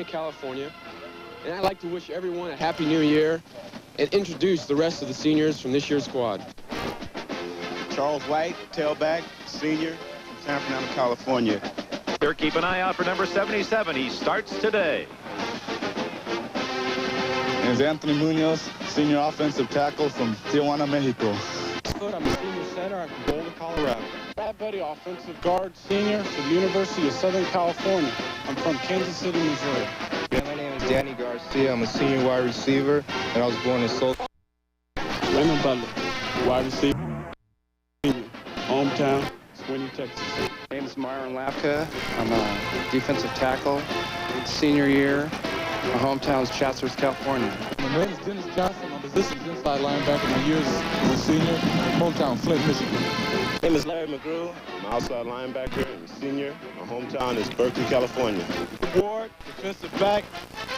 Pasadena, California, and I'd like to wish everyone a Happy New Year and introduce the rest of the seniors from this year's squad. Charles White, tailback, senior from San Fernando, California. Here, keep an eye out for number 77. He starts today. And Anthony Munoz, senior offensive tackle from Tijuana, Mexico. I'm a senior center out of Boulder, Colorado. Brad Buddy, offensive guard, senior for the University of Southern California. I'm from Kansas City, Missouri. My name is Danny Garcia. I'm a senior wide receiver, and I was born in Seoul. Raymond Butler, wide receiver, senior, hometown, Swinney, Texas. My name is Myron Lapka. I'm a defensive tackle, senior year. My hometown is Chatsworth, California. My name is Dennis Johnson. I'm a position inside linebacker. My years as a senior, hometown, Flint, Michigan. My name is Larry McGrew. I'm an outside linebacker and senior. My hometown is Berkeley, California. Ward, defensive back,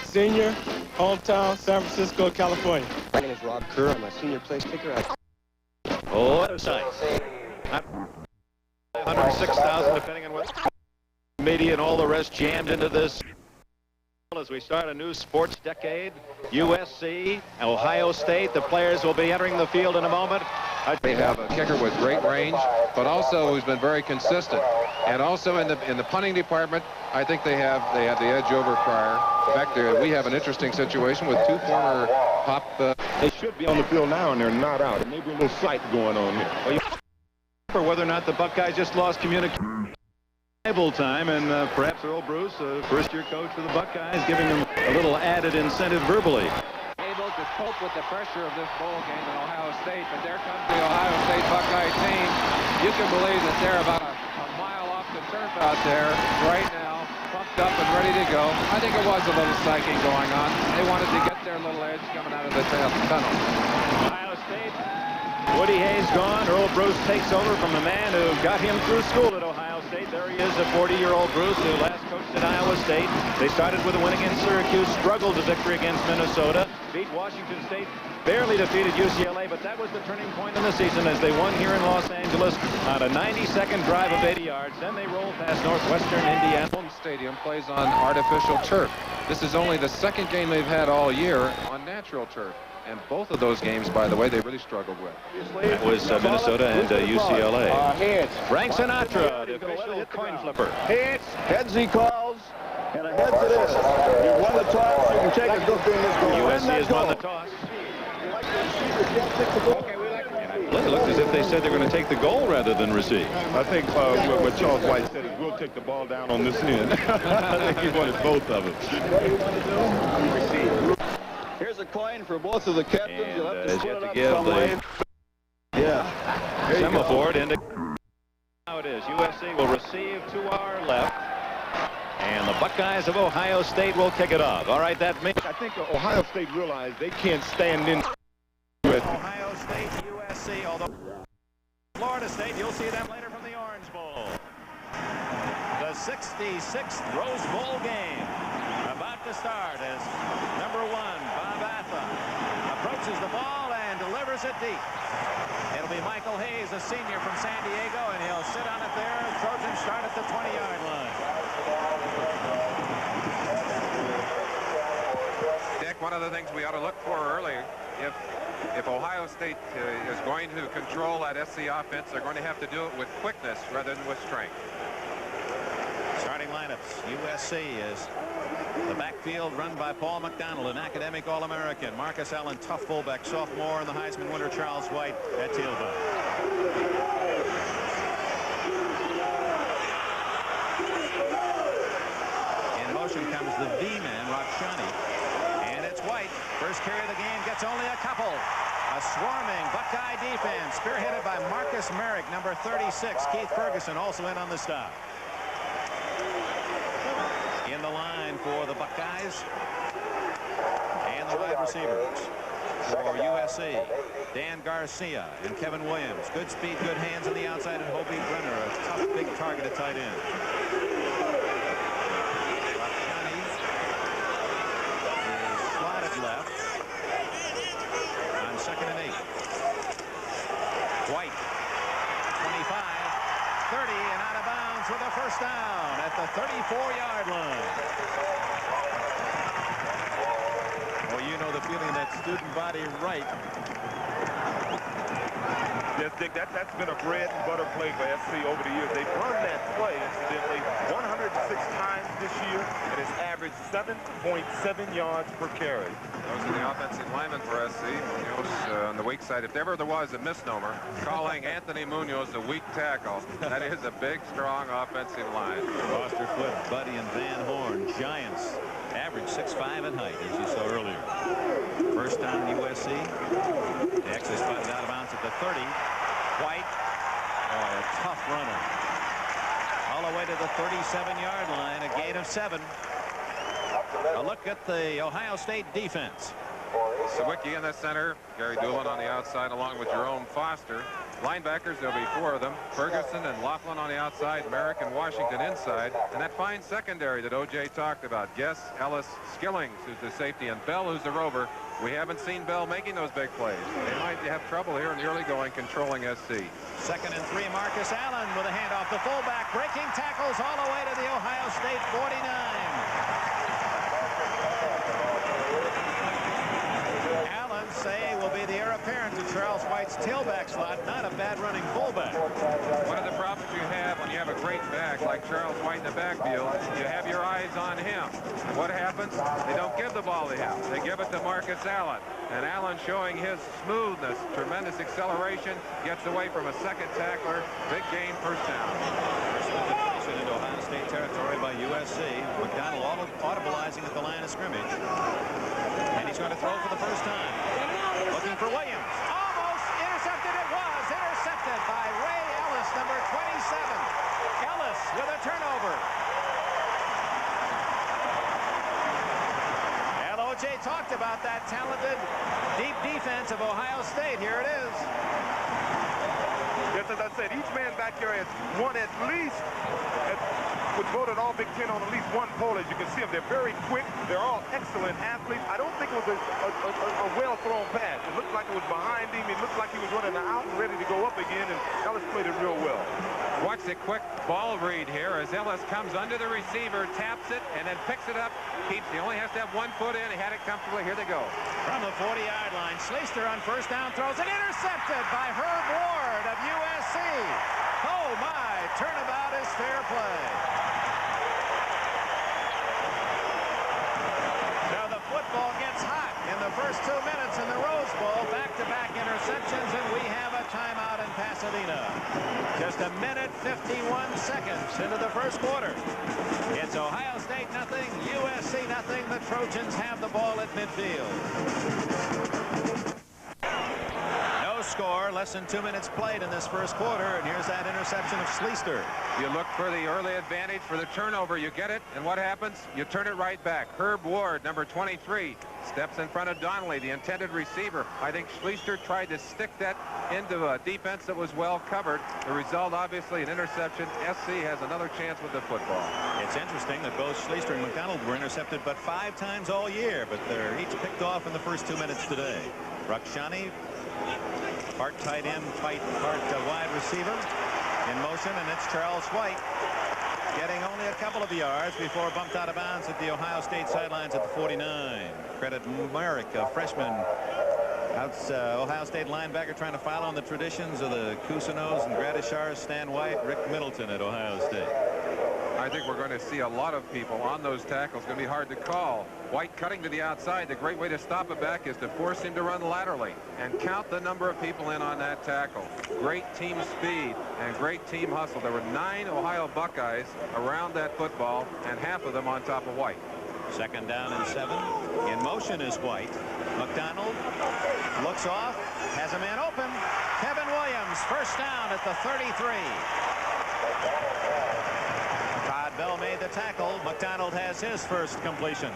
senior, hometown, San Francisco, California. My name is Rob Kerr. I'm a senior place kicker. Oh, other side. 106,000, depending on what media and all the rest jammed into this. As we start a new sports decade, USC, Ohio State, the players will be entering the field in a moment. They have a kicker with great range, but also who's been very consistent. And also in the punting department, I think they have the edge over Pryor. In fact, we have an interesting situation with two former Pop. They should be on the field now, and they're not out. Maybe a little fight going on here. Well, for whether or not the Buckeyes just lost communication time, and perhaps Earl Bruce, first-year coach for the Buckeyes, giving them a little added incentive verbally. Able to cope with the pressure of this bowl game in Ohio State, but there comes the Ohio State Buckeye team. You can believe that they're about a mile off the turf out there right now, pumped up and ready to go. I think it was a little psyching going on. They wanted to get their little edge coming out of the tunnel. Ohio State, Woody Hayes gone. Earl Bruce takes over from the man who got him through school at Ohio State. There he is, a 40-year-old Bruce who last coached at Iowa State. They started with a win against Syracuse, struggled to victory against Minnesota, beat Washington State, barely defeated UCLA, but that was the turning point in the season as they won here in Los Angeles on a 90-second drive of 80 yards. Then they rolled past Northwestern Indiana. Home stadium plays on artificial turf. This is only the second game they've had all year on natural turf. And both of those games, by the way, they really struggled with. That was Minnesota and UCLA. Frank Sinatra, the official coin flipper. Heads he calls, and a heads it is. You won the toss, you can take a good thing this goal. USC has won the toss. It looked as if they said they're going to take the goal rather than receive. I think what Charles White said is we'll take the ball down on this end. I think he wanted both of them. Here's a coin for both of the captains. And You'll have to you have to give the semaphore into. Now it is. USC will receive to our left. And the Buckeyes of Ohio State will kick it off. All right, that means I think Ohio State realized they can't stand in with Ohio State, USC, although Florida State, you'll see them later from the Orange Bowl. The 66th Rose Bowl game about to start as number 1, Bob Atha, approaches the ball and delivers it deep. It'll be Michael Hayes, a senior from San Diego, and he'll sit on it there. Trojans start at the 20-yard line. Dick, one of the things we ought to look for early, if Ohio State is going to control that SC offense, they're going to have to do it with quickness rather than with strength. Starting lineups. USC is the backfield run by Paul McDonald, an academic All-American. Marcus Allen, tough fullback, sophomore, and the Heisman winner Charles White at tailback. In motion comes the V-man, Rakshani. And it's White. First carry of the game, gets only a couple. A swarming Buckeye defense, spearheaded by Marcus Merrick, number 36. Keith Ferguson also in on the stop. In the line for the Buckeyes and the wide receivers for USC, Dan Garcia and Kevin Williams. Good speed, good hands on the outside, and Hobie Brenner, a tough big target at tight end. Rakshani is slotted left on 2nd and 8. White, 25, 30, and out of bounds with a first down at the 34-yard line. student body right. Yes, Dick, that's been a bread and butter play for SC over the years. They've run that play, incidentally, 106 times this year, and it's averaged 7.7 yards per carry. Those are the offensive linemen for SC. Munoz on the weak side. If ever there was a misnomer, calling Anthony Munoz a weak tackle, that is a big, strong offensive line. Foster Flip, Buddy, and Van Horn, giants, average 6'5" in height, as you saw earlier. First down USC. The X is spotted out of bounds at the 30. White, a tough runner. All the way to the 37-yard line, a gain of 7. A look at the Ohio State defense. Sawicki in the center, Gary Doolin on the outside along with Jerome Foster. Linebackers, there'll be 4 of them. Ferguson and Laughlin on the outside, Merrick and Washington inside. And that fine secondary that O.J. talked about. Guess, Ellis, Skillings, who's the safety, and Bell, who's the rover. We haven't seen Bell making those big plays. They might have trouble here in the early going controlling SC. 2nd and 3, Marcus Allen with a handoff. The fullback breaking tackles all the way to the Ohio State 49. Allen, say, will be the heir apparent to Charles White's tailback slot. Not a bad running fullback. One of the problems you have when you have a great back like Charles White in the backfield, you have your eyes on him. What happens? They don't give the ball to him. They give it to Marcus Allen. And Allen showing his smoothness, tremendous acceleration, gets away from a second tackler. Big gain, first down. Into Ohio State territory by USC. McDonald audibilizing at the line of scrimmage. And he's going to throw for the first time. Looking for Williams. Almost intercepted. It was intercepted by Ray Ellis, number 27. Ellis with a turnover. L.O.J. talked about that talented deep defense of Ohio State. Here it is. Yes, as I said, each man back there has won at least, was voted all Big Ten on at least one poll. As you can see them, they're very quick. They're all excellent athletes. I don't think it was a well-thrown pass. It looked like it was behind him. It looked like he was running out and ready to go up again, and Ellis played it real well. Watch the quick ball read here as Ellis comes under the receiver, taps it, and then picks it up. He only has to have 1 foot in. He had it comfortably. Here they go. From the 40-yard line, Schleister on first down throws it intercepted by Herb Ward of USC. Oh, my. Turnabout is fair play. Now the football gets hot in the first 2 minutes in the Rose Bowl. Back-to-back interceptions, and we have a timeout in Pasadena. Just a minute, 51 seconds into the first quarter. It's Ohio State nothing, USC nothing. The Trojans have the ball at midfield. No score, less than 2 minutes played in this first quarter, and here's that interception of Schleister. You look for the early advantage for the turnover. You get it, and what happens? You turn it right back. Herb Ward, number 23, steps in front of Donnelly, the intended receiver. I think Schleister tried to stick that into a defense that was well covered. The result, obviously, an interception. SC has another chance with the football. It's interesting that both Schleister and McDonald were intercepted but 5 times all year, but they're each picked off in the first 2 minutes today. Rakshani, part tight end, part wide receiver in motion, and it's Charles White getting only a couple of yards before bumped out of bounds at the Ohio State sidelines at the 49. Credit Merrick, a freshman, Ohio State linebacker, trying to follow in the traditions of the Cousineaus and Gradishars, Stan White, Rick Middleton at Ohio State. I think we're going to see a lot of people on those tackles. It's going to be hard to call. White cutting to the outside. The great way to stop a back is to force him to run laterally and count the number of people in on that tackle. Great team speed and great team hustle. There were 9 Ohio Buckeyes around that football, and half of them on top of White. 2nd down and 7. In motion is White. McDonald looks off, has a man open. Kevin Williams, first down at the 33. Todd Bell made the tackle. McDonald has his first completion.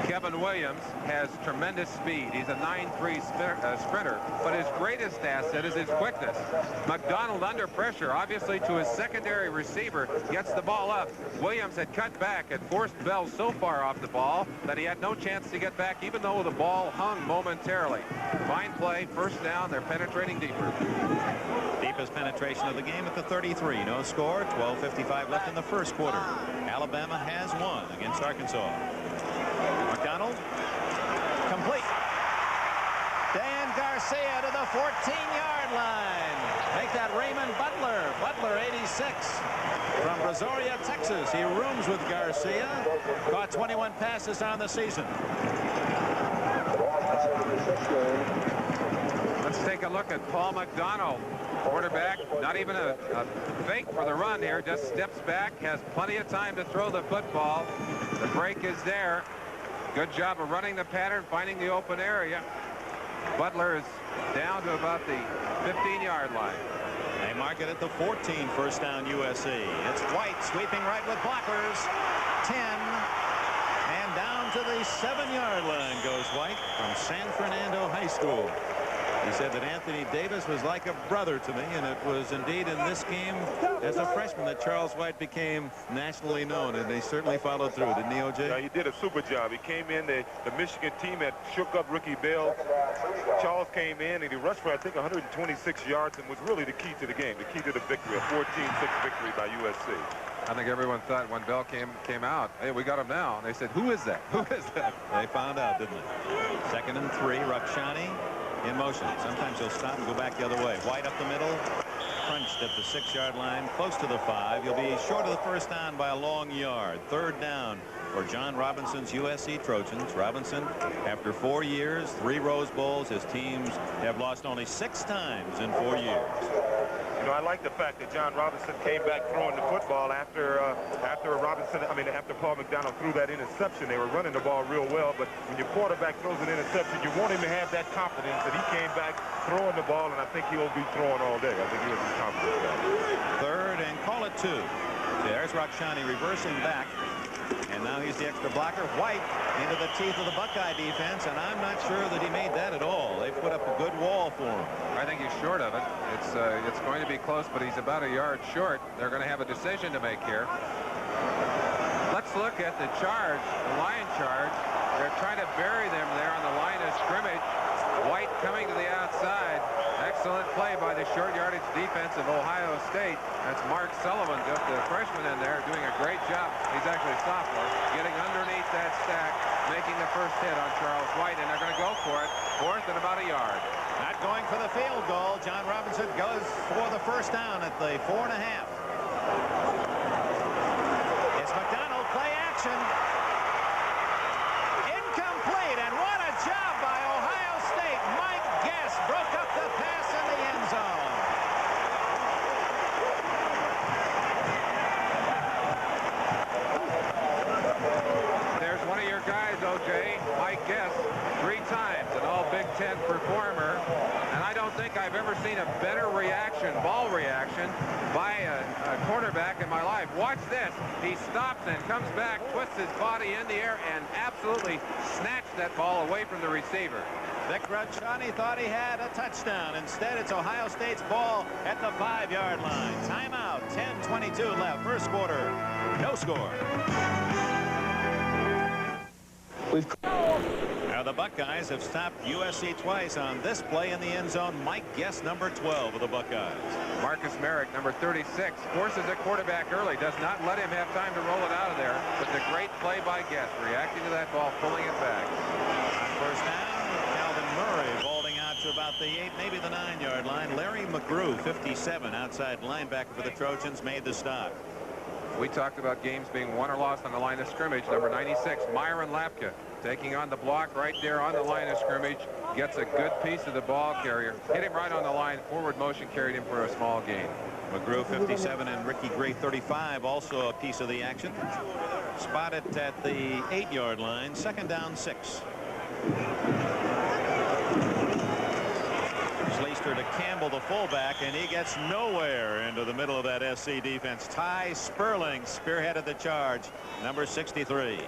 Kevin Williams has tremendous speed. He's a 9'3" sprinter, but his greatest asset is his quickness. McDonald under pressure, obviously to his secondary receiver, gets the ball up. Williams had cut back and forced Bell so far off the ball that he had no chance to get back, even though the ball hung momentarily. Fine play, first down. They're penetrating deeper. Deepest penetration of the game at the 33. No score, 12:55 left in the first quarter. Alabama has won against Arkansas. McDonald complete. Dan Garcia to the 14-yard line. Make that Raymond Butler. Butler, 86. From Brazoria, Texas. He rooms with Garcia. Caught 21 passes on the season. Let's take a look at Paul McDonald, quarterback. Not even a fake for the run here. Just steps back, has plenty of time to throw the football. The break is there. Good job of running the pattern, finding the open area. Butler is down to about the 15-yard line. They mark it at the 14, first down USC. It's White sweeping right with blockers. 10. And down to the 7-yard line goes White from San Fernando High School. He said that Anthony Davis was like a brother to me, and it was indeed in this game as a freshman that Charles White became nationally known, and they certainly followed through, didn't he, O.J.? Yeah, he did a super job. He came in, the Michigan team had shook up Ricky Bell. Charles came in, and he rushed for, I think, 126 yards and was really the key to the game, the key to the victory, a 14-6 victory by USC. I think everyone thought when Bell came out, hey, we got him now. And they said, who is that? Who is that? They found out, didn't they? 2nd and 3, Rakshani in motion. Sometimes he'll stop and go back the other way. White up the middle, crunched at the 6-yard line, close to the 5. He'll be short of the first down by a long yard. 3rd down for John Robinson's USC Trojans. Robinson, after 4 years, 3 Rose Bowls, his teams have lost only 6 times in 4 years. You know, I like the fact that John Robinson came back throwing the football after Paul McDonald threw that interception. They were running the ball real well, but when your quarterback throws an interception, you want him to have that confidence that he came back throwing the ball, and I think he'll be throwing all day. I think he'll be confident with that. 3rd and call it 2. There's Rakshani reversing back. And now he's the extra blocker. White into the teeth of the Buckeye defense, and I'm not sure that he made that at all. They put up a good wall for him. I think he's short of it. It's going to be close, but he's about a yard short. They're going to have a decision to make here. Let's look at the charge, the line charge. They're trying to bury them there on the line of scrimmage. White coming to the outside. Excellent play by the short yardage defense of Ohio State. That's Mark Sullivan, just a freshman in there, doing a great job. He's actually a sophomore, getting underneath that stack, making the first hit on Charles White, and they're going to go for it. 4th and about a yard. Not going for the field goal. John Robinson goes for the first down at the 4.5. It's McDonald, play action. Incomplete, and what a job by Ohio State. Mike Guess broke up the pass in the end zone. There's one of your guys, O.J., Mike Guess, 3 times, an all-Big Ten performer. And I don't think I've ever seen a better reaction, ball reaction, by a quarterback in my life. Watch this. He stops and comes back, twists his body in the air, and absolutely snatched that ball away from the receiver. Vic Rakshani thought he had a touchdown. Instead, it's Ohio State's ball at the 5-yard line. Timeout, 10:22 left. First quarter, no score. Now the Buckeyes have stopped USC twice on this play in the end zone. Mike Guess, number 12 of the Buckeyes. Marcus Merrick, number 36, forces a quarterback early, does not let him have time to roll it out of there. But the great play by Guess, reacting to that ball, pulling it back. On first down, Calvin Murray vaulting out to about the 8, maybe the 9-yard line. Larry McGrew, 57, outside linebacker for the Trojans, made the stop. We talked about games being won or lost on the line of scrimmage. Number 96, Myron Lapka, taking on the block right there on the line of scrimmage. Gets a good piece of the ball carrier. Hit him right on the line. Forward motion carried him for a small gain. McGrew, 57, and Ricky Gray, 35, also a piece of the action. Spotted at the 8-yard line. 2nd down, 6. Schleister to Campbell, the fullback, and he gets nowhere into the middle of that SC defense. Ty Sperling spearheaded the charge, number 63.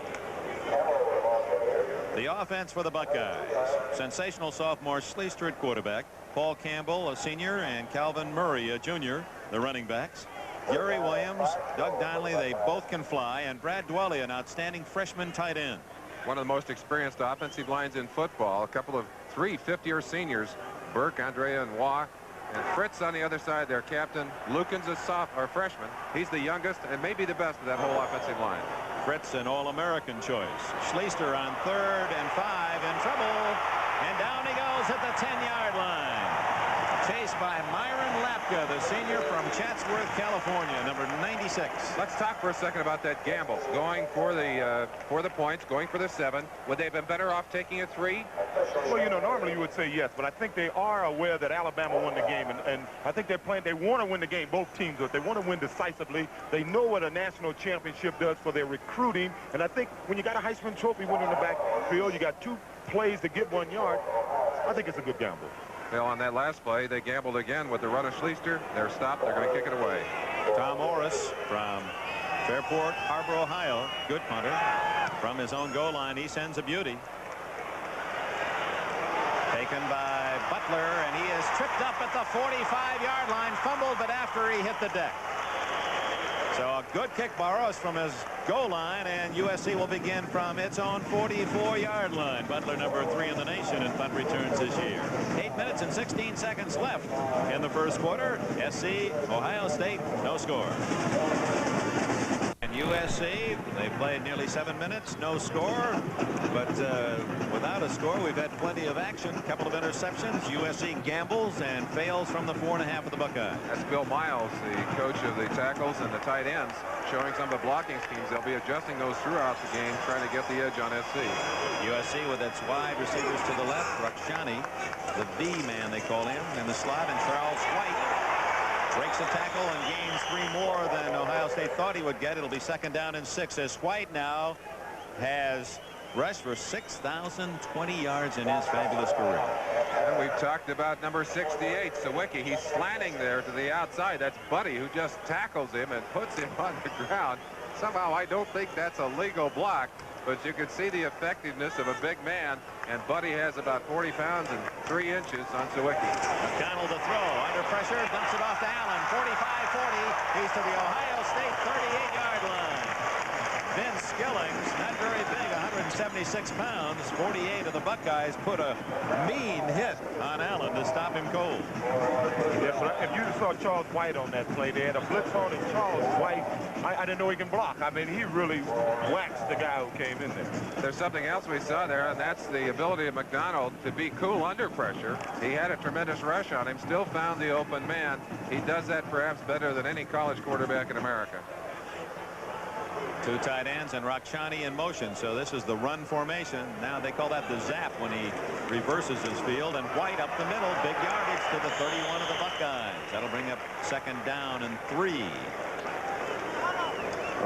The offense for the Buckeyes. Sensational sophomore Schleister at quarterback. Paul Campbell, a senior, and Calvin Murray, a junior, the running backs. Gary Williams, Doug Donnelly, they both can fly, and Brad Dwelly, an outstanding freshman tight end. One of the most experienced offensive lines in football. A couple of 3 fifth-year seniors, Burke, Andrea, and Waugh. And Fritz on the other side, their captain. Lucan's a freshman. He's the youngest and maybe the best of that whole offensive line. Fritz, an All-American choice. Schleister on 3rd and 5 in trouble. And down he goes at the 10-yard line. Chased by Myron Lapka, the senior from Chatsworth, California, number 96. Let's talk for a second about that gamble. Going for the points, going for the 7. Would they have been better off taking a 3? Well, you know, normally you would say yes, but I think they are aware that Alabama won the game, and I think they're playing. They want to win the game, both teams, but they want to win decisively. They know what a national championship does for their recruiting, and I think when you got a Heisman Trophy winner in the backfield, you got 2 plays to get 1 yard. I think it's a good gamble. Well, on that last play, they gambled again with the run of Schleister. They're stopped. They're going to kick it away. Tom Morris from Fairport Harbor, Ohio. Good punter. From his own goal line, he sends a beauty. Taken by Butler, and he is tripped up at the 45-yard line. Fumbled, but after he hit the deck. So a good kick by Morris from his goal line, and USC will begin from its own 44-yard line. Butler, number 3 in the nation in punt returns this year. 8 minutes and 16 seconds left in the first quarter. SC, Ohio State, no score. And USC, they played nearly 7 minutes, no score. But without a score, we've had plenty of action. A couple of interceptions. USC gambles and fails from the 4.5 of the Buckeyes. That's Bill Miles, the coach of the tackles and the tight ends, showing some of the blocking schemes. They'll be adjusting those throughout the game, trying to get the edge on SC. USC with its wide receivers to the left. Rakshani, the V man they call him, in the slot, and Charles White breaks a tackle and gains 3 more than Ohio State thought he would get. It'll be 2nd down and 6 as White now has rushed for 6,020 yards in his fabulous career. And we've talked about number 68, Sawicki. He's slanting there to the outside. That's Buddy, who just tackles him and puts him on the ground. Somehow I don't think that's a legal block, but you can see the effectiveness of a big man, and Buddy has about 40 pounds and 3 inches on Sawicki. McDonald to throw, under pressure, dumps it off to Allen, 45-40. He's to the Ohio State 38-yard line. Vince Skillings, not very big, 176 pounds. 48 of the Buckeyes put a mean hit on Allen to stop him cold. Yeah, but if you saw Charles White on that play, they had a blitz on, and Charles White, I didn't know he can block. I mean, he really waxed the guy who came in there. There's something else we saw there, and that's the ability of McDonald to be cool under pressure. He had a tremendous rush on him, still found the open man. He does that perhaps better than any college quarterback in America. 2 tight ends and Rakshani in motion. So this is the run formation. Now they call that the zap when he reverses his field. And White up the middle. Big yardage to the 31 of the Buckeyes. That'll bring up 2nd down and 3.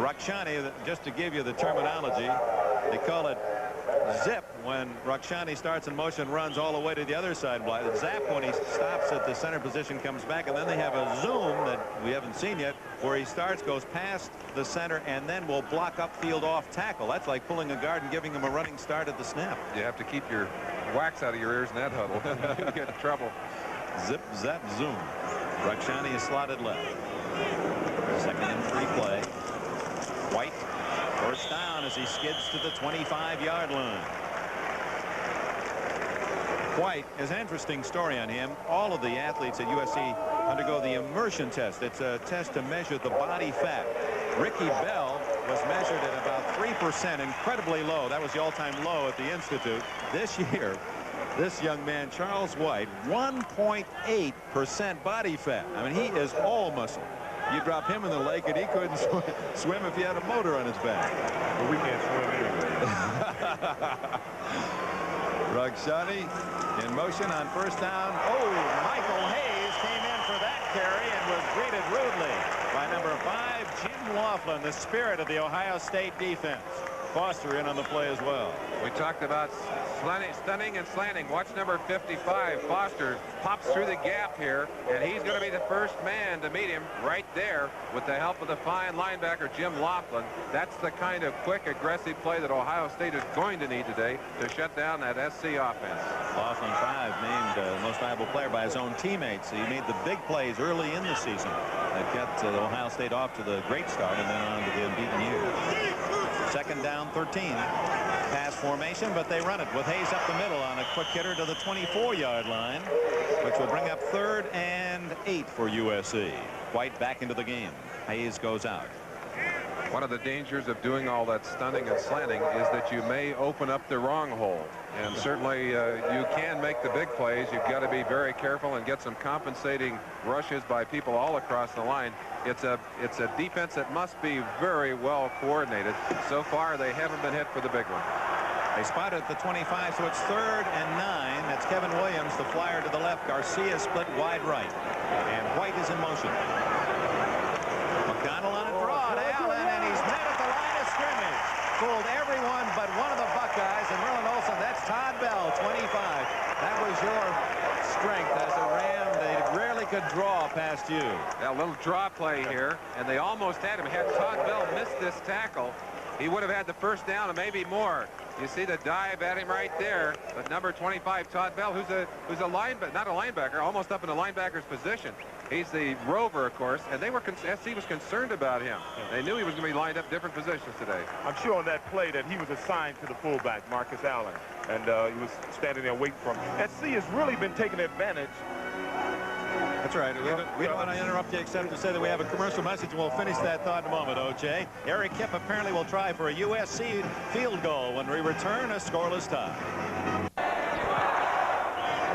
Rakshani, just to give you the terminology, they call it zip when Rakshani starts in motion, runs all the way to the other side. Zap when he stops at the center position, comes back, and then they have a zoom that we haven't seen yet, where he starts, goes past the center, and then will block upfield off tackle. That's like pulling a guard and giving him a running start at the snap. You have to keep your wax out of your ears in that huddle. You get in trouble. Zip, zap, zoom. Rakshani is slotted left. 2nd and 3 play. White, 1st down as he skids to the 25-yard line. White is an interesting story on him. All of the athletes at USC undergo the immersion test. It's a test to measure the body fat. Ricky Bell was measured at about 3%, incredibly low. That was the all-time low at the Institute. This year, this young man, Charles White, 1.8% body fat. I mean, he is all muscle. You drop him in the lake and he couldn't swim if he had a motor on his back. Well, we can't swim anyway. Rakshani in motion on 1st down. Oh, Michael Hayes came in for that carry and was greeted rudely by number 5, Jim Laughlin, the spirit of the Ohio State defense. Foster in on the play as well. We talked about stunning and slanting. Watch number 55. Foster pops through the gap here, and he's going to be the first man to meet him right there with the help of the fine linebacker Jim Laughlin. That's the kind of quick, aggressive play that Ohio State is going to need today to shut down that SC offense. Laughlin, 5, named most valuable player by his own teammates. He made the big plays early in the season that got Ohio State off to the great start and then on to the unbeaten year. 2nd down, 13. Pass formation, but they run it with Hayes up the middle on a quick hitter to the 24-yard line, which will bring up 3rd and 8 for USC. White back into the game. Hayes goes out. One of the dangers of doing all that stunning and slanting is that you may open up the wrong hole. And certainly you can make the big plays. You've got to be very careful and get some compensating rushes by people all across the line. It's a defense that must be very well coordinated. So far, they haven't been hit for the big one. They spot it at the 25, so it's 3rd and 9. That's Kevin Williams, the flyer to the left. Garcia split wide right. And White is in motion. McDonald on a draw to Allen, and he's met at the line of scrimmage. Fooled everyone but one of the Buckeyes, and Merlin Olsen, that's Todd Bell, 25. That was your strength as a Ram. They rarely could draw past you. A little draw play here, and they almost had him. Had Todd Bell missed this tackle, he would have had the first down and maybe more. You see the dive at him right there. But number 25, Todd Bell, who's a linebacker, not a linebacker, almost up in the linebacker's position. He's the rover, of course, and they were SC was concerned about him. They knew he was going to be lined up different positions today. I'm sure on that play that he was assigned to the fullback, Marcus Allen, and he was standing there waiting for him. SC has really been taking advantage. That's right. We don't want to interrupt you except to say that we have a commercial message, and we'll finish that thought in a moment, O.J. Eric Kipp apparently will try for a USC field goal when we return, a scoreless tie.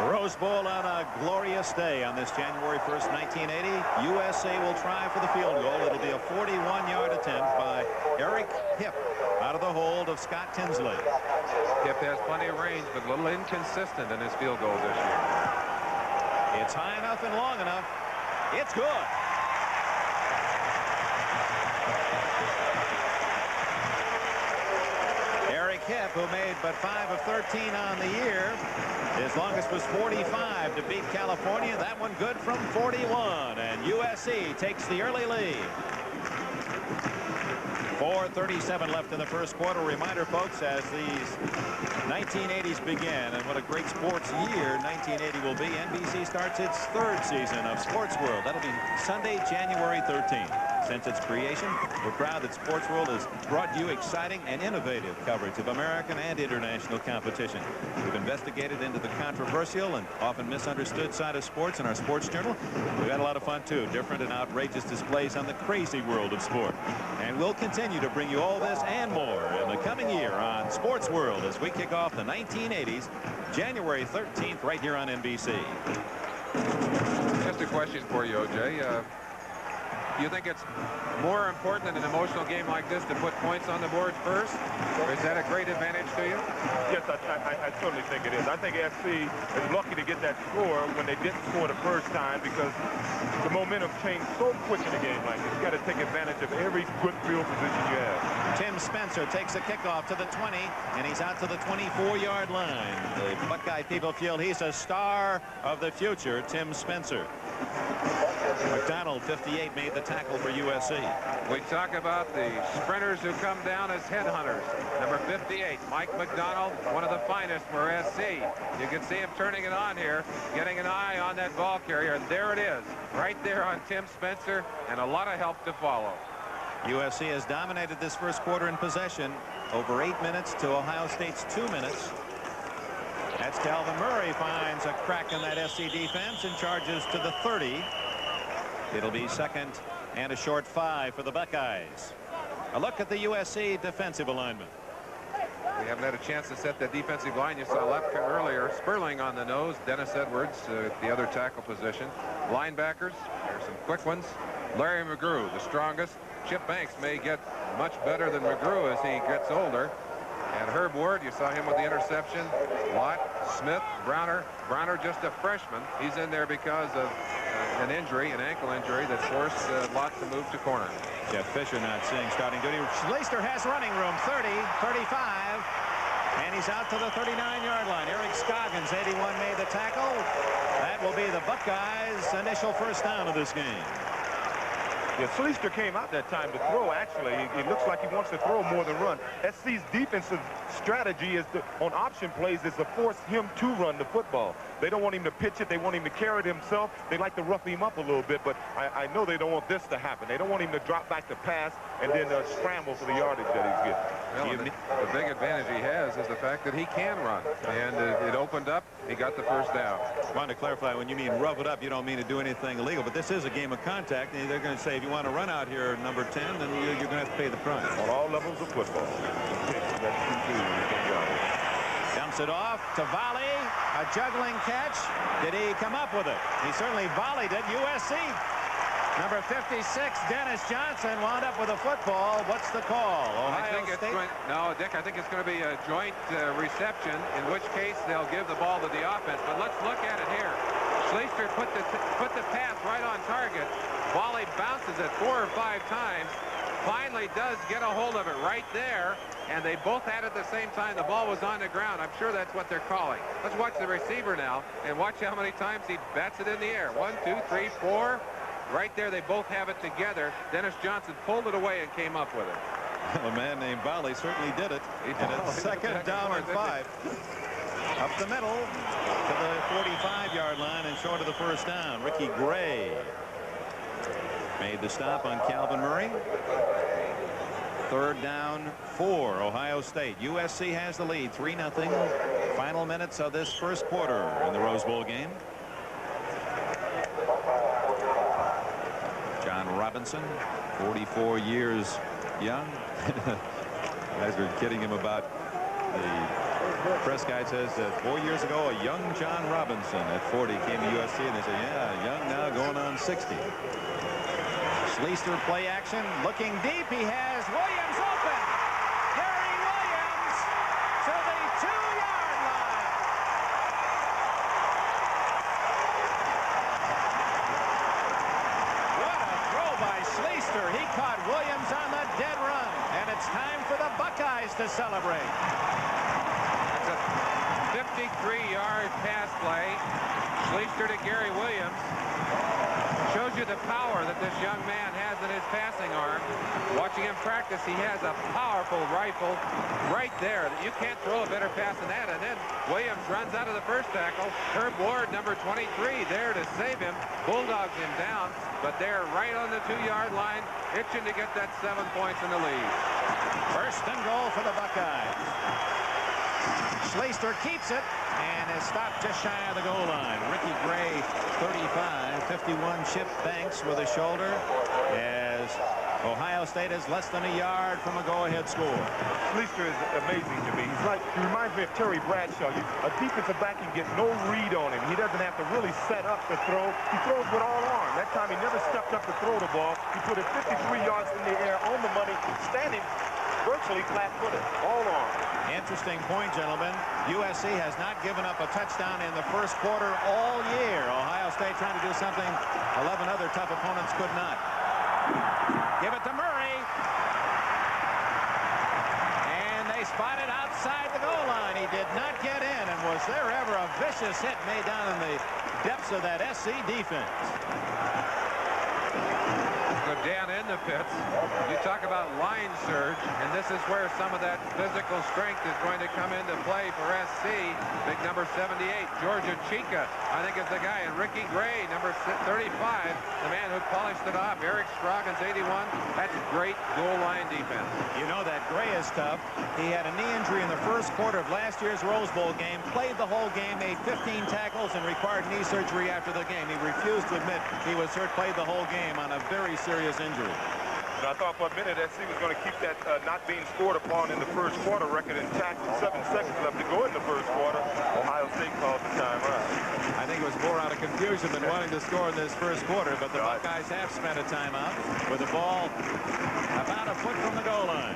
Rose Bowl on a glorious day on this January 1st, 1980. USA will try for the field goal. It'll be a 41-yard attempt by Eric Kipp out of the hold of Scott Tinsley. Kipp has plenty of range, but a little inconsistent in his field goal this year. It's high enough and long enough. It's good. Eric Kipp, who made but 5 of 13 on the year. His longest was 45 to beat California. That one good from 41. And USC takes the early lead. 4:37 left in the first quarter. Reminder, folks, as these 1980s began, and what a great sports year 1980 will be. NBC starts its 3rd season of Sports World. That'll be Sunday, January 13th. Since its creation, we're proud that Sports World has brought you exciting and innovative coverage of American and international competition. We've investigated into the controversial and often misunderstood side of sports in our sports journal. We've had a lot of fun, too. Different and outrageous displays on the crazy world of sport. And we'll continue to bring you all this and more in the coming year on Sports World as we kick off the 1980s, January 13th, right here on NBC. Just a question for you, O.J. Do you think it's more important in an emotional game like this to put points on the board first? Or is that a great advantage to you? Yes, I certainly think it is. I think SC is lucky to get that score when they didn't score the first time because the momentum changed so quick in a game like this. You got to take advantage of every good field position you have. Tim Spencer takes a kickoff to the 20, and he's out to the 24-yard line. The Buckeye people feel he's a star of the future, Tim Spencer. McDonald, 58, made the tackle for USC. We talk about the sprinters who come down as headhunters. Number 58, Mike McDonald, one of the finest for SC. You can see him turning it on here, getting an eye on that ball carrier, and there it is, right there on Tim Spencer, and a lot of help to follow. USC has dominated this first quarter in possession, over 8 minutes to Ohio State's 2 minutes. That's Calvin Murray finds a crack in that SC defense and charges to the 30. It'll be 2nd and a short 5 for the Buckeyes. A look at the USC defensive alignment. We haven't had a chance to set the defensive line. You saw left earlier. Sperling on the nose. Dennis Edwards, the other tackle position. Linebackers, there's some quick ones. Larry McGrew, the strongest. Chip Banks may get much better than McGrew as he gets older. And Herb Ward, you saw him with the interception. Lott, Smith, Browner. Browner just a freshman. He's in there because of an injury, an ankle injury that forced Lott to move to corner. Jeff Fisher not seeing starting duty. Leister has running room, 30, 35, and he's out to the 39-yard line. Eric Scoggins, 81, made the tackle. That will be the Buckeyes' initial first down of this game. Yeah, Leister came out that time to throw, actually. It looks like he wants to throw more than run. SC's defensive strategy is on option plays is to force him to run the football. They don't want him to pitch it. They want him to carry it himself. They like to rough him up a little bit, but I know they don't want this to happen. They don't want him to drop back to pass and then scramble for the yardage that he's getting. Well, the big advantage he has is the fact that he can run, and it opened up. He got the first down. I want to clarify, when you mean rough it up, you don't mean to do anything illegal, but this is a game of contact, and they're going to say if you want to run out here number 10, then you're going to have to pay the price. On all levels of football. Dumps it off to Volley, a juggling catch. Did he come up with it? He certainly volleyed it. USC. Number 56, Dennis Johnson, wound up with a football. What's the call? Ohio State? No, Dick, I think it's going to be a joint reception, in which case they'll give the ball to the offense. But let's look at it here. Schleister put the pass right on target. Volley bounces it 4 or 5 times. Finally does get a hold of it right there, and they both had it at the same time. The ball was on the ground. I'm sure that's what they're calling. Let's watch the receiver now and watch how many times he bats it in the air. 1, 2, 3, 4. Right there, they both have it together. Dennis Johnson pulled it away and came up with it. Well, a man named Volley certainly did it. And it's second down and 5. Up the middle to the 45-yard line and short of the first down. Ricky Gray made the stop on Calvin Murray. Third down 4, Ohio State. USC has the lead, 3-0. Final minutes of this first quarter in the Rose Bowl game. John Robinson, 44 years young. Guys were kidding him about the press guy says that 4 years ago a young John Robinson at 40 came to USC, and they say, yeah, young now going on 60. Schleister play action, looking deep. He has Williams open. Gary Williams to the 2-yard line. What a throw by Schleister. He caught Williams on the dead run, and it's time for the Buckeyes to celebrate. It's a 53-yard pass play. Schleister to Gary Williams. Shows you the power that this young man has in his passing arm. Watching him practice, he has a powerful rifle right there. You can't throw a better pass than that. And then Williams runs out of the first tackle. Herb Ward, number 23, there to save him. Bulldogs him down, but they're right on the 2-yard line, itching to get that 7 points in the lead. First and goal for the Buckeyes. Schleister keeps it and is stopped just shy of the goal line. Ricky Gray, 35, 51. Chip Banks with a shoulder as Ohio State is less than a yard from a go-ahead score. Schleister is amazing to me. He reminds me of Terry Bradshaw. A defensive back can get no read on him. He doesn't have to really set up to throw. He throws with all arm. That time he never stepped up to throw the ball. He put it 53 yards in the air on the money, standing virtually flat-footed, all arm. Interesting point, gentlemen. USC has not given up a touchdown in the first quarter all year. Ohio State trying to do something 11 other tough opponents could not. Give it to Murray. And they spot it outside the goal line. He did not get in. And was there ever a vicious hit made down in the depths of that SC defense? Go down in the pits. You talk about line surge, and this is where some of that physical strength is going to come into play for SC. Big number 78, Georgia Chica, I think is the guy. And Ricky Gray, number 35, the man who polished it off. Eric Scroggins, 81. That's great goal line defense. You know that Gray is tough. He had a knee injury in the first quarter of last year's Rose Bowl game, played the whole game, made 15 tackles, and required knee surgery after the game. He refused to admit he was hurt, played the whole game on a very serious injury. And I thought for a minute SC was going to keep that not being scored upon in the first quarter record intact with 7 seconds left to go in the first quarter. Ohio State calls the timeout. I think it was more out of confusion than wanting to score in this first quarter, but the Buckeyes have spent a timeout with the ball about a foot from the goal line.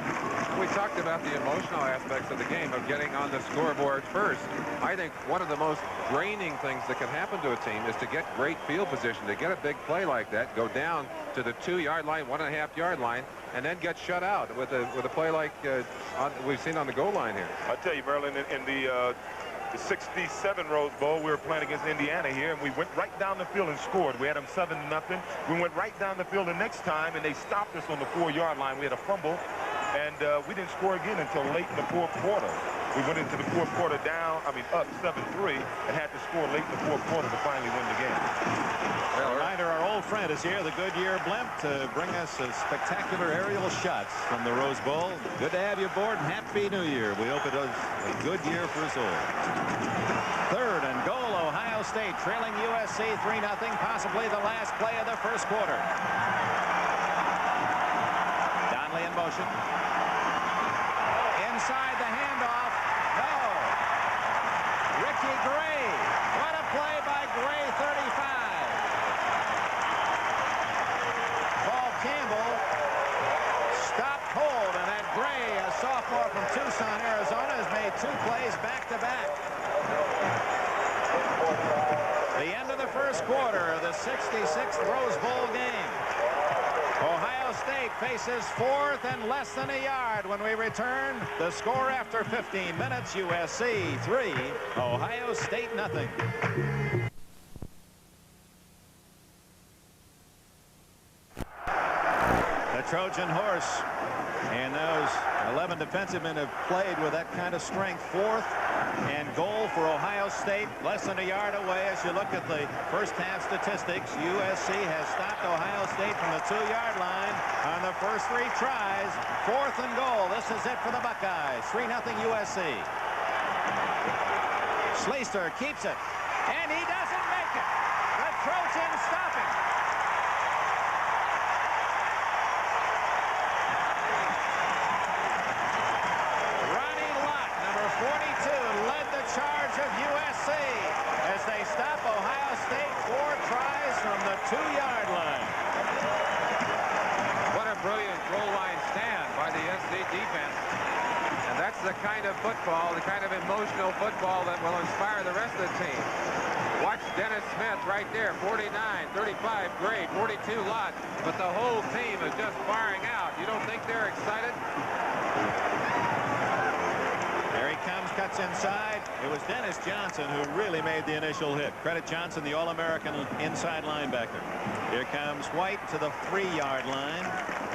We talked about the emotional aspects of the game, of getting on the scoreboard first. I think one of the most draining things that can happen to a team is to get great field position, to get a big play like that, go down to the 2-yard line, 1.5-yard line, and then get shut out with a play like we've seen on the goal line here. I tell you, Maryland, in the 67 Rose Bowl, we were playing against Indiana here, and we went right down the field and scored. We had them 7-0. We went right down the field the next time, and they stopped us on the 4-yard line. We had a fumble, and we didn't score again until late in the fourth quarter. We went into the fourth quarter up 7-3, and had to score late in the fourth quarter to finally win the game. Well, Ryder, our old friend, is here, the Goodyear blimp, to bring us spectacular aerial shots from the Rose Bowl. Good to have you aboard, and Happy New Year. We hope it was a good year for us all. Third and goal, Ohio State trailing USC 3-0, possibly the last play of the first quarter. Donnelly in motion. Inside the handoff. No. Ricky Gray. What a play by Gray, 35. Paul Campbell stopped cold, and that Gray, a sophomore from Tucson, Arizona, has made 2 plays back-to-back. The end of the first quarter of the 66th Rose Bowl game. Ohio State faces 4th and less than a yard when we return. The score after 15 minutes, USC 3, Ohio State nothing. The Trojan horse, and those 11 defensive men have played with that kind of strength. 4th and goal for Ohio State, less than a yard away. As you look at the first half statistics, USC has stopped Ohio State from the 2-yard line on the first 3 tries. 4th and goal. This is it for the Buckeyes. 3-0 USC. Schleister keeps it, and he doesn't make it. The Trojans stop him. Charge of USC as they stop Ohio State 4 tries from the 2-yard line. What a brilliant goal line stand by the SC defense. And that's the kind of football, the kind of emotional football that will inspire the rest of the team. Watch Dennis Smith right there, 49, 35 Gray, 42 Lott, but the whole team is just firing out. You don't think they're excited? There he comes, cuts inside. It was Dennis Johnson who really made the initial hit. Credit Johnson, the All-American inside linebacker. Here comes White to the 3-yard line.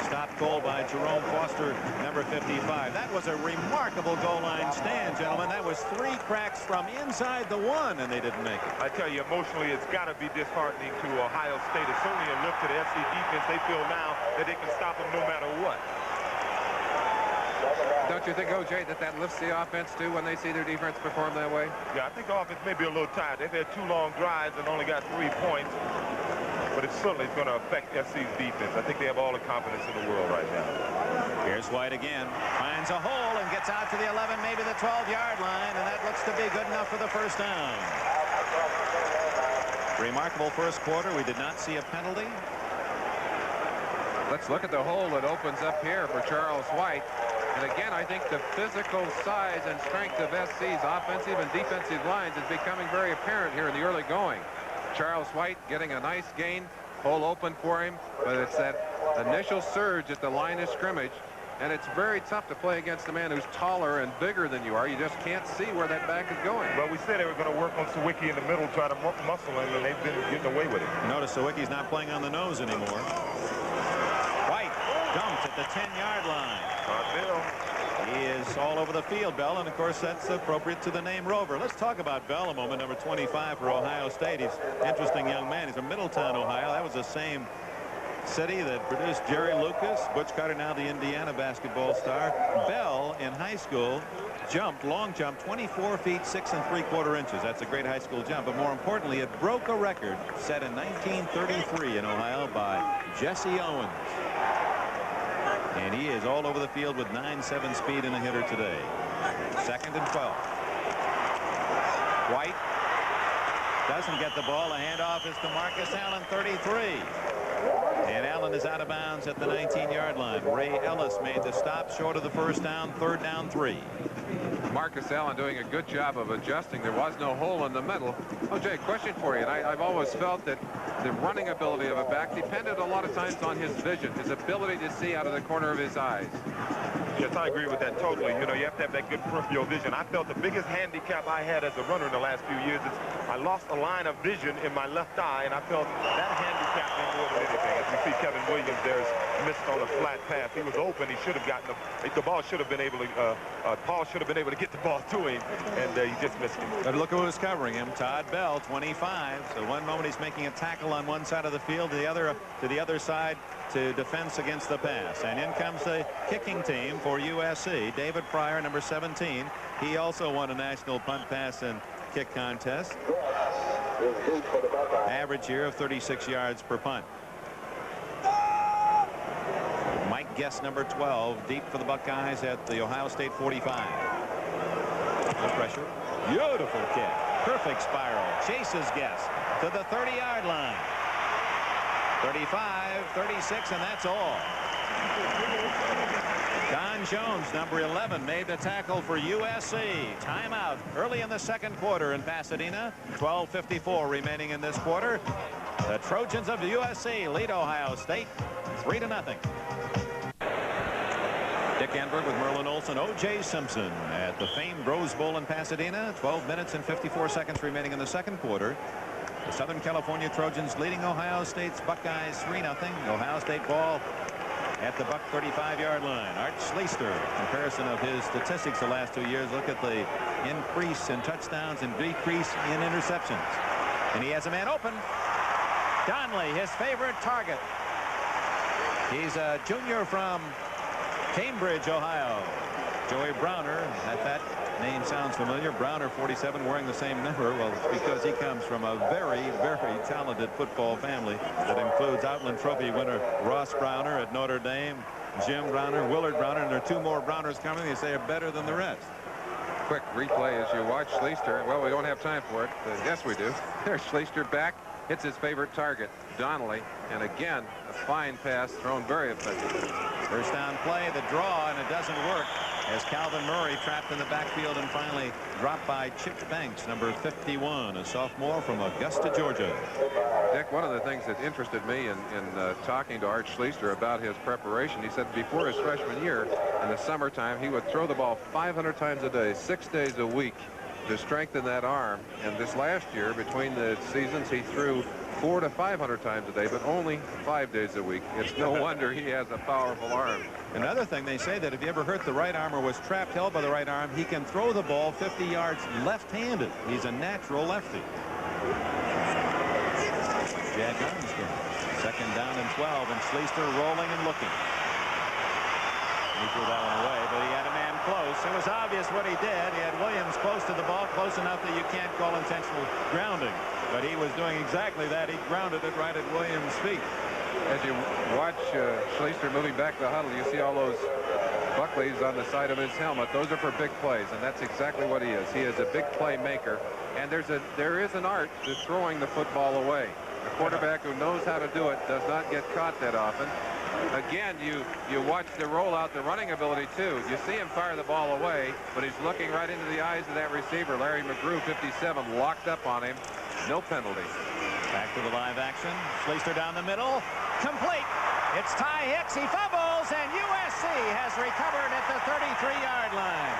Stopped goal by Jerome Foster, number 55. That was a remarkable goal line stand, gentlemen. That was 3 cracks from inside the 1, and they didn't make it. I tell you, emotionally, it's got to be disheartening to Ohio State. It's certainly a lift to the SC defense. They feel now that they can stop them no matter what. Don't you think, OJ, that lifts the offense, too, when they see their defense perform that way? Yeah, I think the offense may be a little tired. They've had 2 long drives and only got 3 points. But it certainly is going to affect SC's defense. I think they have all the confidence in the world right now. Here's White again. Finds a hole and gets out to the 11, maybe the 12-yard line, and that looks to be good enough for the first down. Remarkable first quarter. We did not see a penalty. Let's look at the hole that opens up here for Charles White. And again, I think the physical size and strength of SC's offensive and defensive lines is becoming very apparent here in the early going. Charles White getting a nice gain, hole open for him, but it's that initial surge at the line of scrimmage, and it's very tough to play against a man who's taller and bigger than you are. You just can't see where that back is going. Well, we said they were going to work on Sawicki in the middle, try to muscle him, and they've been getting away with it. Notice Sawicki's not playing on the nose anymore. White dumped at the 10-yard line. He is all over the field, Bell, and of course that's appropriate to the name Rover. Let's talk about Bell a moment, number 25 for Ohio State. He's an interesting young man. He's from Middletown, Ohio. That was the same city that produced Jerry Lucas. Butch Carter, now the Indiana basketball star. Bell in high school jumped, long jump, 24 feet 6 3/4 inches. That's a great high school jump, but more importantly, it broke a record set in 1933 in Ohio by Jesse Owens. And he is all over the field with 9.7 speed and a hitter today. 2nd and 12. White doesn't get the ball. The handoff is to Marcus Allen, 33. And Allen is out of bounds at the 19-yard line. Ray Ellis made the stop short of the first down, 3rd down 3. Marcus Allen doing a good job of adjusting. There was no hole in the middle. OJ, question for you. And I've always felt that the running ability of a back depended a lot of times on his vision, his ability to see out of the corner of his eyes. Yes, I agree with that totally. You know, you have to have that good peripheral vision. I felt the biggest handicap I had as a runner in the last few years is I lost a line of vision in my left eye, and I felt that handicap me more than anything. As we see Kevin Williams, there's missed on a flat pass. He was open. He should have gotten the ball. Should have been able to. Paul should have been able to get the ball to him, and he just missed him. But look who was covering him. Todd Bell, 25. So one moment he's making a tackle on one side of the field, to the other side to defense against the pass. And in comes the kicking team for USC. David Pryor, number 17. He also won a national punt, pass, and kick contest. Average here of 36 yards per punt. Mike Guess, number 12, deep for the Buckeyes at the Ohio State 45. No pressure. Beautiful kick. Perfect spiral. Chases Guess to the 30-yard line. 35, 36, and that's all. Don Jones, number 11, made the tackle for USC. Timeout early in the second quarter in Pasadena. 12:54 remaining in this quarter. The Trojans of USC lead Ohio State 3-0. Dick Enberg with Merlin Olsen, O.J. Simpson at the famed Rose Bowl in Pasadena. 12 minutes and 54 seconds remaining in the second quarter. The Southern California Trojans leading Ohio State's Buckeyes 3-0. Ohio State ball at the Buck 35-yard line. Art Schleister, comparison of his statistics the last 2 years. Look at the increase in touchdowns and decrease in interceptions. And he has a man open. Donnelly, his favorite target. He's a junior from Cambridge, Ohio. Joey Browner, that name sounds familiar. Browner, 47, wearing the same number. Well, it's because he comes from a very, very talented football family that includes Outland Trophy winner Ross Browner at Notre Dame, Jim Browner, Willard Browner, and there are two more Browners coming. They say are better than the rest. Quick replay as you watch Schleister. Well, we don't have time for it. Yes, we do. There's Schleister back. Hits his favorite target, Donnelly. And again, a fine pass thrown very effectively. First down play, the draw, and it doesn't work as Calvin Murray trapped in the backfield and finally dropped by Chip Banks, number 51, a sophomore from Augusta, Georgia. Dick, one of the things that interested me in talking to Art Schleister about his preparation, he said before his freshman year in the summertime, he would throw the ball 500 times a day, 6 days a week to strengthen that arm. And this last year, between the seasons, he threw 400 to 500 times a day, but only 5 days a week. It's no wonder he has a powerful arm. Another thing, they say that if he ever hurt the right arm or was trapped, held by the right arm, he can throw the ball 50 yards left-handed. He's a natural lefty. Jack Armstrong, second down and 12, and Schleister rolling and looking. He threw that one away, but he had a man close. It was obvious what he did. He had Williams close to the ball, close enough that you can't call intentional grounding. But he was doing exactly that. He grounded it right at Williams' feet. As you watch Schleister moving back the huddle, you see all those Buckleys on the side of his helmet. Those are for big plays, and that's exactly what he is. He is a big play maker, and there is an art to throwing the football away. A quarterback who knows how to do it does not get caught that often. Again, you watch the rollout, the running ability too. You see him fire the ball away, but he's looking right into the eyes of that receiver. Larry McGrew, 57, locked up on him. No penalty. Back to the live action. Schleister down the middle. Complete. It's Ty Hicks. He fumbles, and USC has recovered at the 33-yard line.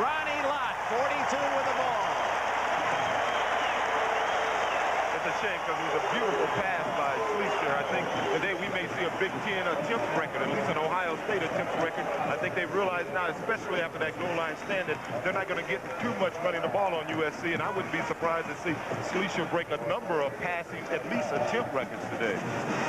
Ronnie Lott, 42 with the ball. It's a shame because it was a beautiful pass by Schleister. I think today we may see a Big Ten attempt record, at least an Ohio State attempt record. I think they've realized now, especially after that goal line stand, that they're not going to get too much running the ball on USC, and I wouldn't be surprised to see Schleister break a number of passing, at least attempt records today.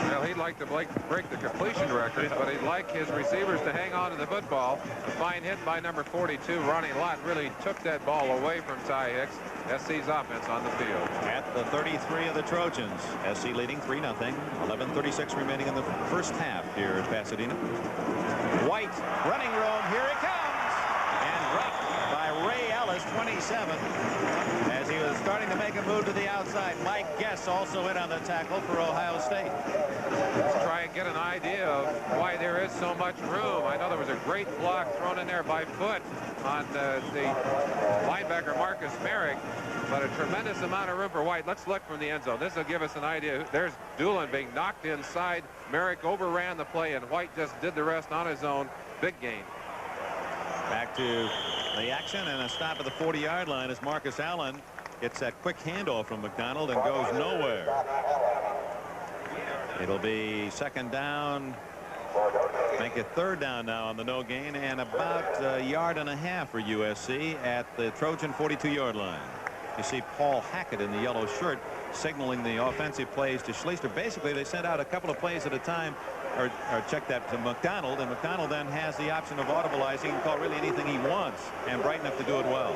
Well, he'd like to break the completion records, but he'd like his receivers to hang on to the football. A fine hit by number 42, Ronnie Lott, really took that ball away from Ty Hicks. SC's offense on the field. At the 33 of the Trojans, SC leading 3-0. 11:36 remaining in the first half here at Pasadena. White, running room, here he comes, and dropped by Ray Ellis, 27, as he was starting to make a move to the outside. Mike Guess also in on the tackle for Ohio State. Let's try and get an idea of why there is so much room. I know there was a great block thrown in there by Foot on the linebacker Marcus Merrick, but a tremendous amount of room for White. Let's look from the end zone. This will give us an idea. There's Doolin being knocked inside. Merrick overran the play, and White just did the rest on his own. Big gain. Back to the action, and a stop at the 40-yard line as Marcus Allen gets that quick handoff from McDonald and goes nowhere. It'll be second down Make it 3rd down now on the no gain and about a yard and a half for USC at the Trojan 42-yard line. You see Paul Hackett in the yellow shirt signaling the offensive plays to Schleister. Basically, they sent out a couple of plays at a time, or check that to McDonald, and McDonald then has the option of audibleizing. He can call really anything he wants, and bright enough to do it well.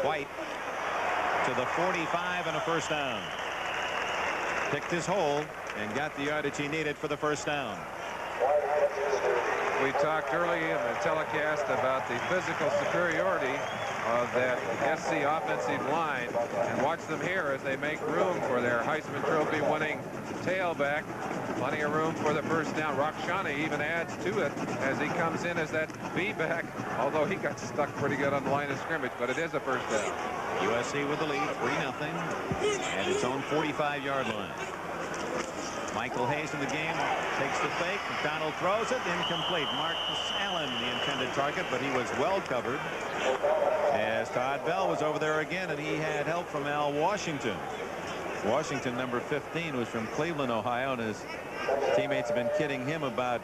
White to the 45 and a 1st down. Picked his hole and got the yardage he needed for the 1st down. We talked early in the telecast about the physical superiority of that SC offensive line, and watch them here as they make room for their Heisman Trophy winning tailback. Plenty of room for the 1st down. Rakshani even adds to it as he comes in as that B-back, although he got stuck pretty good on the line of scrimmage, but it is a 1st down. USC with the lead, 3-0 at its own 45-yard line. Michael Hayes in the game, takes the fake. McDonald throws it, incomplete. Marcus Allen, the intended target, but he was well covered as Todd Bell was over there again, and he had help from Al Washington. Washington, number 15, was from Cleveland, Ohio, and his teammates have been kidding him about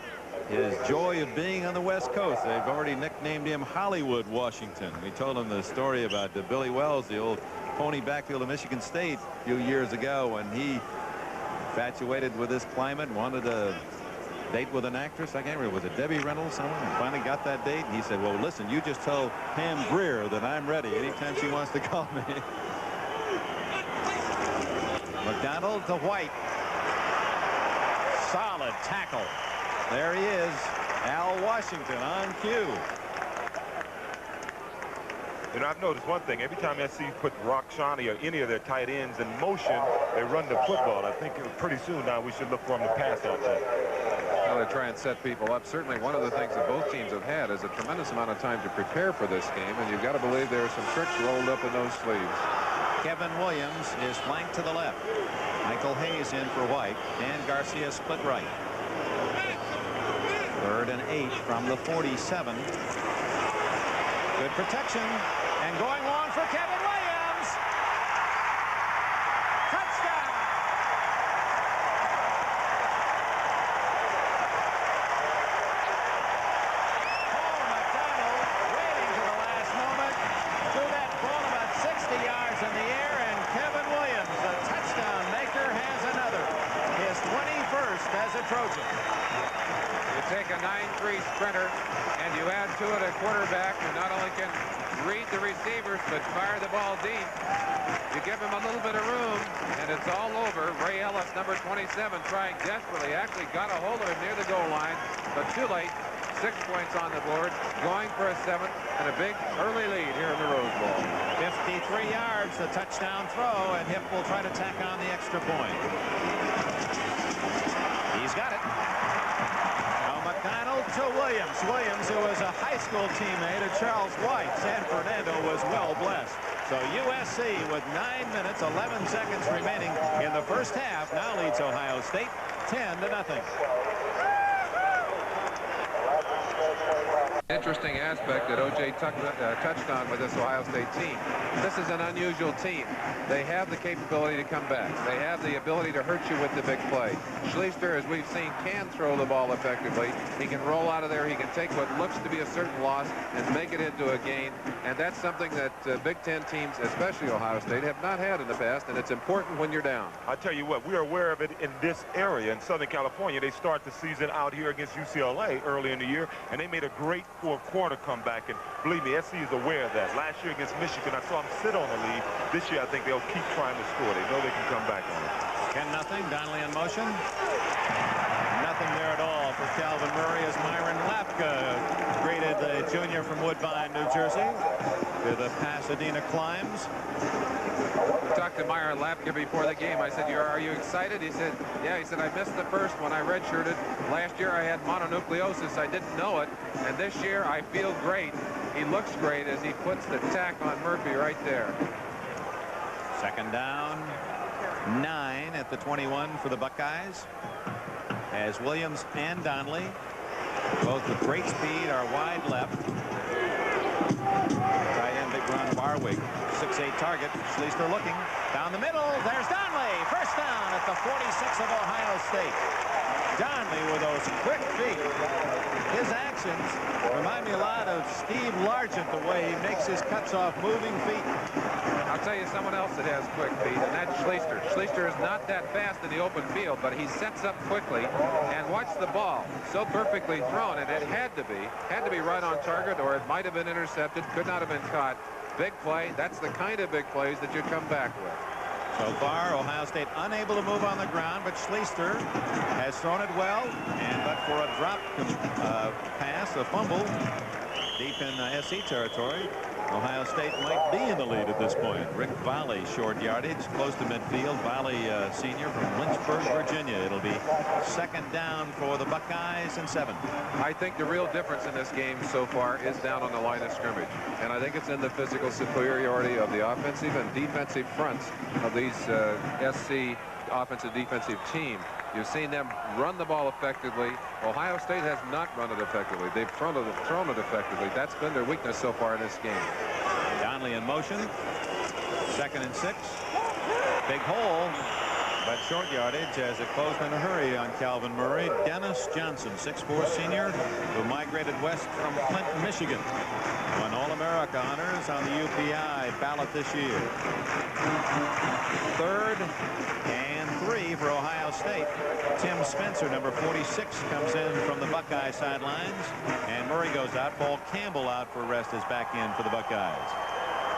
his joy of being on the West Coast. They've already nicknamed him Hollywood Washington. We told him the story about Billy Wells, the old pony backfield of Michigan State a few years ago, when he infatuated with this climate, wanted to date with an actress. I can't remember, was it Debbie Reynolds, someone? And finally got that date, and he said, well, listen, you just tell Pam Grier that I'm ready anytime she wants to call me. McDonald to White. Solid tackle. There he is, Al Washington on cue. You know, I've noticed one thing. Every time SC put Rakshani or any of their tight ends in motion, they run the football. I think pretty soon now we should look for them to pass off that. Well, they try and set people up. Certainly one of the things that both teams have had is a tremendous amount of time to prepare for this game, and you've got to believe there are some tricks rolled up in those sleeves. Kevin Williams is flanked to the left. Michael Hayes in for White. Dan Garcia split right. 3rd and 8 from the 47. Good protection, and going long for Kevin Williams. Touchdown! Paul McDonald waiting to the last moment. Threw that ball about 60 yards in the air, and Kevin Williams, the touchdown maker, has another. His 21st as a Trojan. You take a 9'3" sprinter and you add to it a quarterback who not only can read the receivers but fire the ball deep. You give him a little bit of room and it's all over. Ray Ellis, number 27, trying desperately, actually got a hold of him near the goal line, but too late. 6 points on the board, going for a 7th and a big early lead here in the Rose Bowl. 53 yards, the touchdown throw, and Hip will try to tack on the extra point. He's got it. McDonald to Williams. Williams, who was a high school teammate of Charles White. San Fernando was well blessed. So USC with 9 minutes, 11 seconds remaining in the 1st half now leads Ohio State 10-0. Interesting aspect that O.J. touched on with this Ohio State team. This is an unusual team. They have the capability to come back. They have the ability to hurt you with the big play. Schleister, as we've seen, can throw the ball effectively. He can roll out of there. He can take what looks to be a certain loss and make it into a gain. And that's something that Big Ten teams, especially Ohio State, have not had in the past, and it's important when you're down. I tell you what, we are aware of it in this area in Southern California. They start the season out here against UCLA early in the year, and they made a great fourth-quarter comeback. And believe me, SC is aware of that. Last year against Michigan, I saw them sit on the lead. This year, I think they'll keep trying to score. They know they can come back on it. 10-0. Donnelly in motion. Nothing there at all for Calvin Murray as Myron Lapka greeted the junior from Woodbine, New Jersey, to the Pasadena Climbs. We talked to Myron Lapka before the game. I said, are you excited? He said, yeah. He said, I missed the first one. I redshirted. Last year I had mononucleosis. I didn't know it. And this year I feel great. He looks great as he puts the tack on Murphy right there. 2nd down, 9 at the 21 for the Buckeyes. As Williams and Donnelly, both with great speed, are wide left. Tight end Big Ron Barr Harwig. 6'8" target. Schleister looking. Down the middle. There's Donnelly. First down at the 46 of Ohio State. Donnelly with those quick feet. His actions remind me a lot of Steve Largent, the way he makes his cuts off moving feet. I'll tell you someone else that has quick feet, and that's Schleister. Schleister is not that fast in the open field, but he sets up quickly and watch the ball. So perfectly thrown, and it had to be right on target, or it might have been intercepted, could not have been caught. Big play. That's the kind of big plays that you come back with. So far, Ohio State unable to move on the ground, but Schleister has thrown it well, and but for a drop pass, a fumble deep in SC territory, Ohio State might be in the lead at this point. Rick Volley, short yardage, close to midfield. Volley, senior from Lynchburg, Virginia. It'll be second down for the Buckeyes and 7. I think the real difference in this game so far is down on the line of scrimmage. And I think it's in the physical superiority of the offensive and defensive fronts of these SC offensive defensive team. You've seen them run the ball effectively. Ohio State has not run it effectively. They've thrown it effectively. That's been their weakness so far in this game. Donnelly in motion. 2nd and 6. Big hole, but short yardage as it closed in a hurry on Calvin Murray. Dennis Johnson, 6'4" senior, who migrated west from Clinton, Michigan. Won All-America honors on the UPI ballot this year. 3rd and 3 for Ohio State. Tim Spencer, number 46, comes in from the Buckeye sidelines, and Murray goes out. Paul Campbell out for rest is back in for the Buckeyes.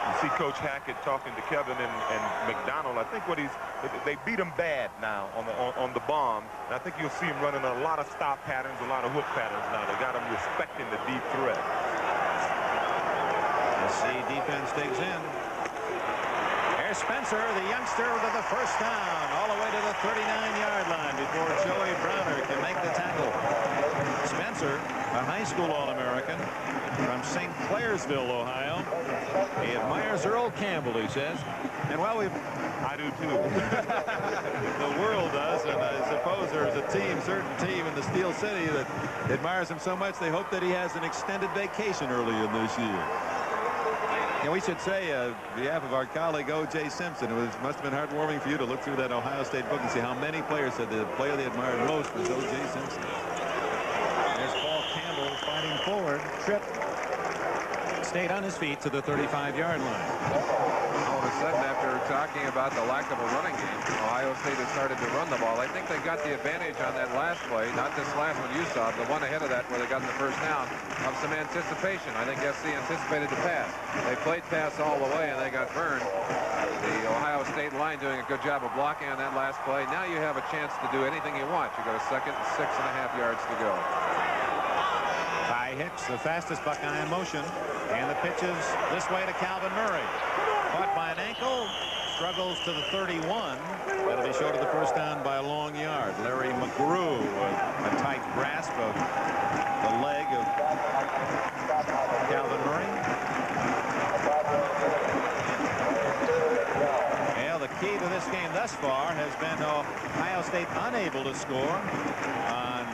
You see Coach Hackett talking to Kevin and McDonald. I think they beat him bad now on the bomb. And I think you'll see him running a lot of stop patterns, a lot of hook patterns now. They got him respecting the deep threat. SC defense digs in. There's Spencer, the youngster, to the first down, all the way to the 39-yard line before Joey Browner can make the tackle. Spencer, a high school All-American from St. Clairsville, Ohio. He admires Earl Campbell, he says. And well, I do too. The world does, and I suppose there's a certain team in the Steel City that admires him so much they hope that he has an extended vacation early in this year. And we should say, on behalf of our colleague O.J. Simpson, it must have been heartwarming for you to look through that Ohio State book and see how many players said the player they admired most was O.J. Simpson. There's Paul Campbell fighting forward. Tripped. Stayed on his feet to the 35-yard line. All of a sudden, after talking about the lack of a running game, Ohio State has started to run the ball. I think they got the advantage on that last play, not this last one you saw, the one ahead of that where they got the first down, of some anticipation. I think SC anticipated the pass. They played pass all the way, and they got burned. The Ohio State line doing a good job of blocking on that last play. Now you have a chance to do anything you want. You got a second and 6.5 yards to go. Ty Hicks, the fastest Buckeye in motion. And the pitches this way to Calvin Murray. Caught by an ankle. Struggles to the 31. That'll be short of the first down by a long yard. Larry McGrew, a tight grasp of the leg of Calvin Murray. Well, the key to this game thus far has been Ohio State unable to score on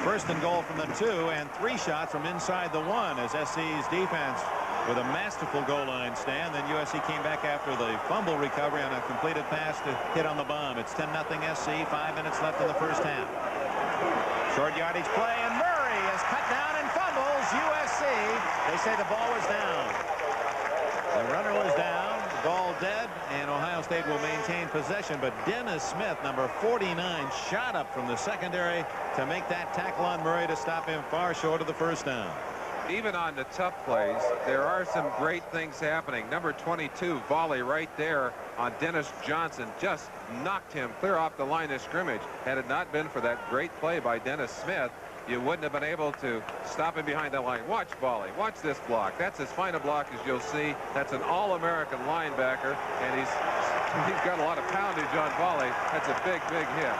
first and goal from the 2 and 3 shots from inside the 1 as SC's defense with a masterful goal line stand. Then USC came back after the fumble recovery on a completed pass to hit on the bomb. It's 10-0 SC, 5 minutes left in the first half. Short yardage play, and Murray is cut down and fumbles. USC, they say the ball was down. The runner was down, the ball dead, and Ohio State will maintain possession. But Dennis Smith, number 49, shot up from the secondary to make that tackle on Murray to stop him far short of the first down. Even on the tough plays, there are some great things happening. Number 22, volley right there on Dennis Johnson, just knocked him clear off the line of scrimmage. Had it not been for that great play by Dennis Smith, you wouldn't have been able to stop him behind the line. Watch volley. Watch this block. That's as fine a block as you'll see. That's an All-American linebacker, and he's got a lot of poundage on volley. That's a big, big hit.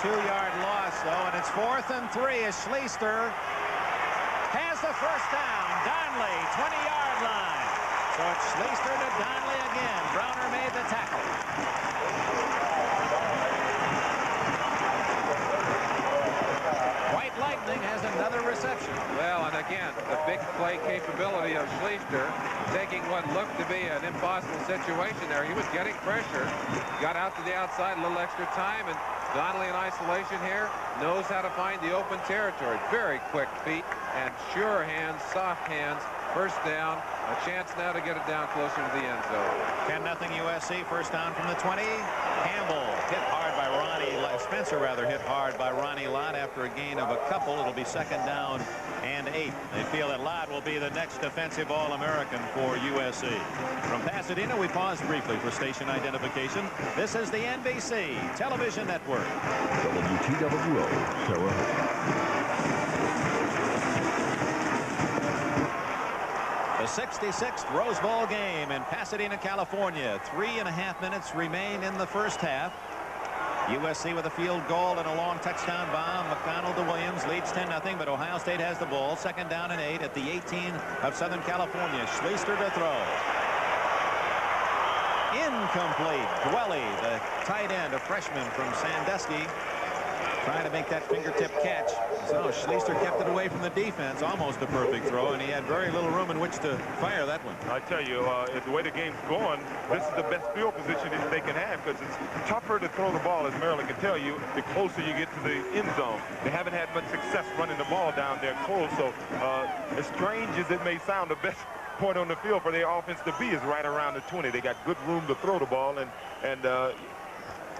2-yard loss, though, and it's 4th and 3 as Schleister has the first down. Donnelly, 20-yard line. So it's Schleister to Donnelly again. Browner made the tackle. White Lightning has another reception. Well, and again, the big play capability of Schleister, taking what looked to be an impossible situation there. He was getting pressure, got out to the outside, a little extra time, and Donnelly in isolation here knows how to find the open territory. Very quick feet and sure hands, soft hands. First down, a chance now to get it down closer to the end zone. 10-0 USC, first down from the 20. Campbell hit hard by Spencer hit hard by Ronnie Lott after a gain of a couple. It'll be second down and 8. They feel that Lott will be the next defensive All-American for USC. From Pasadena, we pause briefly for station identification. This is the NBC Television Network. WTWO, Terre Haute. The 66th Rose Bowl game in Pasadena, California. 3.5 minutes remain in the first half. USC with a field goal and a long touchdown bomb. McDonald to Williams leads 10-0, but Ohio State has the ball. Second down and 8 at the 18 of Southern California. Schleister to throw. Incomplete. Dwelly, the tight end, a freshman from Sandusky, trying to make that fingertip catch. So Schleister kept it away from the defense. Almost a perfect throw, and he had very little room in which to fire that one. I tell you, the way the game's going, this is the best field position that they can have, because it's tougher to throw the ball, as Maryland can tell you, the closer you get to the end zone. They haven't had much success running the ball down there close, so as strange as it may sound, the best point on the field for their offense to be is right around the 20. They got good room to throw the ball, and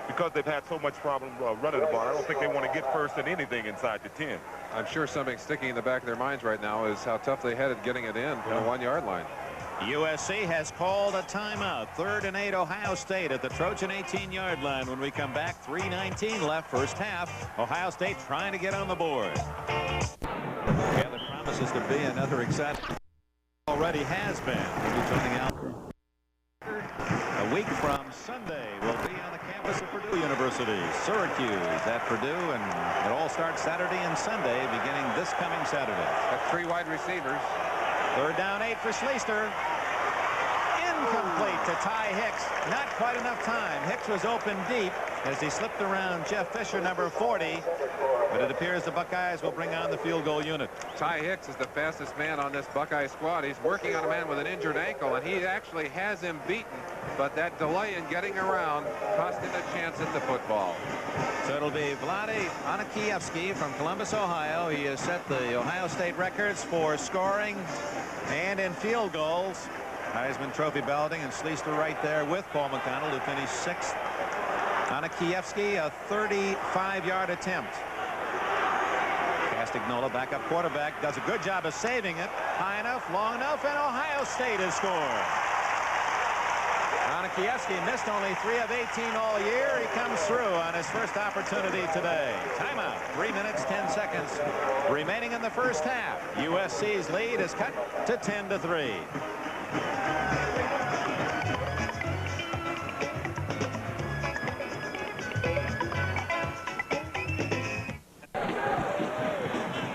because they've had so much problem running the ball, I don't think they want to get first in anything inside the 10. I'm sure something sticking in the back of their minds right now is how tough they had at getting it in from the 1-yard line. USC has called a timeout. 3rd and 8 Ohio State at the Trojan 18-yard line. When we come back, 3:19 left first half. Ohio State trying to get on the board. Yeah, that promises to be another exciting. Already has been. We'll be turning out a week from Sunday. We'll be on the campus of Purdue University. Syracuse at Purdue, and it all starts Saturday and Sunday, beginning this coming Saturday. Got 3 wide receivers. 3rd down 8 for Schleister. Incomplete to Ty Hicks. Not quite enough time. Hicks was open deep as he slipped around Jeff Fisher, number 40. But it appears the Buckeyes will bring on the field goal unit. Ty Hicks is the fastest man on this Buckeye squad. He's working on a man with an injured ankle, and he actually has him beaten. But that delay in getting around cost him a chance at the football. So it'll be Vlade Anakievsky from Columbus, Ohio. He has set the Ohio State records for scoring and in field goals. Heisman Trophy balloting, and Schleister right there with Paul McDonald, who finished 6th. Anakievsky, a 35-yard attempt. Castagnola, backup quarterback, does a good job of saving it. High enough, long enough, and Ohio State has scored. Anakievsky missed only 3 of 18 all year. He comes through on his first opportunity today. Timeout. 3 minutes, 10 seconds remaining in the first half. USC's lead is cut to 10-3.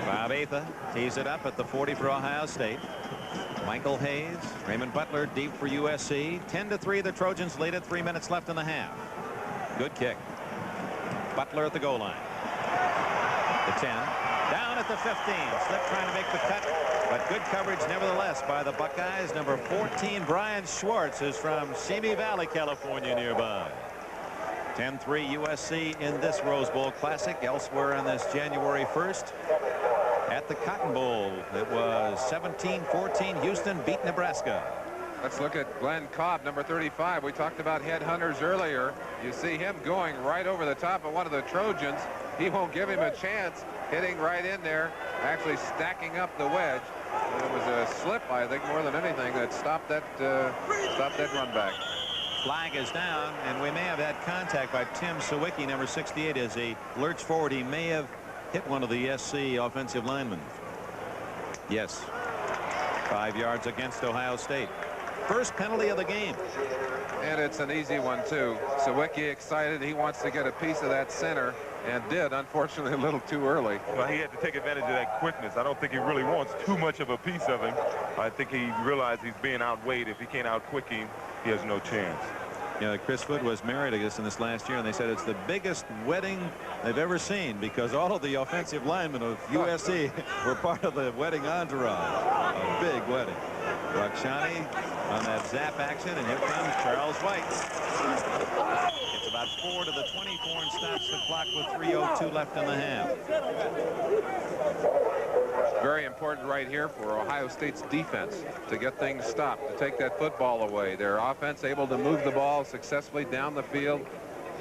Bob Atha tees it up at the 40 for Ohio State. Michael Hayes, Raymond Butler deep for USC. 10-3, the Trojans lead it. 3 minutes left in the half. Good kick. Butler at the goal line. The 10. Down at the 15. Slip trying to make the cut, but good coverage nevertheless by the Buckeyes. Number 14, Brian Schwartz, is from Simi Valley, California, nearby. 10-3 USC in this Rose Bowl Classic. Elsewhere on this January 1st. At the Cotton Bowl, it was 17-14. Houston beat Nebraska. Let's look at Glenn Cobb, number 35. We talked about headhunters earlier. You see him going right over the top of one of the Trojans. He won't give him a chance, hitting right in there, actually stacking up the wedge. It was a slip, I think, more than anything, that stopped that run back. Flag is down, and we may have had contact by Tim Sawicki, number 68, as he lurched forward. He may have hit one of the SC offensive linemen. Yes. 5 yards against Ohio State. First penalty of the game. And it's an easy one, too. Sawicki excited. He wants to get a piece of that center, and did, unfortunately, a little too early. Well, he had to take advantage of that quickness. I don't think he really wants too much of a piece of him. I think he realized he's being outweighed. If he can't out-quick him, he has no chance. You know, Chris Foot was married, I guess, in this last year, and they said it's the biggest wedding they've ever seen because all of the offensive linemen of USC were part of the wedding entourage. A big wedding. Rakshani on that zap action, and here comes Charles White. It's about 4 to the 24 and stops the clock with 3:02 left in the half. Very important right here for Ohio State's defense to get things stopped, to take that football away. Their offense able to move the ball successfully down the field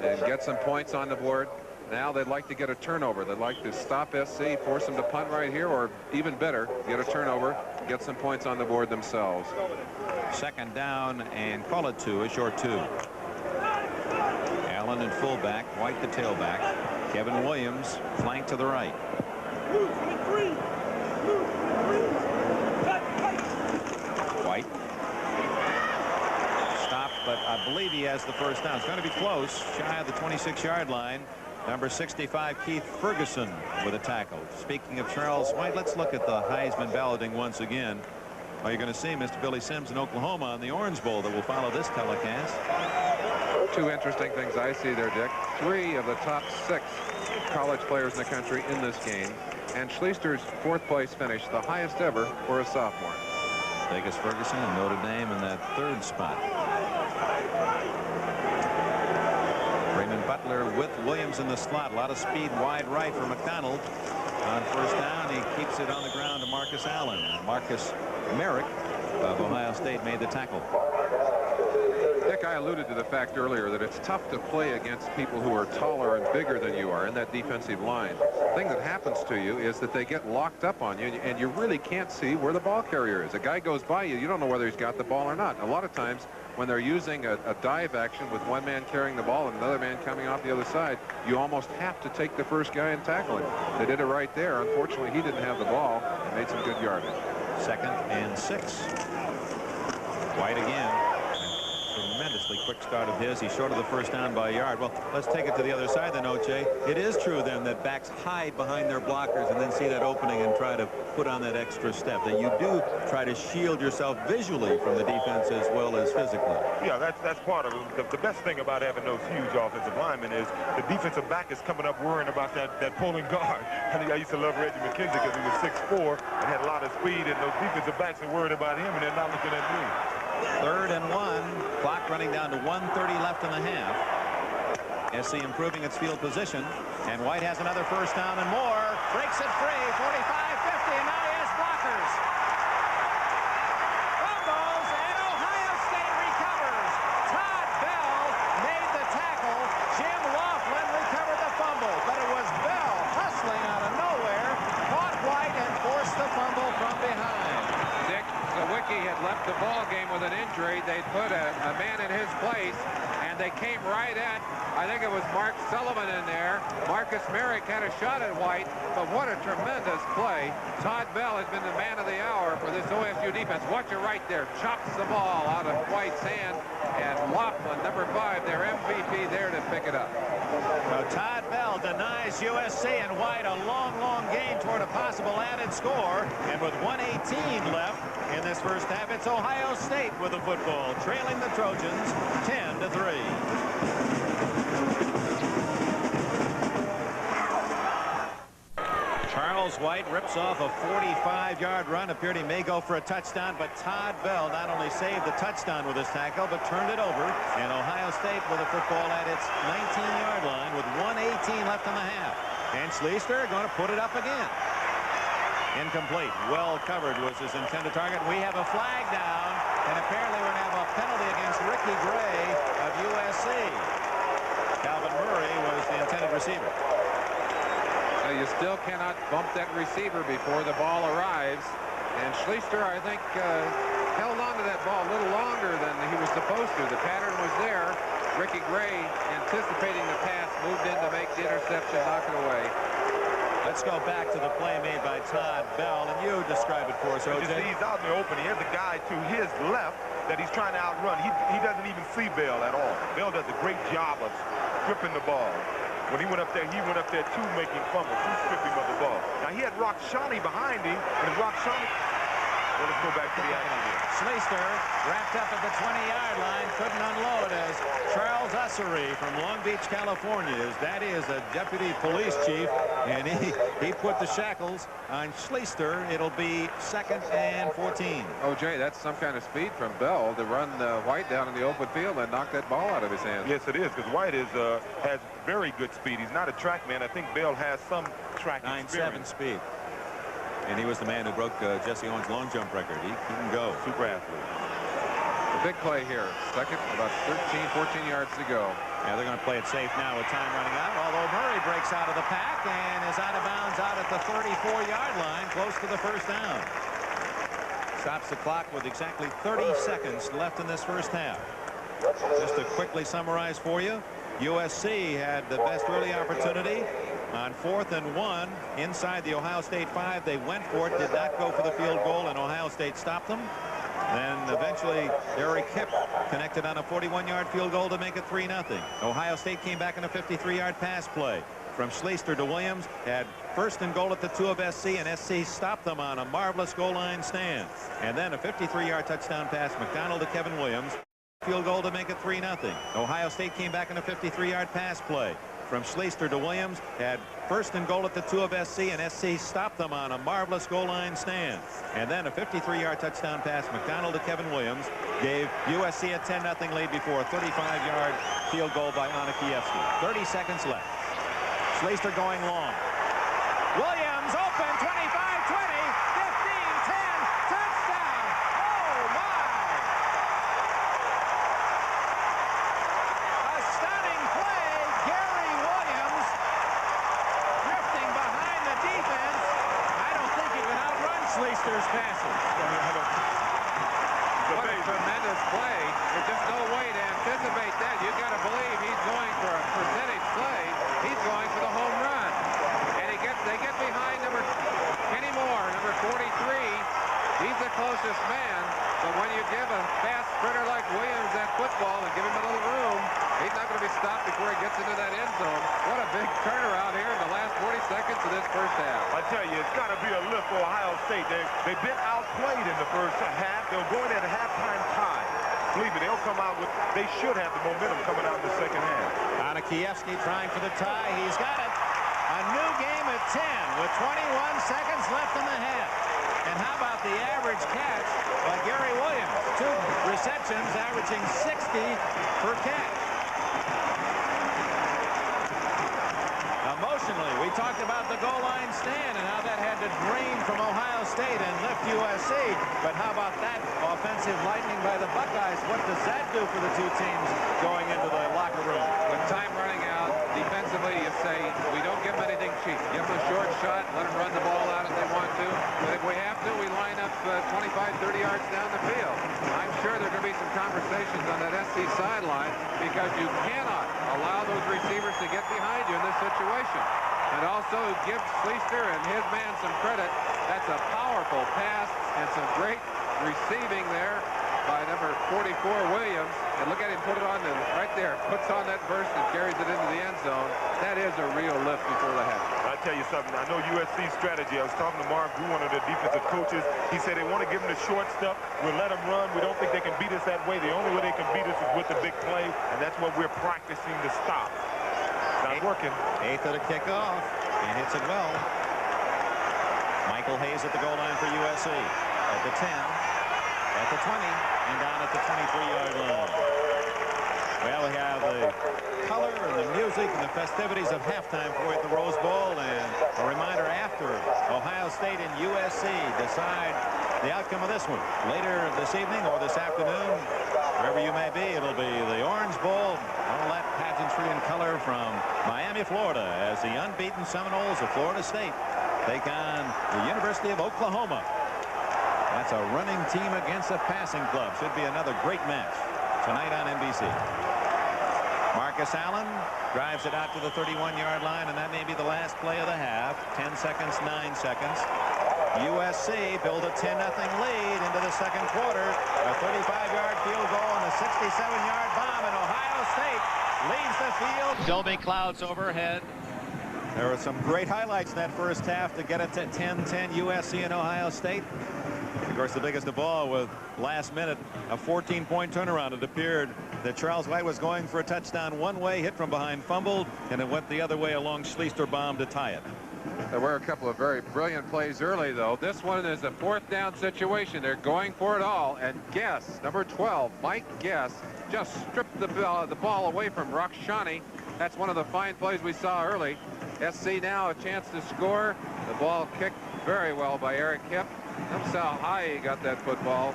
and get some points on the board. Now they'd like to get a turnover. They'd like to stop SC, force them to punt right here, or even better, get a turnover, get some points on the board themselves. Second down and call it 2, a short 2. Allen in fullback, White the tailback. Kevin Williams flank to the right. White stopped, but I believe he has the first down. It's going to be close, shy of the 26-yard line. Number 65, Keith Ferguson, with a tackle. Speaking of Charles White, let's look at the Heisman balloting once again. Well, you're going to see Mr. Billy Sims in Oklahoma on the Orange Bowl that will follow this telecast. Two interesting things I see there, Dick. 3 of the top 6 college players in the country in this game. And Schleister's 4th place finish, the highest ever for a sophomore. Vegas Ferguson and Notre Dame in that 3rd spot. Raymond Butler with Williams in the slot. A lot of speed wide right for McDonald. On first down, he keeps it on the ground to Marcus Allen. Marcus Merrick of Ohio State made the tackle. Dick, I alluded to the fact earlier that it's tough to play against people who are taller and bigger than you are in that defensive line. The thing that happens to you is that they get locked up on you, and you really can't see where the ball carrier is. A guy goes by you, you don't know whether he's got the ball or not. A lot of times when they're using a dive action with one man carrying the ball and another man coming off the other side, you almost have to take the first guy and tackle him. They did it right there. Unfortunately, he didn't have the ball and made some good yardage. 2nd and 6. White again. Tremendously quick start of his. He's short of the first down by a yard. Well, let's take it to the other side then, Oche. It is true then that backs hide behind their blockers and then see that opening and try to put on that extra step. That you do try to shield yourself visually from the defense as well as physically. Yeah, that's part of it. The best thing about having those huge offensive linemen is the defensive back is coming up worrying about that pulling guard. I used to love Reggie McKenzie because he was 6'4" and had a lot of speed, and those defensive backs are worried about him, and they're not looking at me. 3rd and 1. Clock running down to 1:30 left in the half. SC improving its field position. And White has another first down and more. Breaks it free. 45-50. And now he has blockers. Fumbles. And Ohio State recovers. Todd Bell made the tackle. Jim Laughlin recovered the fumble. But it was Bell hustling out of nowhere. Caught White and forced the fumble from behind. Dick, Sawicki had left the ball game with an injury. They'd put a man in his place, and they came right at, I think it was Mark Sullivan in there. Marcus Merrick had a shot at White, but what a tremendous play. Todd Bell has been the man of the hour for this OSU defense. Watch it right there. Chops the ball out of White's hand, and Laughlin, number 5, their MVP, there to pick it up. Now Todd Bell denies USC, and White a long gain toward a possible added score. And with 1:18 left in this first half, it's Ohio State with the football, trailing the Trojans 10-3. Charles White rips off a 45-yard run. Appeared he may go for a touchdown, but Todd Bell not only saved the touchdown with his tackle, but turned it over. And Ohio State with the football at its 19-yard line with 1:18 left in the half. And Schleister going to put it up again. Incomplete. Well covered was his intended target. We have a flag down, and apparently we're going to have a penalty against Ricky Gray of USC. Calvin Murray was the intended receiver. You still cannot bump that receiver before the ball arrives. And Schleister, I think, held on to that ball a little longer than he was supposed to. The pattern was there. Ricky Gray, anticipating the pass, moved in to make the interception, knock it away. Let's go back to the play made by Todd Bell, and you describe it for us, O.J. He's out in the open. He has a guy to his left that he's trying to outrun. He doesn't even see Bell at all. Bell does a great job of stripping the ball. When he went up there too, making fumbles. He stripped him of the ball. Now he had Rakshani behind him, and Rakshani Well, let's go back to the action here. Sleister wrapped up at the 20-yard line, couldn't unload as Charles Ussery from Long Beach, California. That is a deputy police chief, and he put the shackles on Sleister. It'll be 2nd and 14. Oh, Jay, that's some kind of speed from Bell to run White down in the open field and knock that ball out of his hands. Yes, it is, because White has very good speed. He's not a track man. I think Bell has some track 9.7 speed. And he was the man who broke Jesse Owens' long jump record. He can go. Super athlete. A big play here. Second, about 13, 14 yards to go. Yeah, they're going to play it safe now with time running out. Although Murray breaks out of the pack and is out of bounds out at the 34-yard line, close to the first down. Stops the clock with exactly 30 seconds left in this first half. Just to quickly summarize for you, USC had the best early opportunity. On 4th and 1 inside the Ohio State 5, they went for it, did not go for the field goal, and Ohio State stopped them. Then eventually Derek Kipp connected on a 41-yard field goal to make it 3-0. Ohio State came back in a 53-yard pass play from Sleister to Williams, had 1st and goal at the 2 of SC, and SC stopped them on a marvelous goal line stand. And then a 53-yard touchdown pass, McDonald to Kevin Williams, field goal to make it 3-0. Ohio State came back in a 53-yard pass play from Sleister to Williams, had 1st and goal at the 2 of SC, and SC stopped them on a marvelous goal line stand. And then a 53-yard touchdown pass, McDonald to Kevin Williams, gave USC a 10-0 lead before a 35-yard field goal by Onikiewski. 30 seconds left. Sleister going long. Williams open, 25, 20, 15, 10, touchdown. Oh, my. A stunning play. Gary Williams drifting behind the defense. I don't think he can outrun Sleister's passes. What a tremendous play. There's just no way to anticipate that. You've got to believe he's going for a percentage play. He's going for the home run. And they get behind Kenny Moore, number 43. He's the closest man. But when you give a fast sprinter like Williams that football and give him a little room, he's not going to be stopped before he gets into that end zone. What a big turnaround here in the last 40 seconds of this first half. I tell you, it's got to be a lift for Ohio State. They've been outplayed in the first half. They'll go in at a halftime tie. Believe me, they'll come out with, they should have the momentum coming out in the second half. Onikiewski trying for the tie. He's got it. A new game at 10 with 21 seconds left in the half. And how about the average catch by Gary Williams? 2 receptions, averaging 60 per catch. Emotionally, we talked about the goal line stand and how that had to drain from Ohio State and lift USC. But how about that offensive lightning by the Buckeyes? What does that do for the two teams going into the locker room? With time running out, defensively, you say, we don't give them anything cheap. Give them a short shot, let them run the ball out if they want to. But if we have to, we line up 25, 30 yards down the field. I'm sure there are going to be some conversations on that SC sideline because you cannot allow those receivers to get behind you in this situation. And also give Sleister and his man some credit. That's a powerful pass and some great receiving there by number 44 Williams. And look at him put it on right there. Puts on that burst and carries it into the end zone. That is a real lift before the half. I tell you something. I know USC's strategy. I was talking to Mark Drew, one of the defensive coaches. He said they want to give them the short stuff. We'll let them run. We don't think they can beat us that way. The only way they can beat us is with the big play, and that's what we're practicing to stop. Not working. 8th of the kickoff, and hits it well. Michael Hayes at the goal line for USC. At the 10, at the 20, and down at the 23-yard line. Well, we have the color and the music and the festivities of halftime for you at the Rose Bowl, and a reminder after Ohio State and USC decide the outcome of this one. Later this evening or this afternoon, wherever you may be, it'll be the Orange Bowl. All that pageantry and color from Miami, Florida, as the unbeaten Seminoles of Florida State take on the University of Oklahoma. That's a running team against a passing club. Should be another great match tonight on NBC. Marcus Allen drives it out to the 31-yard line, and that may be the last play of the half. 10 seconds, 9 seconds. USC build a 10-0 lead into the second quarter. A 35-yard field goal and a 67-yard bomb, and Ohio State leads the field. Filmy clouds overhead. There were some great highlights in that first half to get it to 10-10 USC and Ohio State. Of course, the biggest of all with last minute a 14-point turnaround. It appeared that Charles White was going for a touchdown one way, hit from behind, fumbled, and it went the other way along Schleisterbaum to tie it. There were a couple of very brilliant plays early, though. This one is a 4th down situation. They're going for it all, and Guess, number 12, Mike Guess, just stripped the ball away from Rakshani. That's one of the fine plays we saw early. SC now a chance to score. The ball kicked very well by Eric Hipp. Notice how high he got that football.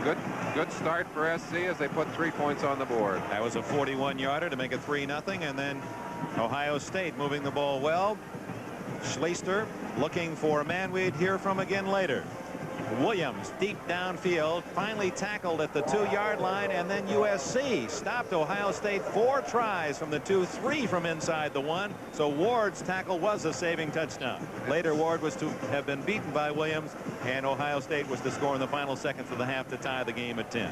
Good start for SC as they put 3 points on the board. That was a 41-yarder to make it 3-0, and then Ohio State moving the ball well. Schleister looking for a man we'd hear from again later. Williams deep downfield, finally tackled at the 2-yard line, and then USC stopped Ohio State 4 tries from the 2, 3 from inside the 1. So Ward's tackle was a saving touchdown. Later, Ward was to have been beaten by Williams, and Ohio State was to score in the final seconds of the half to tie the game at 10.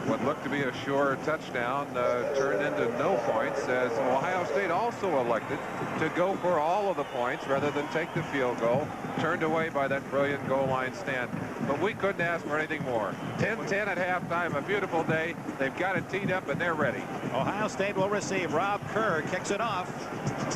What looked to be a sure touchdown turned into no points, as Ohio State also elected to go for all of the points rather than take the field goal, turned away by that brilliant goal line stand. But we couldn't ask for anything more. 10-10 at halftime, a beautiful day. They've got it teed up and they're ready. Ohio State will receive. Rob Kerr kicks it off.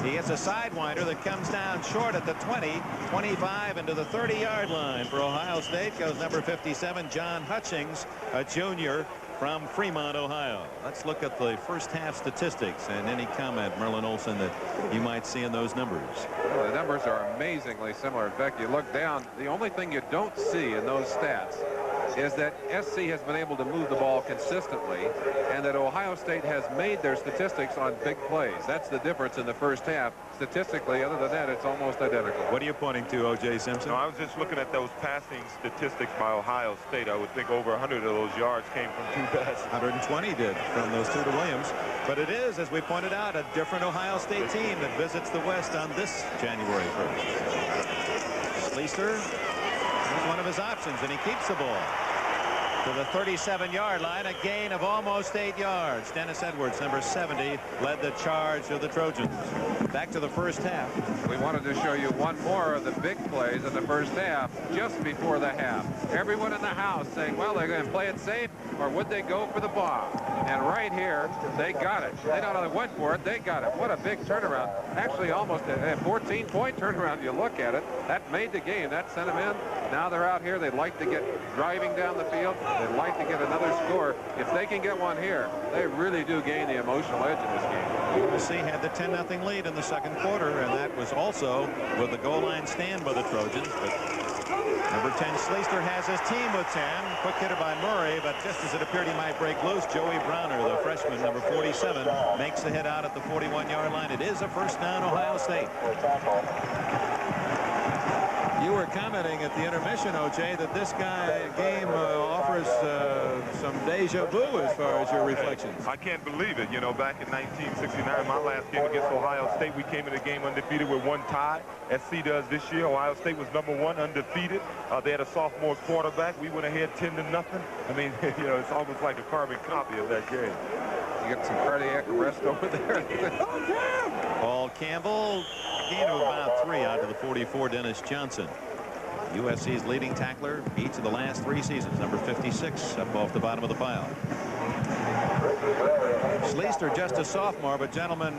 He hits a sidewinder that comes down short at the 20, 25 into the 30-yard line. For Ohio State goes number 57, John Hutchings, a junior from Fremont, Ohio. Let's look at the first half statistics and any comment, Merlin Olsen, that you might see in those numbers. Well, the numbers are amazingly similar. In fact, you look down, the only thing you don't see in those stats is that SC has been able to move the ball consistently, and that Ohio State has made their statistics on big plays. That's the difference in the first half. Statistically, other than that, it's almost identical. What are you pointing to, O.J. Simpson? No, I was just looking at those passing statistics by Ohio State. I would think over 100 of those yards came from 2 passes. 120 did from those 2 to Williams. But it is, as we pointed out, a different Ohio State team that visits the West on this January 1st. Schleister is one of his options, and he keeps the ball to the 37-yard line, a gain of almost 8 yards. Dennis Edwards, number 70, led the charge of the Trojans. Back to the first half. We wanted to show you one more of the big plays in the first half, just before the half. Everyone in the house saying, well, they're going to play it safe, or would they go for the bomb? And right here, they got it. They not only went for it, they got it. What a big turnaround. Actually, almost a 14-point turnaround. You look at it. That made the game. That sent them in. Now they're out here. They'd like to get driving down the field. They'd like to get another score. If they can get one here, they really do gain the emotional edge in this game. USC had the 10-0 lead in the second quarter, and that was also with the goal line stand by the Trojans. But number 10, Schleister has his team with 10. Quick hitter by Murray, but just as it appeared he might break loose, Joey Browner, the freshman, number 47, makes the hit out at the 41-yard line. It is a first down, Ohio State. You were commenting at the intermission, O.J., that this game offers some deja vu as far as your reflections. I can't believe it. You know, back in 1969, my last game against Ohio State, we came in the game undefeated with 1 tie. SC does this year. Ohio State was number 1, undefeated. They had a sophomore quarterback. We went ahead 10-0. I mean, you know, it's almost like a carbon copy of that game. You get some cardiac arrest over there. Paul Campbell, gain of about 3 out of the 44, Dennis Johnson. USC's leading tackler each of the last 3 seasons, number 56, up off the bottom of the pile. Schleister, just a sophomore, but gentlemen,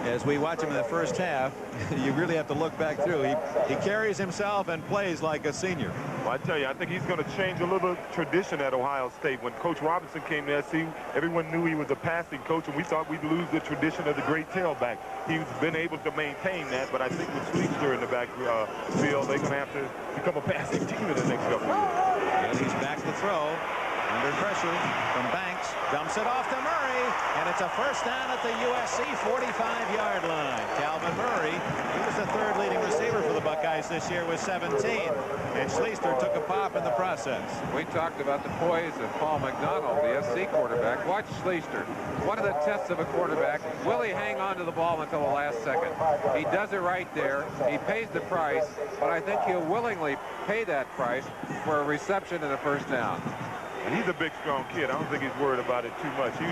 as we watch him in the first half, you really have to look back through. He carries himself and plays like a senior. Well, I tell you, I think he's going to change a little tradition at Ohio State. When Coach Robinson came to SC, everyone knew he was a passing coach, and we thought we'd lose the tradition of the great tailback. He's been able to maintain that, but I think with Schleister in the backfield, they're going to have to become a passing team in the next couple of years. And he's back to throw. Under pressure from Banks, dumps it off to Murray, and it's a first down at the USC 45-yard line. Calvin Murray, he was the 3rd leading receiver for the Buckeyes this year with 17, and Schleister took a pop in the process. We talked about the poise of Paul McDonald, the SC quarterback. Watch Schleister. One of the tests of a quarterback, will he hang on to the ball until the last second? He does it right there. He pays the price, but I think he'll willingly pay that price for a reception and a first down. And he's a big, strong kid. I don't think he's worried about it too much. He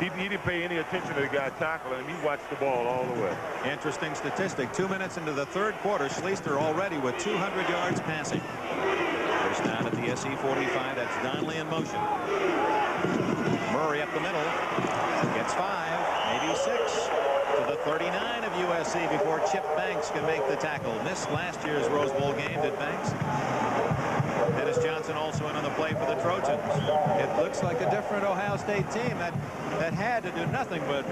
didn't pay any attention to the guy tackling him. He watched the ball all the way. Interesting statistic. 2 minutes into the 3rd quarter, Schleister already with 200 yards passing. First down at the SC 45. That's Donnelly in motion. Murray up the middle. Gets 5, maybe 6 to the 39 of USC before Chip Banks can make the tackle. Missed last year's Rose Bowl game, did Banks. Dennis Johnson also in on the play for the Trojans. It looks like a different Ohio State team that had to do nothing but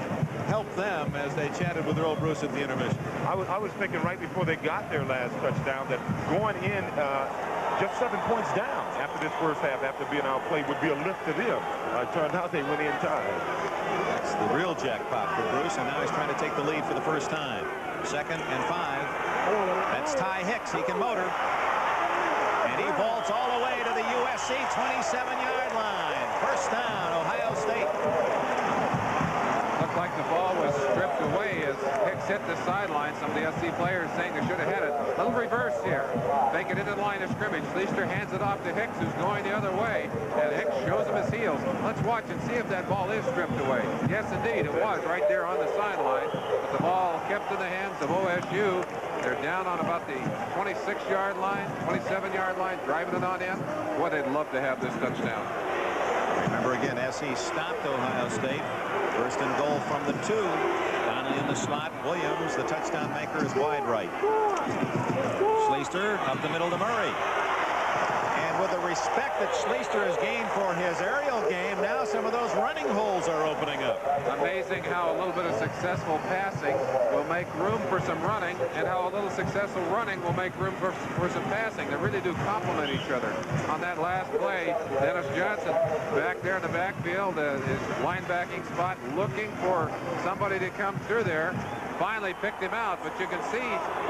help them as they chatted with Earl Bruce at the intermission. I was thinking right before they got their last touchdown that going in just 7 points down after this first half, after being outplayed, would be a lift to them. Turned out they went in tied. That's the real jackpot for Bruce, and now he's trying to take the lead for the first time. 2nd and 5. That's Ty Hicks. He can motor. And he vaults all the way to the USC 27-yard line. First down, Ohio State. Looked like the ball was stripped away as Hicks hit the sideline. Some of the SC players saying they should have had it. A little reverse here. Make it into the line of scrimmage. Schleister hands it off to Hicks, who's going the other way. And Hicks shows him his heels. Let's watch and see if that ball is stripped away. Yes, indeed, it was right there on the sideline. But the ball kept in the hands of OSU. They're down on about the 26-yard line, 27-yard line, driving it on in. Boy, they'd love to have this touchdown. Remember again, SC stopped Ohio State. First and goal from the 2. Donnelly in the slot. Williams, the touchdown maker, is wide right. Schleister up the middle to Murray. And with the respect that Schleister has gained for his aerial game, now some of those running holes are opening up. Amazing how a little bit of successful passing will make room for some running, and how a little successful running will make room for some passing. They really do complement each other. On that last play, Dennis Johnson back there in the backfield, his linebacking spot, looking for somebody to come through there. Finally picked him out, but you can see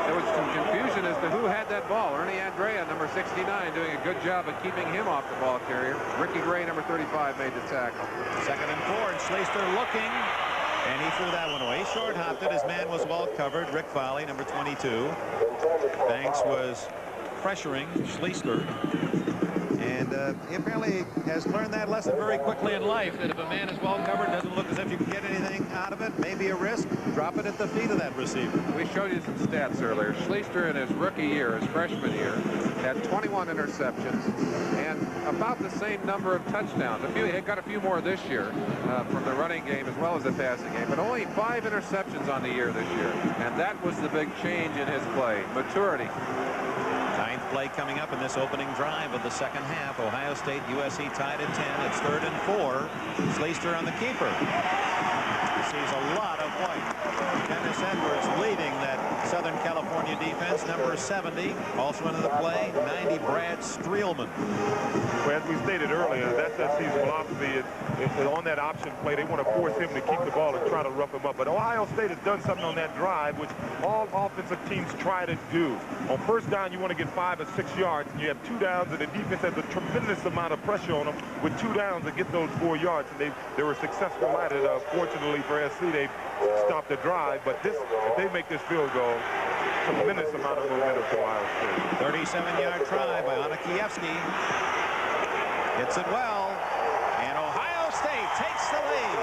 there was some confusion as to who had that ball. Ernie Andrea, number 69, doing a good job of keeping him off the ball carrier. Ricky Gray, number 35, made the tackle. 2nd and 4, and Schleister looking, and he threw that one away. He short-hopped it. His man was well covered. Rick Foley, number 22. Banks was pressuring Schleister. And he apparently has learned that lesson very quickly in life, that if a man is well covered, doesn't look as if you can get anything out of it, maybe a risk, drop it at the feet of that receiver. We showed you some stats earlier. Schleister in his rookie year, his freshman year, had 21 interceptions and about the same number of touchdowns. He got a few more this year from the running game as well as the passing game, but only 5 interceptions on the year this year. And that was the big change in his play. Maturity. 9th play coming up in this opening drive of the second half. Ohio State, USC tied at 10. It's 3rd and 4. Schleister on the keeper. He sees a lot of white. Dennis Edwards leading that Southern California defense. Number 70 also into the play. 90 Brad Streelman. Well, as we stated earlier, that's SC's philosophy. On that option play, they want to force him to keep the ball and try to rough him up. But Ohio State has done something on that drive, which all offensive teams try to do. On first down, you want to get 5 or 6 yards, and you have 2 downs, and the defense has a tremendous amount of pressure on them with 2 downs to get those 4 yards. And they were successful at it. Fortunately for SC, they stopped the drive. But if they make this field goal, tremendous amount of momentum for Ohio State. 37-yard try by Onikiewski. Hits it well, and Ohio State takes the lead.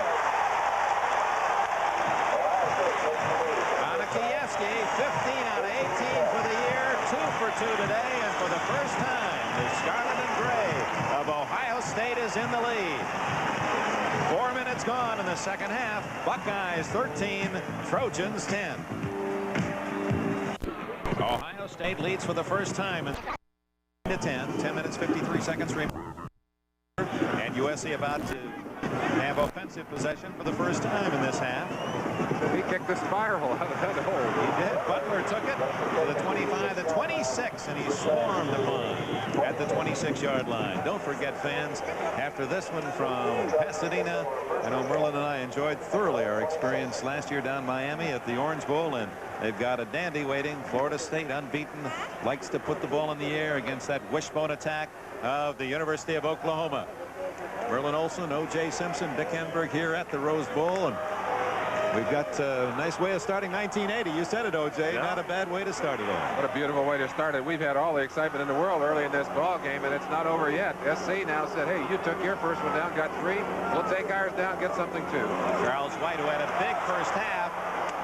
Onikiewski, 15 out of 18 for the year, 2 for 2 today, and for the first time, the Scarlet and Gray of Ohio State is in the lead. 4 minutes gone in the second half. Buckeyes 13, Trojans 10. Ohio State leads for the first time to 10. 10 minutes 53 seconds remaining. And USC about to have offensive possession for the first time in this half. He kicked the spiral out of that hole. He did. Butler took it to the 25, the 26, and he swarmed upon at the 26-yard line. Don't forget, fans, after this one from Pasadena, I know Merlin and I enjoyed thoroughly our experience last year down Miami at the Orange Bowl, and they've got a dandy waiting. Florida State, unbeaten, likes to put the ball in the air against that wishbone attack of the University of Oklahoma. Merlin Olsen, O.J. Simpson, Dick Enberg here at the Rose Bowl, and we've got a nice way of starting 1980. You said it, O.J. Yeah. Not a bad way to start it all. What a beautiful way to start it. We've had all the excitement in the world early in this ball game, and it's not over yet. SC now said, hey, you took your first one down, got 3. We'll take ours down, get something too. Charles White, who had a big first half,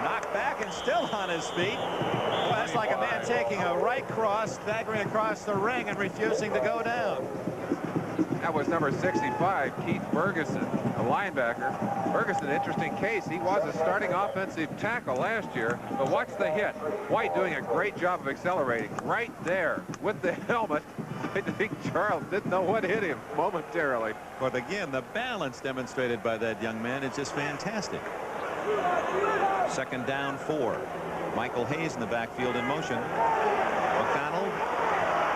Knocked back and still on his feet. Well, that's like a man taking a right cross, staggering across the ring and refusing to go down. That was number 65, Keith Ferguson, a linebacker. Ferguson, interesting case. He was a starting offensive tackle last year, but watch the hit. White doing a great job of accelerating right there with the helmet. I think Charles didn't know what hit him momentarily. But again, the balance demonstrated by that young man is just fantastic. Second down 4. Michael Hayes in the backfield in motion. McDonald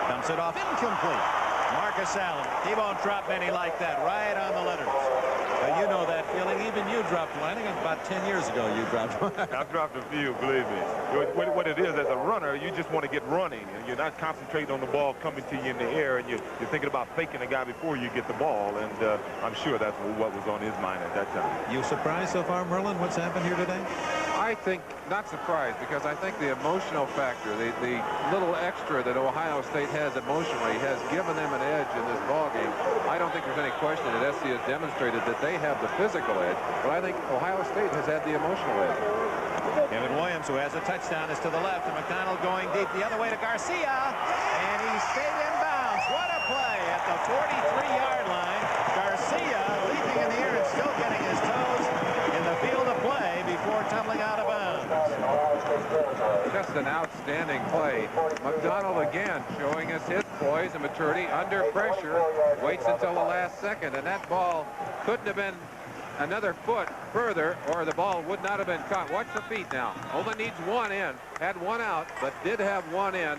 dumps it off, incomplete. Marcus Allen, he won't drop many like that, right on the letters. You know that feeling. Even you dropped one. I think it was about 10 years ago you dropped one. I've dropped a few, believe me. What it is, as a runner, you just want to get running, and you're not concentrating on the ball coming to you in the air, and you're thinking about faking a guy before you get the ball, and I'm sure that's what was on his mind at that time. You surprised so far, Merlin, what's happened here today? I think not surprised, because I think the emotional factor, the little extra that Ohio State has emotionally has given them an edge in this ball game. I don't think there's any question that SC has demonstrated that they have the physical edge, but I think Ohio State has had the emotional edge. Kevin Williams, who has a touchdown, is to the left, and McDonald going deep the other way to Garcia, and he stayed in bounds. What a play at the 43-yard line. Garcia leaping in the air and still getting his toes in the field of play before tumbling out of bounds. Just an outstanding play. McDonald again showing us his poise and maturity under pressure. Waits until the last second, and that ball couldn't have been another foot further or the ball would not have been caught. Watch the feet now. Only needs one in. Had one out, but did have one in.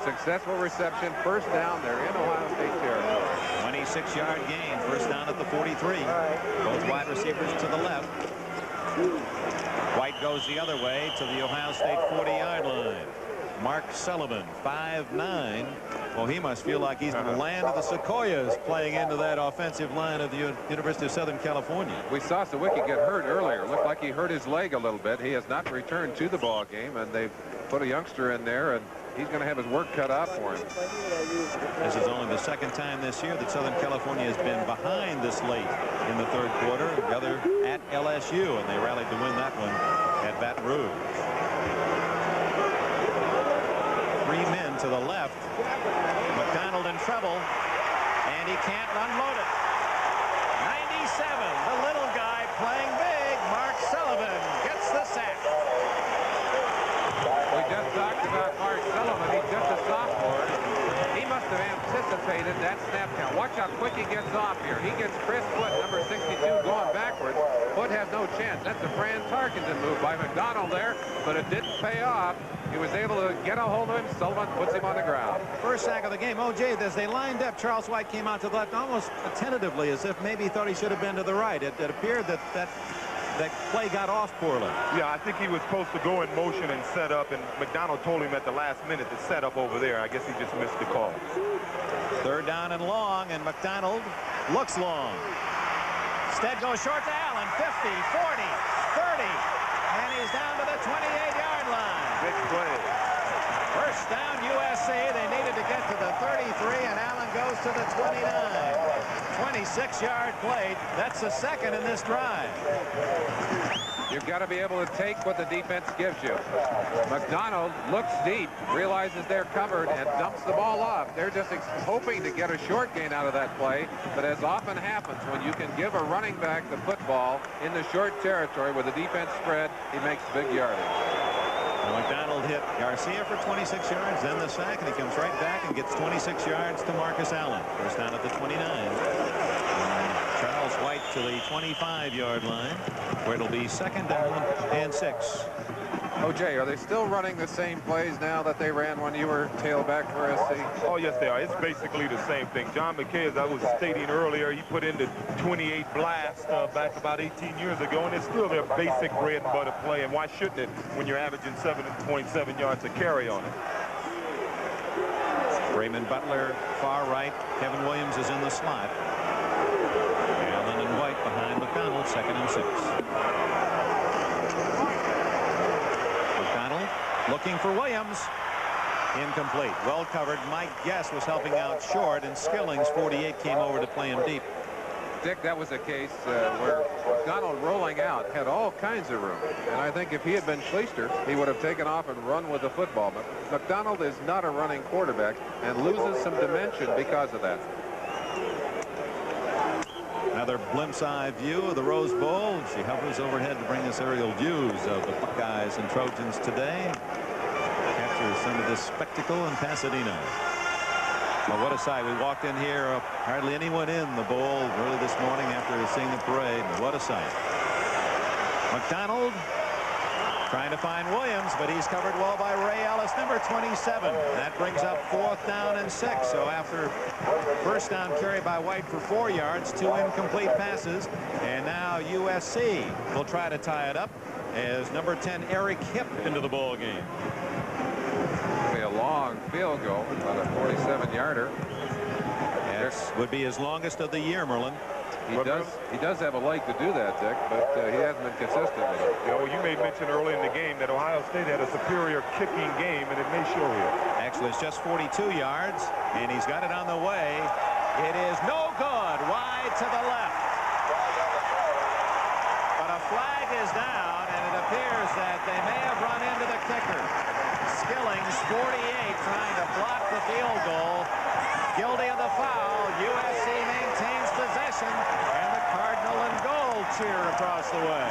Successful reception. First down. They're in Ohio State territory. 26-yard gain. First down at the 43. Both wide receivers to the left. White goes the other way to the Ohio State 40-yard line. Mark Sullivan, 5'9". Well, he must feel like he's in the land of the Sequoias playing into that offensive line of the University of Southern California. We saw Sawicki get hurt earlier. Looked like he hurt his leg a little bit. He has not returned to the ball game, and they've put a youngster in there, and he's going to have his work cut out for him. This is only the second time this year that Southern California has been behind this late in the third quarter. The other at LSU, and they rallied to win that one at Baton Rouge. 3 men to the left. McDonald in trouble, and he can't unload it. 97, the little guy playing big. Mark Sullivan gets the sack. We just talked about Mark Sullivan. He's just a sophomore. He must have anticipated that snap count. Watch how quick he gets off here. He gets Chris Foot, number 62, going backwards. Foot has no chance. That's a Fran Tarkenton move by McDonald there, but it didn't pay off. He was able to get a hold of him. Sullivan puts him on the ground. First sack of the game. OJ, as they lined up, Charles White came out to the left almost tentatively, as if maybe he thought he should have been to the right. It appeared that play got off poorly. Yeah, I think he was supposed to go in motion and set up, and McDonald told him at the last minute to set up over there. I guess he just missed the call. Third down and long, and McDonald looks long. Stead goes short to Allen. 50, 40, 30, and he's down to the 28-yard line. Big play. First down USC. They needed to get to the 33, and Allen goes to the 29. 26-yard play. That's the second in this drive. You've got to be able to take what the defense gives you. McDonald looks deep, realizes they're covered, and dumps the ball off. They're just hoping to get a short gain out of that play, but as often happens, when you can give a running back the football in the short territory with the defense spread, he makes big yardage. McDonald hit Garcia for 26 yards, then the sack, and he comes right back and gets 26 yards to Marcus Allen. First down at the 29. Charles White to the 25-yard line, where it'll be second down and 6. OJ, are they still running the same plays now that they ran when you were tailback for SC? Oh, yes, they are. It's basically the same thing. John McKay, as I was stating earlier, he put in the 28 blast back about 18 years ago, and it's still their basic bread and butter play. And why shouldn't it when you're averaging 7.7 yards a carry on it? Raymond Butler, far right. Kevin Williams is in the slot. Allen and White behind McDonald, second and 6. Looking for Williams. Incomplete. Well covered. Mike Guess was helping out short, and Skillings, 48, came over to play him deep. Dick, that was a case where McDonald rolling out had all kinds of room. And I think if he had been Schleister, he would have taken off and run with the football. But McDonald is not a running quarterback and loses some dimension because of that. Another glimpse eye view of the Rose Bowl. She hovers overhead to bring us aerial views of the Buckeyes and Trojans today. Captures some of this spectacle in Pasadena. Well, what a sight. We walked in here, hardly anyone in the bowl early this morning after seeing the parade. What a sight. McDonald trying to find Williams, but he's covered well by Ray Ellis, number 27. That brings up 4th down and 6. So after first down carry by White for 4 yards, 2 incomplete passes, and now USC will try to tie it up as number 10 Eric Hipp into the ball game. Be a long field goal, about a 47-yarder. This would be his longest of the year, Merlin. He does have a leg to do that, Dick, but he hasn't been consistent with it. You know, you made mention early in the game that Ohio State had a superior kicking game, and it may show here. Actually, it's just 42 yards, and he's got it on the way. It is no good. Wide to the left. But a flag is down, and it appears that they may have run into the kicker. Skillings, 48, trying to block the field goal. Guilty of the foul. USC maintains possession, and the Cardinal and gold cheer across the way.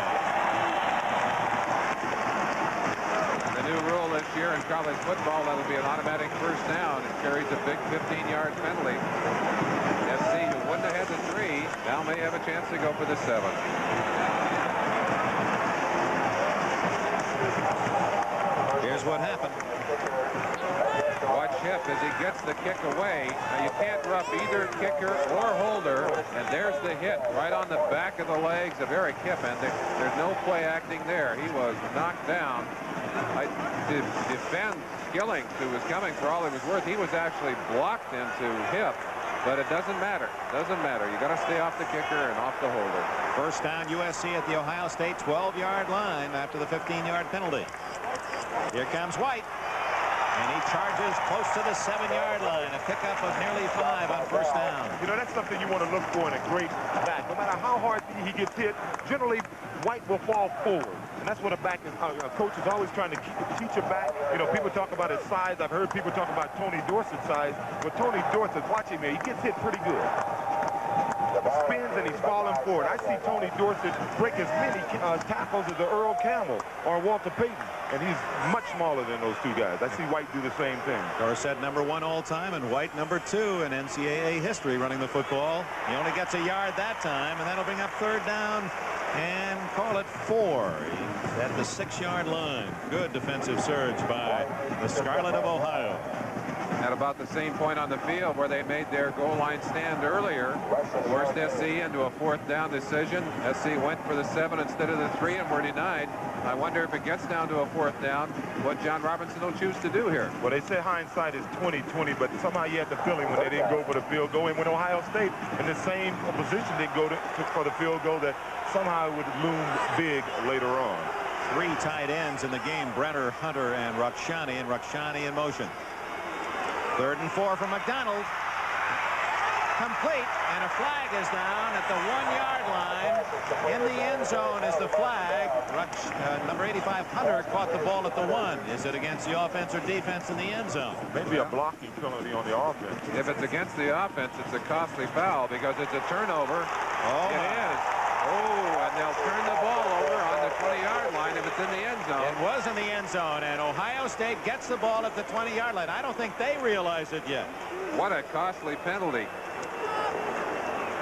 The new rule this year in college football, that'll be an automatic first down. It carries a big 15-yard penalty. SC, who wouldn't have had the 3, now may have a chance to go for the 7. Here's what happened. Watch Hipp as he gets the kick away. Now you can't rough either kicker or holder, and there's the hit right on the back of the legs of Eric Hipp, and there's no play acting there. He was knocked down. To defend Skillings, who was coming for all he was worth, he was actually blocked into Hipp, but it doesn't matter. Doesn't matter. You got to stay off the kicker and off the holder. First down USC at the Ohio State 12-yard line after the 15-yard penalty. Here comes White. And he charges close to the 7-yard line. A pickup of nearly 5 on first down. You know, that's something you want to look for in a great back. No matter how hard he gets hit, generally White will fall forward. And that's what a back is. A coach is always trying to teach a back. You know, people talk about his size. I've heard people talk about Tony Dorsett's size. But Tony Dorsett, watch him here. He gets hit pretty good. Spins and he's falling forward. I see Tony Dorsett break as many tackles as Earl Campbell or Walter Payton, and he's much smaller than those 2 guys. I see White do the same thing. Dorsett number 1 all time, and White number 2 in NCAA history running the football. He only gets a yard that time, and that'll bring up 3rd down and call it 4. He's at the 6-yard line. Good defensive surge by the Scarlet of Ohio. At about the same point on the field where they made their goal line stand earlier, forced SC into a 4th down decision. SC went for the 7 instead of the 3 and were denied. I wonder if it gets down to a 4th down, what John Robinson will choose to do here. Well, they say hindsight is 20/20, but somehow you had the feeling when they didn't go for the field goal, and when Ohio State in the same position didn't go for the field goal, that somehow it would loom big later on. 3 tight ends in the game: Brenner, Hunter, and Rakshani in motion. 3rd and 4 from McDonald. Complete, and a flag is down at the 1-yard line. In the end zone is the flag. Number 85, Hunter, caught the ball at the 1. Is it against the offense or defense in the end zone? Maybe a blocking penalty on the offense. If it's against the offense, it's a costly foul because it's a turnover. Oh, it is. Oh, and they'll turn the ball over on the 20-yard line if it's in the end zone. It was in the end zone, and Ohio State gets the ball at the 20-yard line. I don't think they realize it yet. What a costly penalty.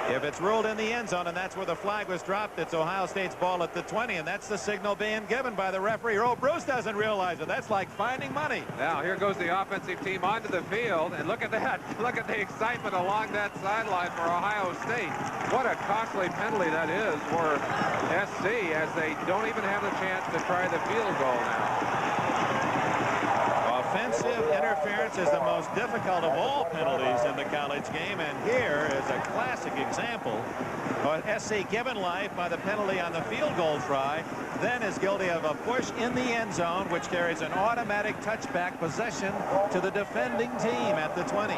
If it's ruled in the end zone, and that's where the flag was dropped, it's Ohio State's ball at the 20, and that's the signal being given by the referee. Earl Bruce doesn't realize it. That's like finding money. Now, here goes the offensive team onto the field, and look at that. Look at the excitement along that sideline for Ohio State. What a costly penalty that is for SC, as they don't even have the chance to try the field goal now. Offensive interference is the most difficult of all penalties in the college game, and here is a classic example of SC given life by the penalty on the field goal try, then is guilty of a push in the end zone, which carries an automatic touchback possession to the defending team at the 20.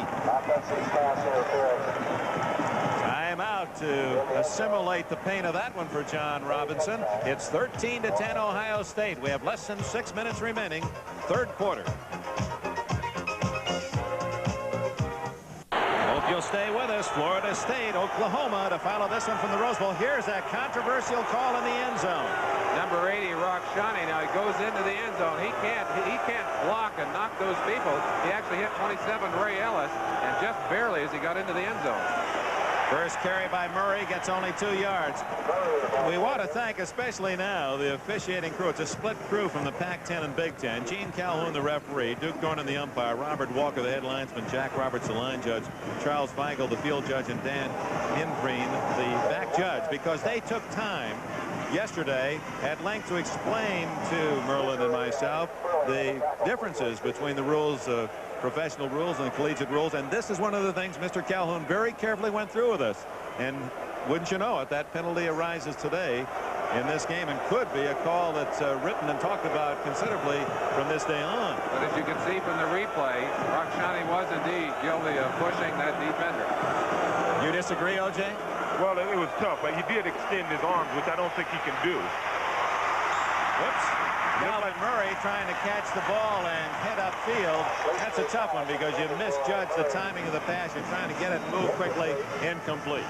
Timeout. out to assimilate the pain of that one for John Robinson. It's 13-10 Ohio State. We have less than 6 minutes remaining, third quarter. Hope you'll stay with us. Florida State, Oklahoma to follow this one from the Rose Bowl. Here's that controversial call in the end zone. Number 80, Rockshani. Now he goes into the end zone. He can't block and knock those people. He actually hit 27, Ray Ellis, and just barely as he got into the end zone. First carry by Murray gets only 2 yards. We want to thank, especially now, the officiating crew. It's a split crew from the Pac-10 and Big Ten. Gene Calhoun, the referee, Duke Dornan, the umpire, Robert Walker, the head linesman, Jack Roberts, the line judge, Charles Feigl, the field judge, and Dan Ingreen, the back judge, because they took time yesterday at length to explain to Merlin and myself the differences between the rules of professional rules and collegiate rules, and this is one of the things Mr. Calhoun very carefully went through with us. And wouldn't you know it, that penalty arises today in this game and could be a call that's written and talked about considerably from this day on. But as you can see from the replay, Rockshani was indeed guilty of pushing that defender. You disagree, O.J.? Well, it was tough, but he did extend his arms, which I don't think he can do. Whoops. Calvin Murray trying to catch the ball and head upfield. That's a tough one because you misjudge the timing of the pass. You're trying to get it moved quickly. Incomplete.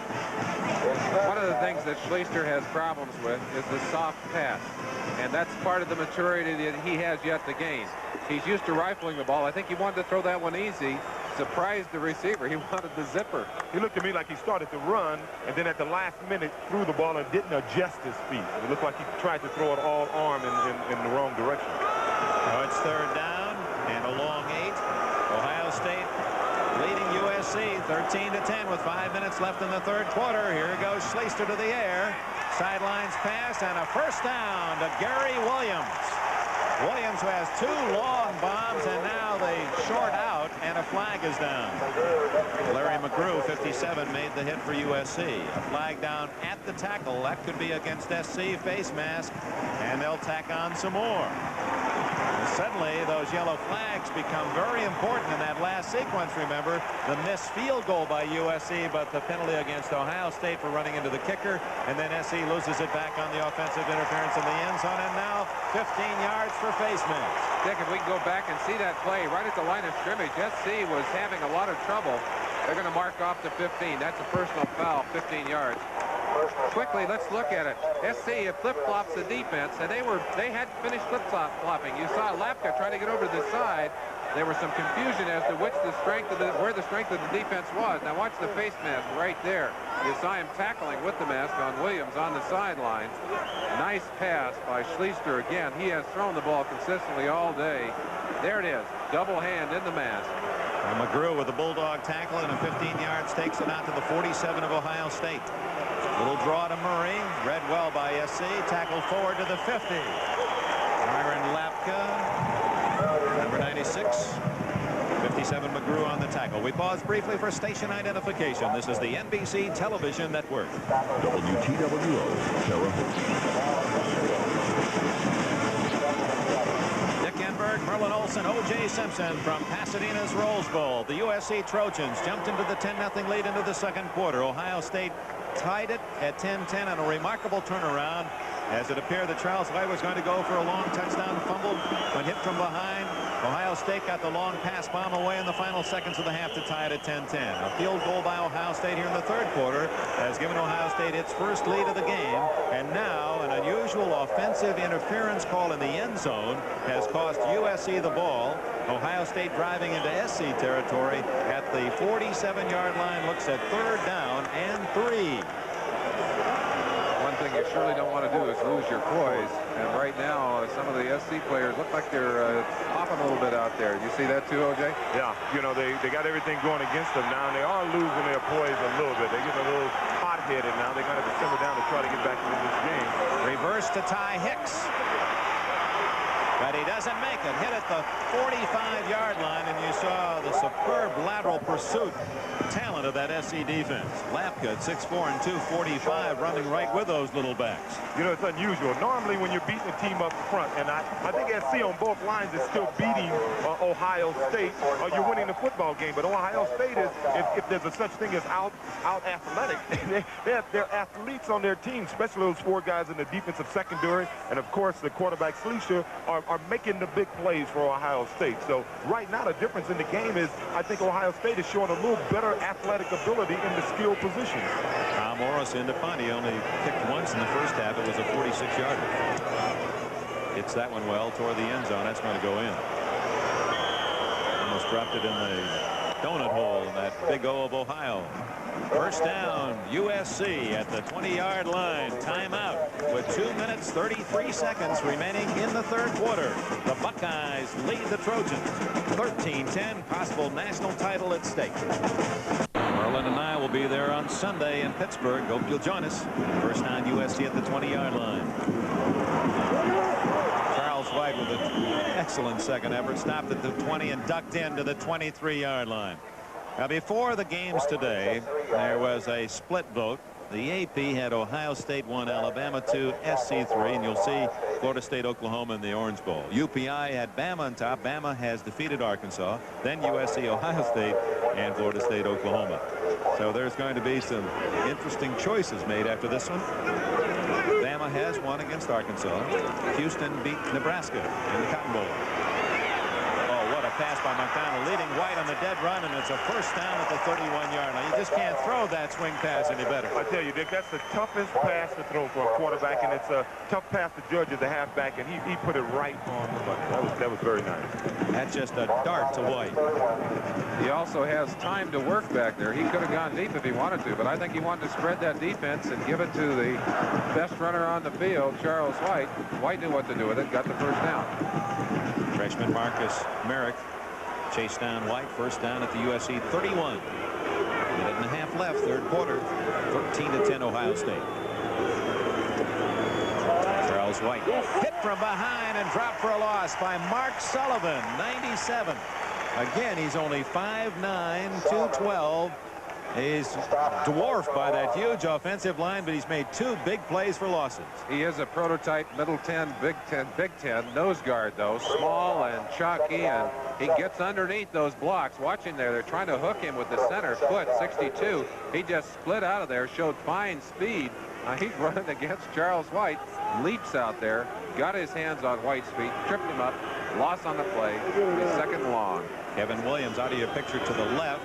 One of the things that Schleister has problems with is the soft pass. And that's part of the maturity that he has yet to gain. He's used to rifling the ball. I think he wanted to throw that one easy. Surprised the receiver. He wanted the zipper. He looked at me like he started to run, and then at the last minute threw the ball and didn't adjust his feet. It looked like he tried to throw it all arm in the wrong direction. Now it's third down and a long 8. Ohio State leading USC 13-10 with 5 minutes left in the third quarter. Here goes Schleister to the air. Sidelines pass and a first down to Gary Williams. Williams, who has 2 long bombs, and now they short out, and a flag is down. Larry McGrew, 57, made the hit for USC. A flag down at the tackle. That could be against SC, face mask, and they'll tack on some more. And suddenly, those yellow flags become very important in that last sequence. Remember, the missed field goal by USC, but the penalty against Ohio State for running into the kicker, and then SC loses it back on the offensive interference in the end zone, and now 15 yards for face mask. Dick, if we can go back and see that play right at the line of scrimmage, SC was having a lot of trouble. They're going to mark off to 15. That's a personal foul, 15 yards. Quickly, let's look at it. SC flip-flops the defense, and they hadn't finished flip-flopping. You saw Lapka trying to get over to the side. There was some confusion as to where the strength of the defense was. Now watch the face mask right there. You saw him tackling with the mask on Williams on the sideline. Nice pass by Schleister again. He has thrown the ball consistently all day. There it is, double hand in the mask. And McGrew with a bulldog tackle and a 15 yards takes it out to the 47 of Ohio State. Little draw to Murray, read well by SC, tackled forward to the 50. Myron Lapka, number 96. 57 McGrew on the tackle. We pause briefly for station identification. This is the NBC Television Network. WTWO, Terre Haute. Dick Enberg, Merlin Olsen, O.J. Simpson from Pasadena's Rose Bowl. The USC Trojans jumped into the 10-0 lead into the second quarter. Ohio State tied it at 10-10 on a remarkable turnaround, as it appeared that Charles White was going to go for a long touchdown fumble when hit from behind. Ohio State got the long pass bomb away in the final seconds of the half to tie it at 10-10. A field goal by Ohio State here in the third quarter has given Ohio State its first lead of the game, and now an unusual offensive interference call in the end zone has cost USC the ball. Ohio State driving into SC territory at the 47-yard line, looks at third down and 3. One thing you surely don't want to do is lose your poise. And right now, some of the SC players look like they're hopping a little bit out there. You see that too, O.J.? Yeah, you know, they got everything going against them now, and they are losing their poise a little bit. They're getting a little hot-headed now. They're going to have to simmer down to try to get back into this game. Reverse to Ty Hicks. But he doesn't make it. Hit at the 45-yard line, and you saw the superb lateral pursuit talent of that SC defense. Lapka at 6'4" and 245, running right with those little backs. You know, it's unusual. Normally when you're beating a team up front, and I think SC on both lines is still beating Ohio State, you're winning the football game. But Ohio State is, if there's a such thing as out athletic, they're athletes on their team, especially those 4 guys in the defensive secondary, and of course the quarterback Sleesher are making the big plays for Ohio State. So right now the difference in the game is I think Ohio State is showing a little better athletic ability in the skill positions. Tom Morris into punt. He only kicked once in the first half. It was a 46-yarder. Hits that one well toward the end zone. That's going to go in. Almost dropped it in the donut hole in that big O of Ohio. First down, USC at the 20-yard line. Timeout with 2 minutes 33 seconds remaining in the third quarter. The Buckeyes lead the Trojans 13-10. Possible national title at stake. Merlin and I will be there on Sunday in Pittsburgh. Hope you'll join us. First down, USC at the 20-yard line. Charles White with an excellent second effort. Stopped at the 20 and ducked into the 23-yard line. Now, before the games today, there was a split vote. The AP had Ohio State 1, Alabama 2, SC 3, and you'll see Florida State, Oklahoma in the Orange Bowl. UPI had Bama on top. Bama has defeated Arkansas, then USC, Ohio State, and Florida State, Oklahoma. So there's going to be some interesting choices made after this one. Bama has won against Arkansas. Houston beat Nebraska in the Cotton Bowl. Pass by McDonald, leading White on the dead run, and it's a first down at the 31-yard line. You just can't throw that swing pass any better. I tell you, Dick, that's the toughest pass to throw for a quarterback, and it's a tough pass to judge as a halfback, and he put it right on the button. That was very nice. That's just a dart to White. He also has time to work back there. He could have gone deep if he wanted to, but I think he wanted to spread that defense and give it to the best runner on the field, Charles White. White knew what to do with it, got the first down. Freshman Marcus Merrick chased down White. First down at the USC 31. Minute and a half left, third quarter. 13-10 Ohio State. Charles White hit from behind and dropped for a loss by Mark Sullivan, 97. Again, he's only 5'9", 212. He's dwarfed by that huge offensive line, but he's made 2 big plays for losses. He is a prototype Middle 10, Big 10 nose guard, though. Small and chalky, and he gets underneath those blocks. Watching there, they're trying to hook him with the center foot, 62. He just split out of there, showed fine speed. He's running against Charles White, leaps out there, got his hands on White's feet, tripped him up, loss on the play, second long. Kevin Williams out of your picture to the left.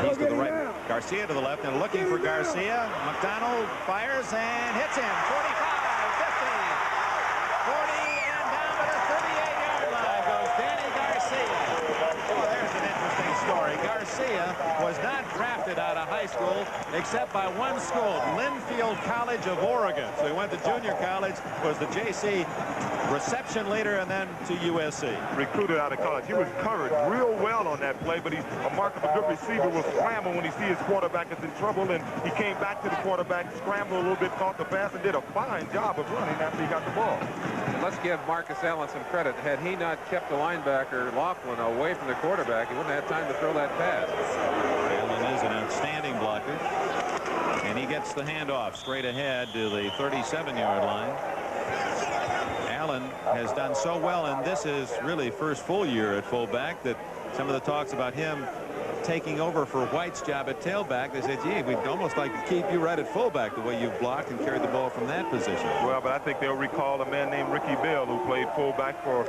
He's to the right. Garcia to the left and looking for Garcia. McDonald fires and hits him. 45, 50, 40, and down to the 38-yard line goes Danny Garcia. Oh, there's an interesting story. Garcia was not drafted out of high school except by one school, Linfield College of Oregon. So he went to junior college, was the JC reception leader, and then to USC. Recruited out of college. He was covered real well on that play, but he's a mark of a good receiver. Will scramble when he sees his quarterback is in trouble, and he came back to the quarterback, scrambled a little bit, caught the pass, and did a fine job of running after he got the ball. And let's give Marcus Allen some credit. Had he not kept the linebacker Laughlin away from the quarterback, he wouldn't have had time to throw that pass. Allen is an outstanding blocker, and he gets the handoff straight ahead to the 37-yard line. Allen has done so well, and this is really first full year at fullback, that some of the talks about him taking over for White's job at tailback, they said, gee, we'd almost like to keep you right at fullback the way you've blocked and carried the ball from that position. Well, but I think they'll recall a man named Ricky Bell who played fullback for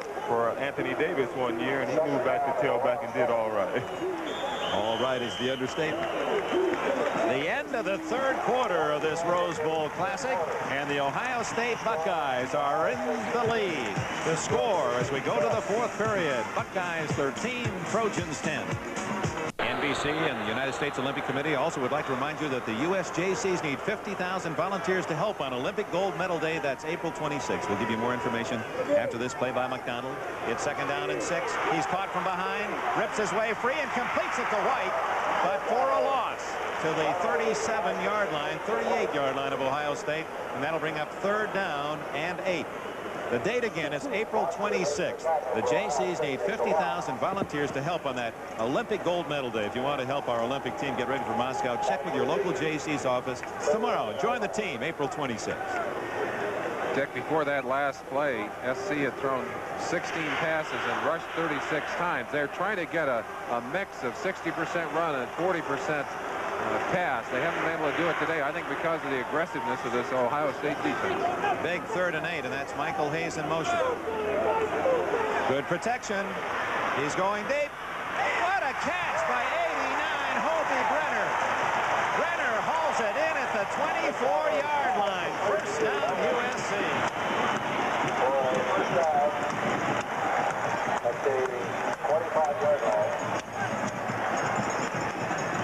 Anthony Davis one year, and he moved back to tailback and did all right. All right is the understatement. The end of the third quarter of this Rose Bowl Classic, and the Ohio State Buckeyes are in the lead. The score as we go to the fourth period, Buckeyes 13, Trojans 10. NBC and the United States Olympic Committee also would like to remind you that the USJCs need 50,000 volunteers to help on Olympic Gold Medal Day. That's April 26th. We'll give you more information after this play by McDonald. It's second down and 6. He's caught from behind, rips his way free and completes it to White, but for a loss to the 37-yard line, 38-yard line of Ohio State, and that'll bring up third down and 8. The date again is April 26th. The JCs need 50,000 volunteers to help on that Olympic gold medal day. If you want to help our Olympic team get ready for Moscow, check with your local JC's office tomorrow. Join the team April 26th. Dick, before that last play, SC had thrown 16 passes and rushed 36 times. They're trying to get a mix of 60% run and 40% pass. They haven't been able to do it today, I think, because of the aggressiveness of this Ohio State defense. Big 3rd and 8, and that's Michael Hayes in motion. Good protection. He's going deep. What a catch by 89 Hobie Brenner. Brenner hauls it in at the 24-yard line. First down, USC.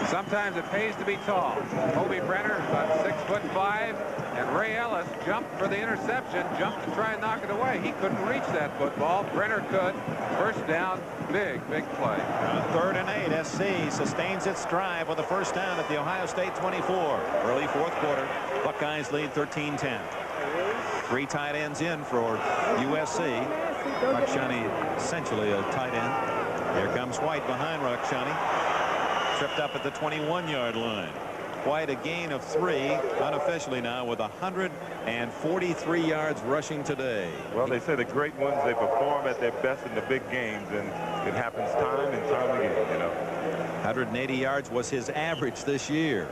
Sometimes it pays to be tall. Hobie Brenner, about 6'5", and Ray Ellis jumped for the interception, jumped to try and knock it away. He couldn't reach that football. Brenner could. First down, big play. 3rd and 8. SC sustains its drive with a first down at the Ohio State 24. Early 4th quarter. Buckeyes lead 13-10. 3 tight ends in for USC. Rakshani essentially a tight end. Here comes White behind Rakshani. Tripped up at the 21-yard line. Quite a gain of 3 unofficially now with 143 yards rushing today. Well, they say the great ones, they perform at their best in the big games, and it happens time and time again, you know. 180 yards was his average this year.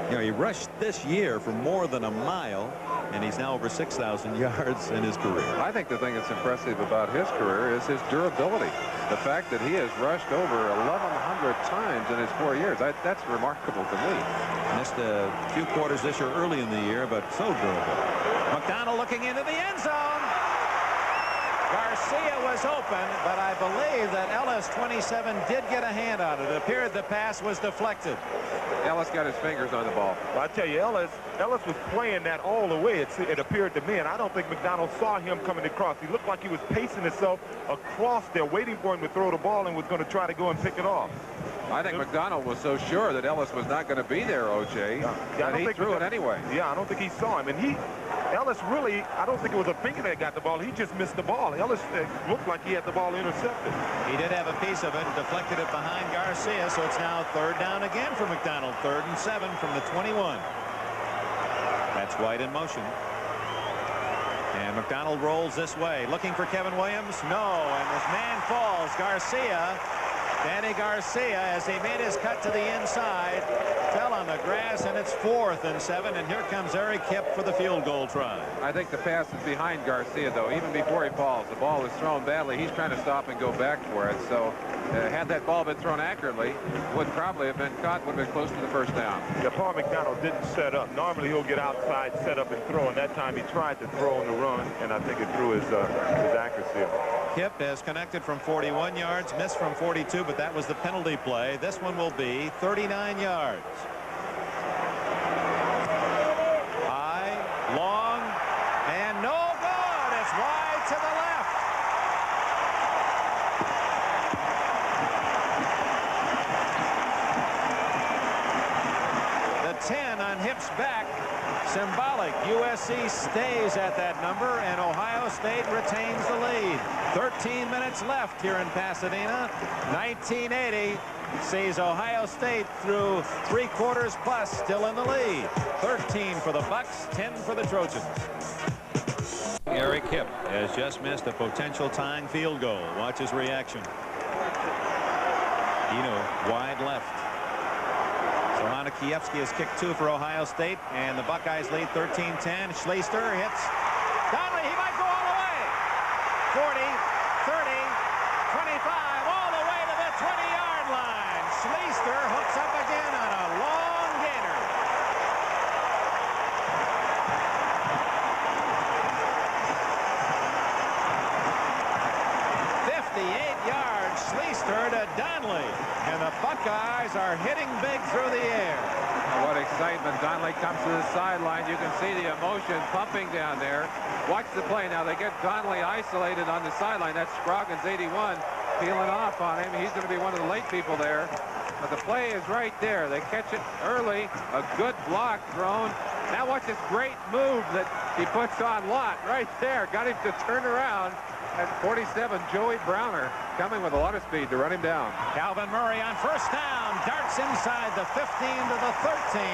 You know, he rushed this year for more than a mile, and he's now over 6,000 yards in his career. I think the thing that's impressive about his career is his durability. The fact that he has rushed over 1,100 times in his 4 years, that's remarkable to me. Missed a few quarters this year early in the year, but so durable. McDonald looking into the end zone. Garcia was open, but I believe that Ellis 27 did get a hand on it. It appeared the pass was deflected. Ellis got his fingers on the ball. Well, I tell you, Ellis was playing that all the way, it appeared to me, and I don't think McDonald saw him coming across. He looked like he was pacing himself across there, waiting for him to throw the ball, and was going to try to go and pick it off. I think McDonald was so sure that Ellis was not going to be there, O.J., that he threw it anyway. Yeah, I don't think he saw him. And Ellis really, I don't think it was a finger that got the ball. He just missed the ball. Ellis looked like he had the ball intercepted. He did have a piece of it, deflected it behind Garcia, so it's now 3rd down again for McDonald. 3rd and 7 from the 21. That's White in motion. And McDonald rolls this way, looking for Kevin Williams. No, and this man falls. Garcia. Danny Garcia, as he made his cut to the inside, fell on the grass, and it's 4th and 7, and here comes Eric Kipp for the field goal try. I think the pass is behind Garcia, though. Even before he falls, the ball is thrown badly. He's trying to stop and go back for it. So had that ball been thrown accurately, would probably have been caught, would have been close to the first down. Yeah, Paul McDonald didn't set up. Normally he'll get outside, set up, and throw, and that time he tried to throw on the run, and I think it threw his accuracy. Kipp has connected from 41 yards, missed from 42, but that was the penalty play. This one will be 39 yards. High, long, and no good. It's wide to the left. The 10 on Hipp's back. Symbolic. USC stays at that number, and Ohio State retains the lead. 13 minutes left here in Pasadena. 1980 sees Ohio State through 3 quarters plus, still in the lead. 13 for the Bucks, 10 for the Trojans. Eric Kipp has just missed a potential tying field goal. Watch his reaction. Eno wide left. Solana Kievsky has kicked 2 for Ohio State, and the Buckeyes lead 13-10. Schleister hits Donnelly. He might go all the way. 40, 30, 25, all the way to the 20-yard line. Schleister hooks up again on a long gainer. 58 yards. Schleister to Donnelly. And the Buckeyes are hitting big through the air. What excitement. Donnelly comes to the sideline. You can see the emotion pumping down there. Watch the play now. They get Donnelly isolated on the sideline. That's Scroggins, 81, peeling off on him. He's going to be one of the late people there. But the play is right there. They catch it early. A good block thrown Now watch this great move that he puts on Lott right there. Got him to turn around. At 47, Joey Browner coming with a lot of speed to run him down. Calvin Murray on first down. Darts inside the 15 to the 13.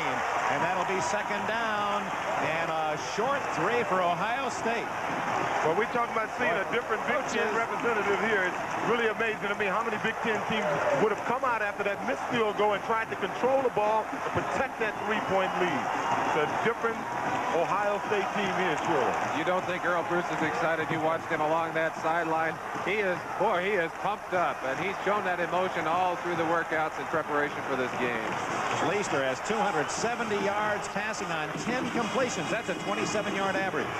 And that'll be second down. And a short 3 for Ohio State. Well, we talked about seeing a different Big Ten representative here. It's really amazing to me how many Big Ten teams would have come out after that missed field goal and tried to control the ball and protect that 3-point lead. It's a different Ohio State team here, surely. You don't think Earl Bruce is excited? You watched him along that sideline. He is pumped up, and he's shown that emotion all through the workouts in preparation for this game. Schleister has 270 yards passing on 10 completions. That's a 27-yard average.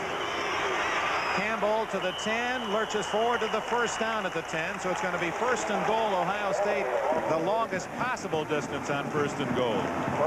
Campbell to the 10, lurches forward to the first down at the 10, so it's going to be first and goal. Ohio State, the longest possible distance on first and goal.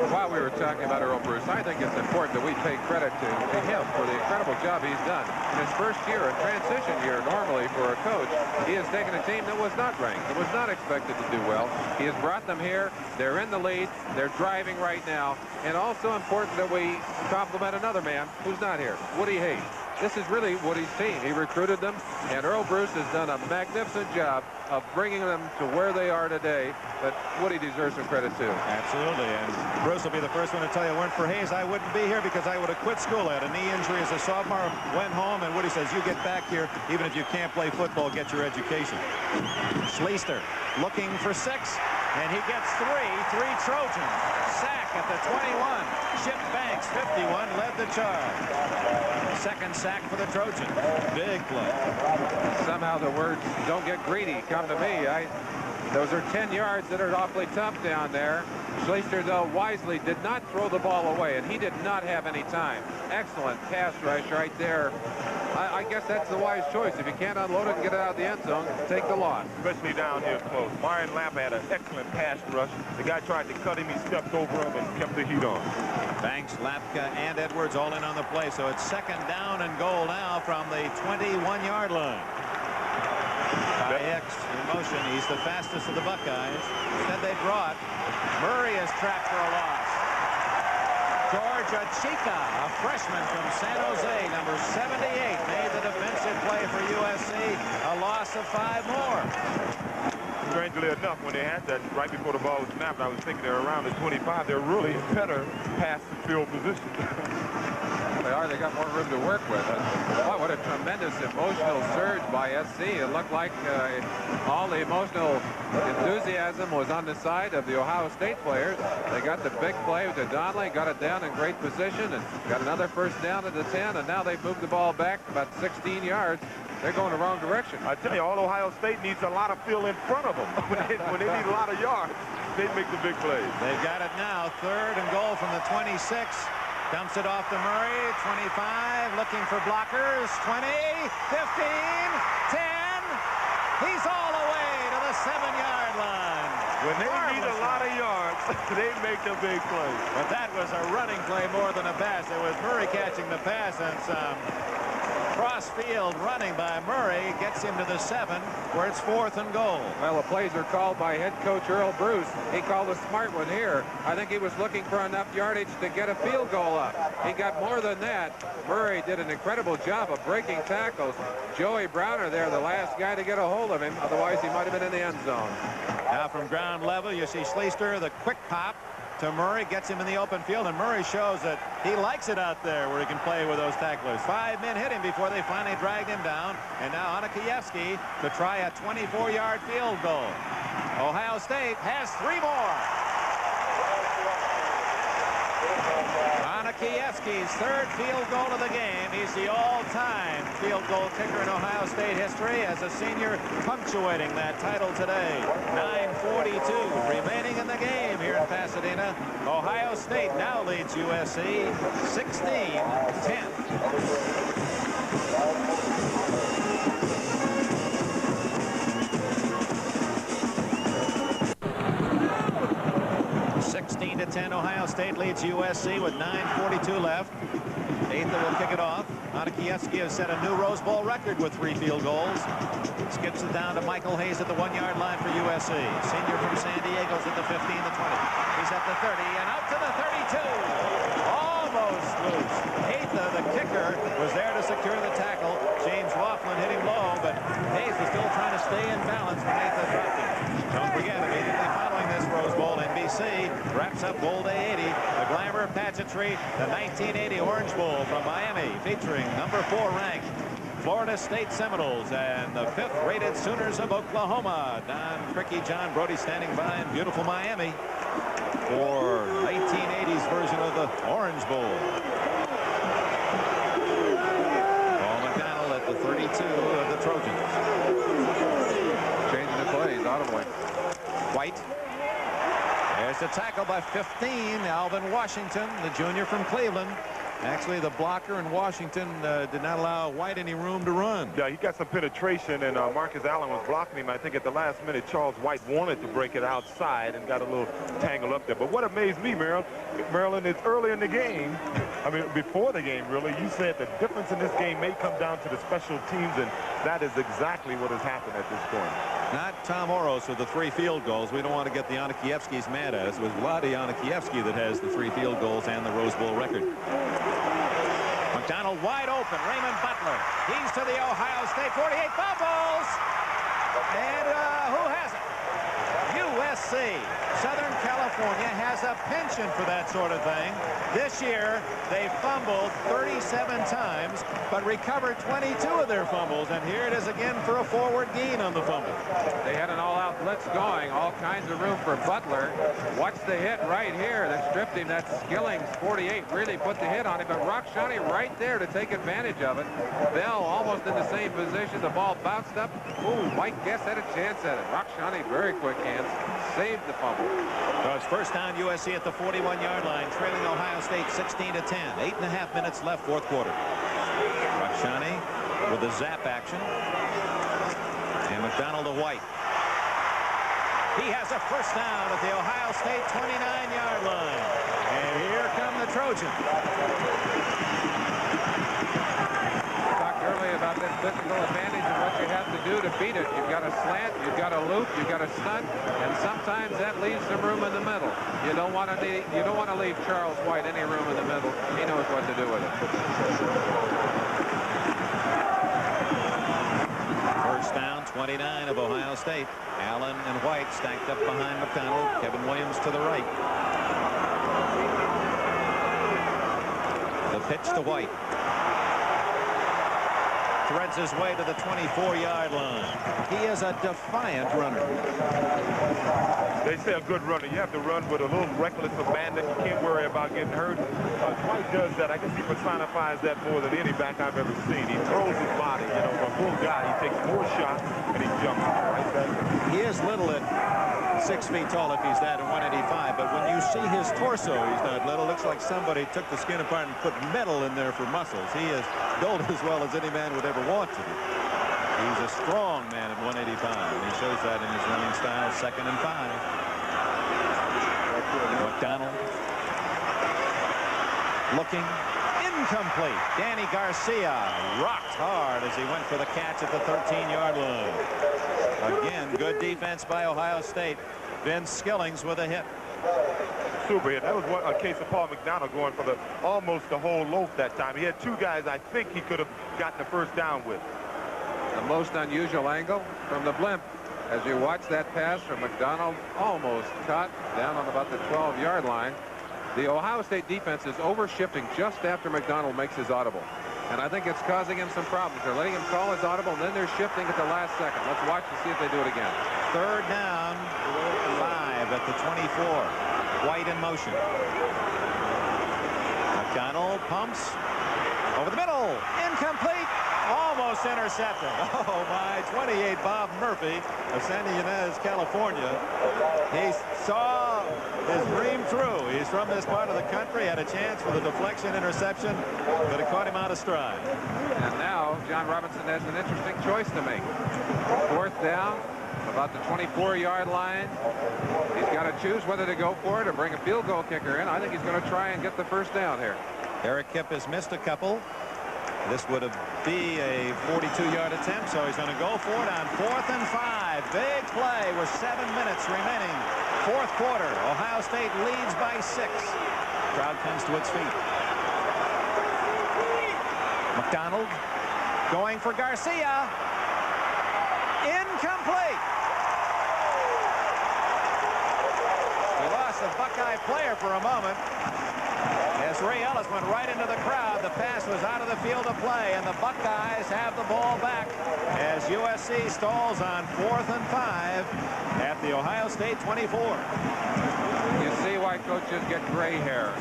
While we were talking about Earl Bruce, I think it's important that we pay credit to him for the incredible job he's done. In his first year, a transition year normally for a coach, he has taken a team that was not ranked, that was not expected to do well. He has brought them here. They're in the lead. They're driving right now. And also important that we compliment another man who's not here, Woody Hayes. This is really Woody's team. He recruited them, and Earl Bruce has done a magnificent job of bringing them to where they are today. But Woody deserves some credit, too. Absolutely, and Bruce will be the first one to tell you, weren't for Hayes, I wouldn't be here because I would have quit school. I had a knee injury as a sophomore, went home, and Woody says, you get back here, even if you can't play football, get your education. Schleister looking for 6, and he gets 3 Trojans. Sack at the 21. Chip Banks, 51, led the charge. Second sack for the Trojans. Big play. Somehow the words "don't get greedy" come to me. Those are 10 yards that are awfully tough down there. Schleister, though, wisely did not throw the ball away, and he did not have any time. Excellent pass rush right there. I guess that's the wise choice. If you can't unload it and get it out of the end zone, take the loss. Especially down here close. Marion Lappa had an excellent pass rush. The guy tried to cut him. He stepped over him and kept the heat on. Banks, Lapka, and Edwards all in on the play. So it's second down and goal now from the 21-yard line. X in motion. He's the fastest of the Buckeyes. Instead they draw it. Murray is trapped for a loss. George Achika, a freshman from San Jose, number 78, made the defensive play for USC. A loss of 5 more. Strangely enough, when they had that right before the ball was snapped, I was thinking they're around the 25. They're really better past the field position. They are. They got more room to work with. Boy, what a tremendous emotional surge by SC. It looked like all the emotional enthusiasm was on the side of the Ohio State players. They got the big play to Donnelly, got it down in great position, and got another first down at the 10, and now they've moved the ball back about 16 yards. They're going the wrong direction. I tell you, all Ohio State needs a lot of field in front of them. when they need a lot of yards, they make the big plays. They've got it now. Third and goal from the 26. Dumps it off to Murray. 25. Looking for blockers. 20. 15. 10. He's all the way to the 7-yard line. When they need a lot of yards, they make a big play. But that was a running play more than a pass. It was Murray catching the pass and some cross-field running by Murray gets him to the 7, where it's 4th and goal. Well, the plays are called by head coach Earl Bruce. He called a smart one here. I think he was looking for enough yardage to get a field goal up. He got more than that. Murray did an incredible job of breaking tackles. Joey Browner there, the last guy to get a hold of him. Otherwise, he might have been in the end zone. Now from ground level, you see Schleister, the quick pop to Murray, gets him in the open field, and Murray shows that he likes it out there where he can play with those tacklers. 5 men hit him before they finally dragged him down, and now Anakievsky to try a 24-yard field goal. Ohio State has 3 more. Anakievsky's 3rd field goal of the game. He's the all-time field goal kicker in Ohio State history as a senior, punctuating that title today. 9:42 remaining in the game here in Pasadena. Ohio State now leads USC 16-10. 16-10, Ohio State leads USC with 9:42 left. Atha will kick it off. Anakievsky has set a new Rose Bowl record with 3 field goals. Skips it down to Michael Hayes at the 1-yard line for USC. Senior from San Diego's at the 15, the 20. He's at the 30 and out to the 32. Almost loose. Kicker was there to secure the tackle. James Laughlin hit him low, but Hayes was still trying to stay in balance when Nathan dropped him. Don't forget, immediately following this Rose Bowl, NBC wraps up Bowl Day 80, the glamour pageantry, the 1980 Orange Bowl from Miami, featuring number 4 ranked Florida State Seminoles and the 5th rated Sooners of Oklahoma. Don Cricky, John Brody standing by in beautiful Miami for 1980's version of the Orange Bowl. Paul McDonald at the 32 of the Trojans. Changing the plays audibly. White. There's the tackle by 15, Alvin Washington, the junior from Cleveland. Actually, the blocker in Washington did not allow White any room to run. Yeah, he got some penetration, and Marcus Allen was blocking him. I think at the last minute, Charles White wanted to break it outside and got a little tangle up there. But what amazed me, Maryland, is early in the game, I mean, before the game, really, you said the difference in this game may come down to the special teams, and that is exactly what has happened at this point. Not Tom Oros with the 3 field goals. We don't want to get the Onikiewskis mad at us. It was Vlade Onikiewski that has the 3 field goals and the Rose Bowl record. McDonald wide open. Raymond Butler. He's to the Ohio State 48 fumbles. And who has it? USC. Southern California has a penchant for that sort of thing. This year, they fumbled 37 times, but recovered 22 of their fumbles. And here it is again for a forward gain on the fumble. They had an all-out blitz going. All kinds of room for Butler. Watch the hit right here. They stripped him. That's Skilling's 48. Really put the hit on him. But Rockshani right there to take advantage of it. Bell almost in the same position. The ball bounced up. Ooh, Mike Guess had a chance at it. Rockshani, very quick hands. Saved the fumble. So it's first down USC at the 41-yard line, trailing Ohio State 16-10. 8.5 minutes left, fourth quarter. Rockshani with the zap action. And McDonald to White. He has a first down at the Ohio State 29-yard line. And here come the Trojans. Talked earlier about that physical advantage and what you have to do to beat it. You've got to slant, you've got to loop, you've got to stunt, and sometimes that leaves some room in the middle. You don't want to leave Charles White any room in the middle. He knows what to do with it. First down, 29 of Ohio State. Allen and White stacked up behind McDonald. Kevin Williams to the right. The pitch to White. Threads his way to the 24-yard line. He is a defiant runner. They say a good runner. You have to run with a little reckless abandon. You can't worry about getting hurt. White does that. I guess he personifies that more than any back I've ever seen. He throws his body. You know, for a full guy, he takes more shots and he jumps right back. He is little at 6 feet tall if he's that at 185, but when you see his torso, he's not little. Looks like somebody took the skin apart and put metal in there for muscles. He is built as well as any man would ever want to be. He's a strong man at 185. He shows that in his running style. 2nd and 5. McDonald looking incomplete. Danny Garcia rocked hard as he went for the catch at the 13-yard line. Again, good defense by Ohio State. Vince Skillings with a hit. Super hit. That was a case of Paul McDonald going for almost the whole loaf that time. He had 2 guys I think he could have gotten the first down with. The most unusual angle from the blimp. As you watch that pass from McDonald, almost caught down on about the 12-yard line. The Ohio State defense is over-shifting just after McDonald makes his audible. And I think it's causing him some problems. They're letting him call his audible, and then they're shifting at the last second. Let's watch and see if they do it again. Third down, 5 at the 24. White in motion. McDonald pumps over the middle. Incomplete. Almost intercepted. Oh, my. 28, Bob Murphy of Santa Ynez, California. He saw his dream through. He's from this part of the country. Had a chance for the deflection interception, but it caught him out of stride. And now John Robinson has an interesting choice to make. 4th down, about the 24-yard line. He's got to choose whether to go for it or bring a field goal kicker in. I think he's going to try and get the first down here. Eric Kipp has missed a couple. This would be a 42-yard attempt, so he's going to go for it on 4th and 5. Big play with 7 minutes remaining. 4th quarter. Ohio State leads by 6. Crowd comes to its feet. McDonald going for Garcia. Incomplete. We lost a Buckeye player for a moment as Ray Ellis went right into the crowd. The pass was out of the field of play, and the Buckeyes have the ball back as USC stalls on 4th and 5 at the Ohio State 24. You see why coaches get gray hair.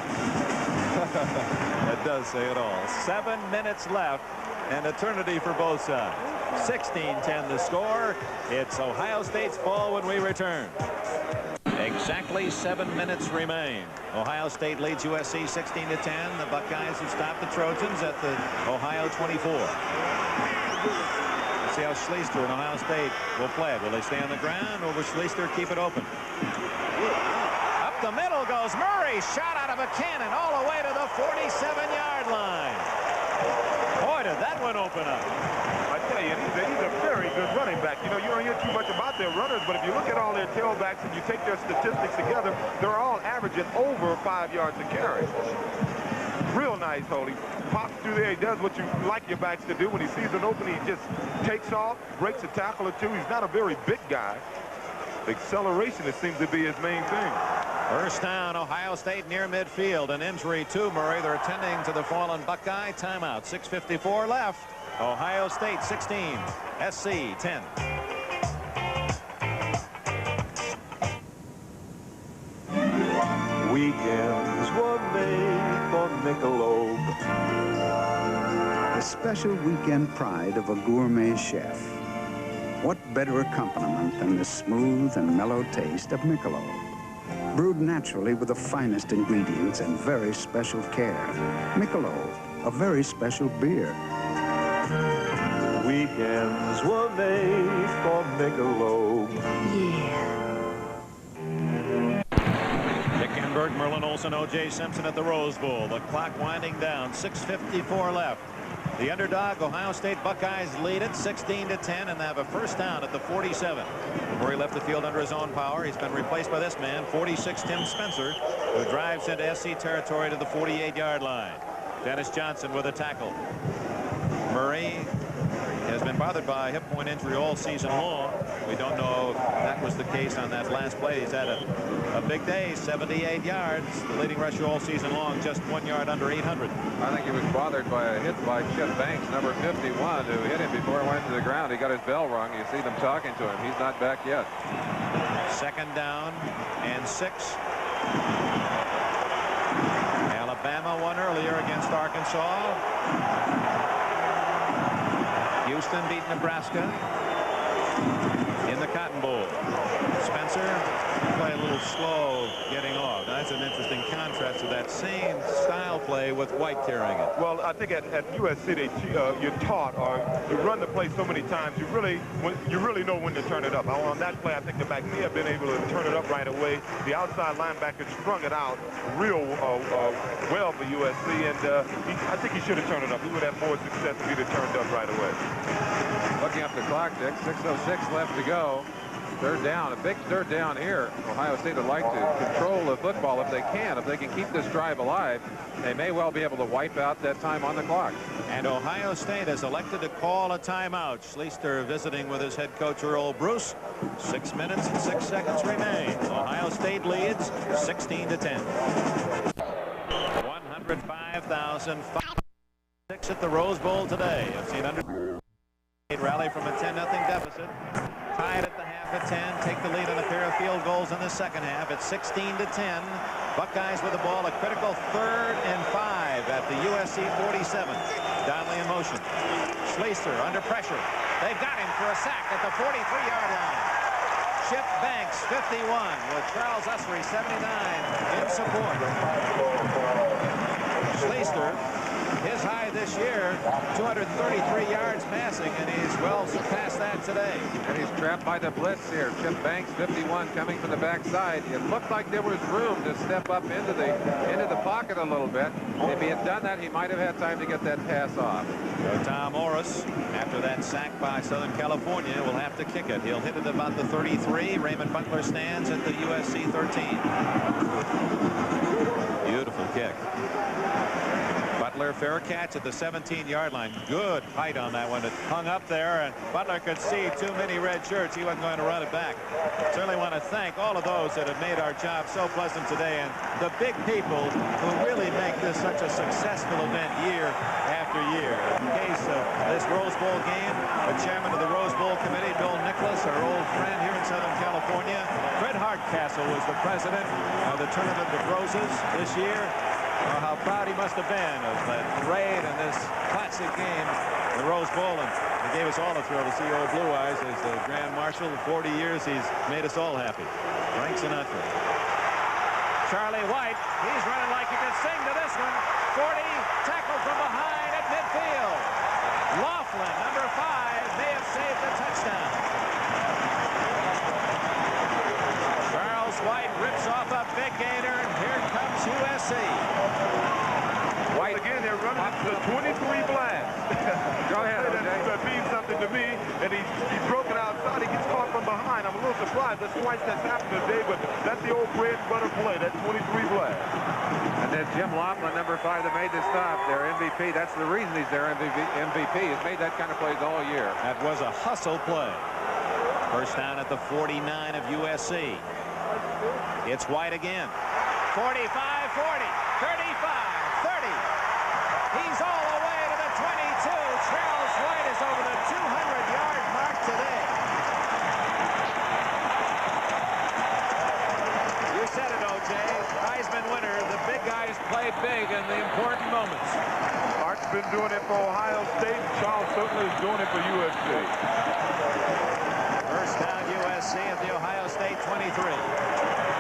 That does say it all. 7 minutes left, an eternity for both sides. 16-10 the score. It's Ohio State's ball when we return. Exactly 7 minutes remain. Ohio State leads USC 16-10. The Buckeyes have stopped the Trojans at the Ohio 24. Let's see how Schleister and Ohio State will play it. Will they stay on the ground, or will Schleister keep it open? Up the middle goes Murray. Shot out of a cannon all the way to the 47-yard line. Boy, did that one open up. I tell you, he's a very good running back. You know, you don't hear too much about their runners, but if you look at all their tailbacks and you take their statistics together, they're all averaging over 5 yards a carry. Real nice hold. He pops through there. He does what you like your backs to do. When he sees an opening, he just takes off, breaks a tackle or two. He's not a very big guy. The acceleration, it seems to be his main thing. First down, Ohio State near midfield. An injury to Murray. They're tending to the fallen Buckeye. Timeout. 6:54 left. Ohio State 16, SC 10. Weekends were made for Michelob. The special weekend pride of a gourmet chef. What better accompaniment than the smooth and mellow taste of Michelob? Brewed naturally with the finest ingredients and very special care. Michelob, a very special beer. Weekends were made for Michelob. Dick Enberg, Merlin Olsen, O.J. Simpson at the Rose Bowl. The clock winding down. 6:54 left. The underdog Ohio State Buckeyes lead it 16-10, and they have a first down at the 47. Murray left the field under his own power. He's been replaced by this man, 46 Tim Spencer, who drives into SC territory to the 48-yard line. Dennis Johnson with a tackle. Murray has been bothered by a hip point injury all season long. We don't know if that was the case on that last play. He's had a big day, 78 yards. The leading rusher all season long, just 1 yard under 800. I think he was bothered by a hit by Chip Banks, number 51, who hit him before he went to the ground. He got his bell rung. You see them talking to him. He's not back yet. Second down and 6. Alabama won earlier against Arkansas. Houston beat Nebraska in the Cotton Bowl. Spencer play a little slow getting off. That's an interesting contrast to that same style play with White carrying it. Well, I think at USC you're taught, or you run the play so many times, you really know when to turn it up. On that play, I think the back may have been able to turn it up right away. The outside linebacker strung it out real well for USC, and I think he should have turned it up. He would have more success if he'd have turned up right away. Looking up the clock, Dick, 6:06 left to go. Third down, a big third down here. Ohio State would like to control the football if they can. If they can keep this drive alive, they may well be able to wipe out that time on the clock. And Ohio State has elected to call a timeout. Schleister visiting with his head coach Earl Bruce. 6 minutes and 6 seconds remain. Ohio State leads 16-10. 105,006 at the Rose Bowl today. I've seen under rally from a 10-0 deficit. Tied at the half at 10. Take the lead on a pair of field goals in the second half. It's 16-10. Buckeyes with the ball. A critical 3rd and 5 at the USC 47. Donnelly in motion. Schleister under pressure. They've got him for a sack at the 43-yard line. Chip Banks 51 with Charles Usry 79 in support. Schleister, his high this year, 233 yards passing, and he's well surpassed that today. And he's trapped by the blitz here. Chip Banks, 51, coming from the backside. It looked like there was room to step up into the pocket a little bit. If he had done that, he might have had time to get that pass off. So Tom Morris, after that sack by Southern California, will have to kick it. He'll hit it about the 33. Raymond Butler stands at the USC 13. Beautiful kick. Butler there. Fair catch at the 17-yard line. Good height on that one. It hung up there, and Butler could see too many red shirts. He wasn't going to run it back. Certainly want to thank all of those that have made our job so pleasant today, and the big people who really make this such a successful event year after year. In the case of this Rose Bowl game, the chairman of the Rose Bowl committee, Bill Nicholas, our old friend here in Southern California. Fred Hardcastle was the president of the Tournament of Roses this year. Oh, how proud he must have been of that parade and this classic game, the Rose Bowl. And it gave us all a thrill to see old Blue Eyes as the Grand Marshal. 40 years, he's made us all happy. Frank Sinatra. Charlie White, he's running like he can sing to this one. 40, tackled from behind at midfield. Laughlin, number 5, may have saved the touchdown. Charles White rips off a big gainer, and here comes USC. White again, they're running the 23 blast. Go ahead, that means something to me, and he's broken outside. He gets caught from behind. I'm a little surprised. That's twice that's happened today, but that's the old bread and butter play, that 23 blast. And then Jim Laughlin, number 5, that made the stop, their MVP. That's the reason he's their MVP. He's made that kind of plays all year. That was a hustle play. First down at the 49 of USC. It's White again. 45, 40, 35, 30. He's all the way to the 22. Charles White is over the 200-yard mark today. You said it, O.J. Heisman winner. The big guys play big in the important moments. Art's been doing it for Ohio State. Charles certainly is doing it for USC. First down USC at the Ohio State 23.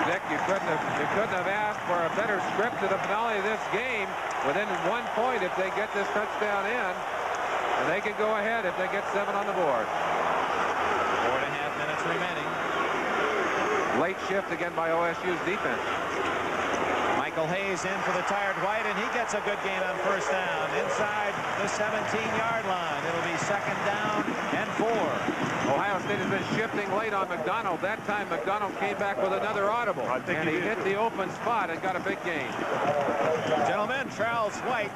Dick, you couldn't have asked for a better script to the finale of this game. Within 1 point if they get this touchdown in, and they can go ahead if they get 7 on the board. 4.5 minutes remaining. Late shift again by OSU's defense. Michael Hayes in for the tired White, and he gets a good gain on first down inside the 17-yard line. It'll be second down and 4. Ohio State has been shifting late on McDonald. That time McDonald came back with another audible, and he hit the open spot and got a big gain. Gentlemen, Charles White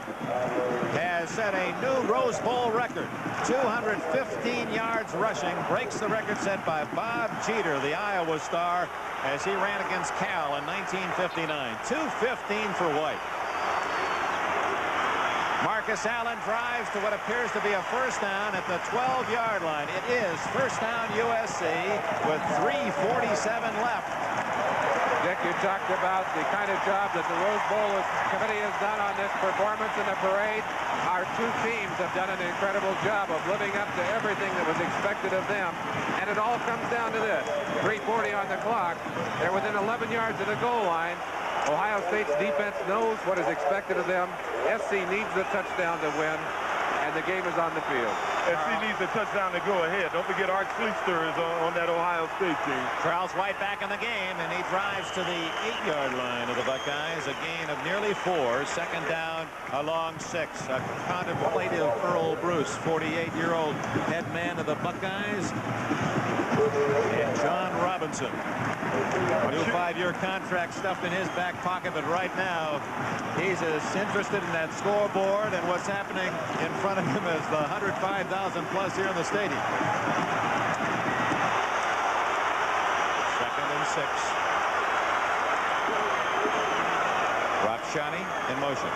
has set a new Rose Bowl record. 215 yards rushing, breaks the record set by Bob Jeter, the Iowa star, as he ran against Cal in 1959. 215 for White. Marcus Allen drives to what appears to be a first down at the 12-yard line. It is first down USC with 3:47 left. Dick, you talked about the kind of job that the Rose Bowl committee has done on this performance in the parade. Our two teams have done an incredible job of living up to everything that was expected of them. And it all comes down to this. 3:40 on the clock. They're within 11 yards of the goal line. Ohio State's defense knows what is expected of them. SC needs the touchdown to win, and the game is on the field. SC needs a touchdown to go ahead. Don't forget Art Schlichter is on that Ohio State team. Charles White back in the game, and he drives to the 8-yard line of the Buckeyes. A gain of nearly 4. Second down along 6. A contemplative Earl Bruce, 48-year-old head man of the Buckeyes. And John Robinson. A new 5-year contract stuffed in his back pocket, but right now he's as interested in that scoreboard and what's happening in front of him as the 105,000 plus here in the stadium. Second and 6. Rakshani in motion.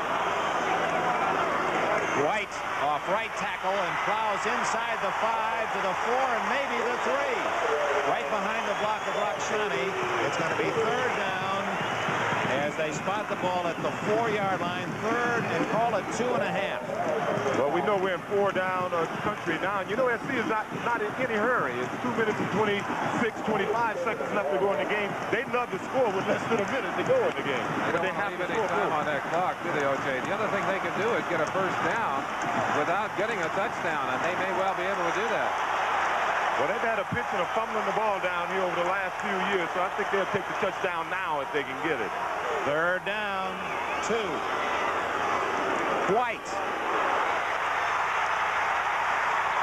White off right tackle and plows inside the 5 to the 4 and maybe the 3. Right behind the block of Rakshani. It's going to be third down as they spot the ball at the 4-yard line. Third and call it 2.5. Well, we know we're in 4 down country now. You know, SC is not in any hurry. It's 2 minutes and 25 seconds left to go in the game. They'd love to score with less than a minute to go in the game. But they have to score time on that clock, do they, O.J.? The other thing they can do is get a first down without getting a touchdown, and they may well be able to do that. Well, they've had a pitch and a fumbling the ball down here over the last few years, so I think they'll take the touchdown now if they can get it. Third down, 2. White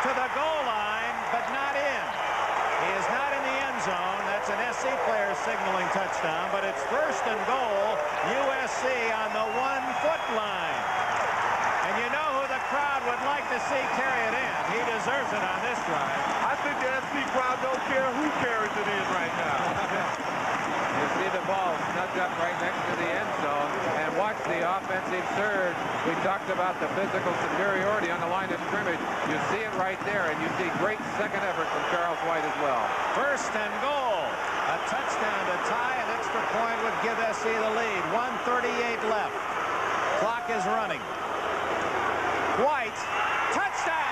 to the goal line, but not in. He is not in the end zone. That's an SC player signaling touchdown, but it's first and goal. USC on the 1-foot line. And deserves it on this drive. I think the SC crowd don't care who carries it in right now. You see the ball snugged up right next to the end zone, and watch the offensive surge. We talked about the physical superiority on the line of scrimmage. You see it right there, and you see great second effort from Charles White as well. First and goal. A touchdown to tie. An extra point would give SC the lead. 1:38 left. Clock is running. White, touchdown!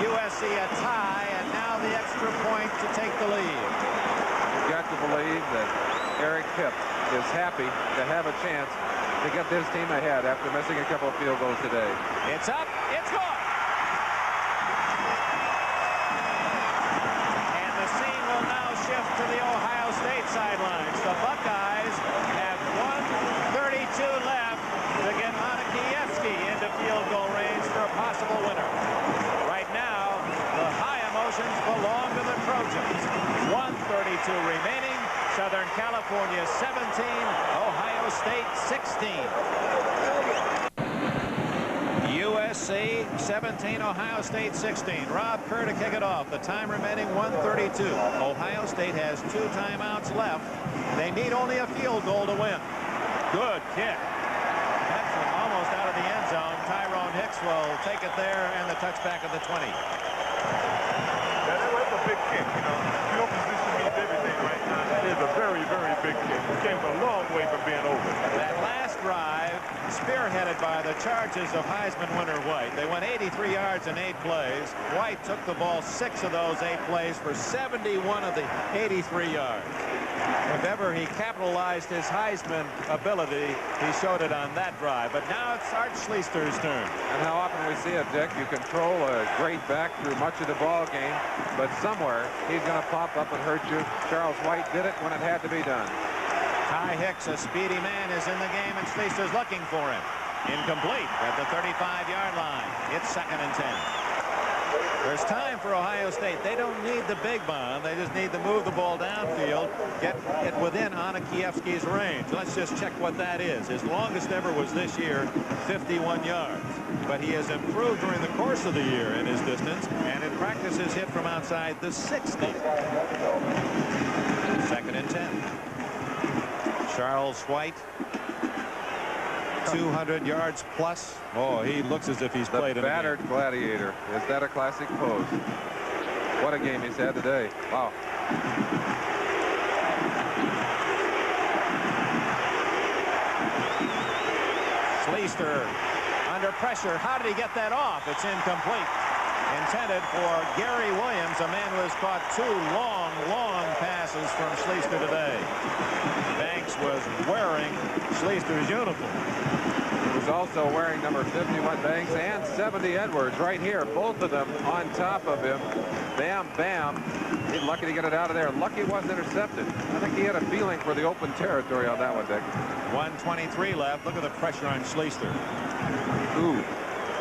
USC a tie, and now the extra point to take the lead. You've got to believe that Eric Pipp is happy to have a chance to get this team ahead after missing a couple of field goals today. It's up, it's good. And the scene will now shift to the Ohio State sidelines. The Buckeyes have 1:32 left to get Anakievsky into field goal range for a possible winner. Belong to the Trojans. 1:32 remaining. Southern California 17, Ohio State 16. USC 17, Ohio State 16. Rob Kerr to kick it off. The time remaining 1:32. Ohio State has 2 timeouts left. They need only a field goal to win. Good kick. That's almost out of the end zone. Tyrone Hicks will take it there and the touchback of the 20. Big kick, you know. Your position means everything right now. That is a very, very big kick. We came a long way from being over. That last drive, spearheaded by the charges of Heisman winner White. They went 83 yards in 8 plays. White took the ball 6 of those 8 plays for 71 of the 83 yards. If ever he capitalized his Heisman ability, he showed it on that drive. But now it's Art Schleister's turn. And how often we see it, Dick. You control a great back through much of the ball game, but somewhere he's going to pop up and hurt you. Charles White did it when it had to be done. Ty Hicks, a speedy man, is in the game, and Schleister's looking for him. Incomplete at the 35-yard line. It's 2nd and 10. There's time for Ohio State. They don't need the big bomb. They just need to move the ball downfield, get it within Anakievsky's range. Let's just check what that is. His longest ever was this year, 51 yards. But he has improved during the course of the year in his distance, and in practice has hit from outside the 60. 2nd and 10. Charles White, 200 yards plus. Oh, he looks as if he's played in a battered gladiator. Is that a classic pose? What a game he's had today. Wow. Schleister under pressure. How did he get that off? It's incomplete. Intended for Gary Williams, a man who has caught 2 long passes from Schleister today. Banks was wearing Schleister's uniform. He was also wearing number 51 Banks and 70 Edwards right here. Both of them on top of him. Bam, bam. He's lucky to get it out of there. Lucky it wasn't intercepted. I think he had a feeling for the open territory on that one, Dick. 1:23 left. Look at the pressure on Schleister. Ooh.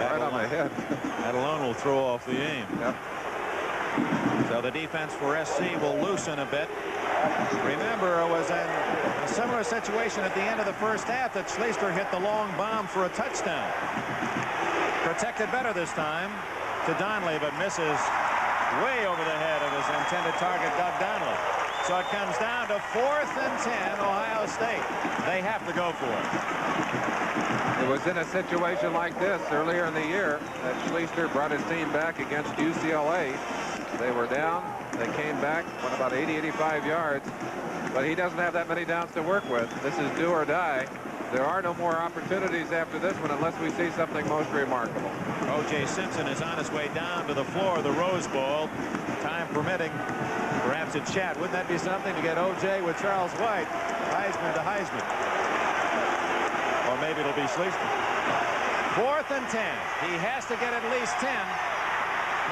Right on my head. That alone will throw off the aim. Yep. So the defense for SC will loosen a bit. Remember, it was in a similar situation at the end of the first half that Schleister hit the long bomb for a touchdown. Protected better this time to Donnelly, but misses way over the head of his intended target, Doug Donnelly. So it comes down to 4th and 10, Ohio State. They have to go for it. It was in a situation like this earlier in the year that Schleister brought his team back against UCLA. They were down. They came back, went about 80-85 yards. But he doesn't have that many downs to work with. This is do or die. There are no more opportunities after this one unless we see something most remarkable. O.J. Simpson is on his way down to the floor of the Rose Bowl. Time permitting, perhaps a chat. Wouldn't that be something to get O.J. with Charles White? Heisman to Heisman. Or maybe it'll be Schleister. 4th and 10. He has to get at least 10.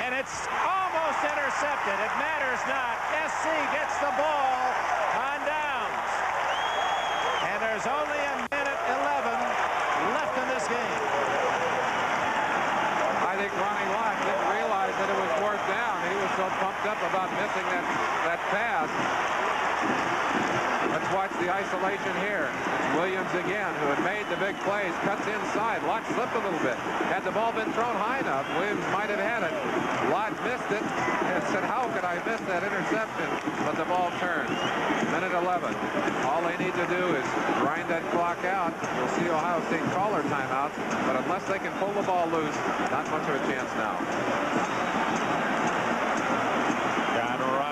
and it's almost intercepted. It matters not. SC gets the ball on downs. And there's only a minute 11 left in this game. I think Ronnie Lott didn't realize that it was fourth down. He was so pumped up about missing that pass. Let's watch the isolation here. It's Williams again, who had made the big plays, cuts inside. Lott slipped a little bit. Had the ball been thrown high enough, Williams might have had it. Lott missed it and said, how could I miss that interception? But the ball turns. Minute 11. All they need to do is grind that clock out. You'll see Ohio State call their timeout, but unless they can pull the ball loose, not much of a chance now.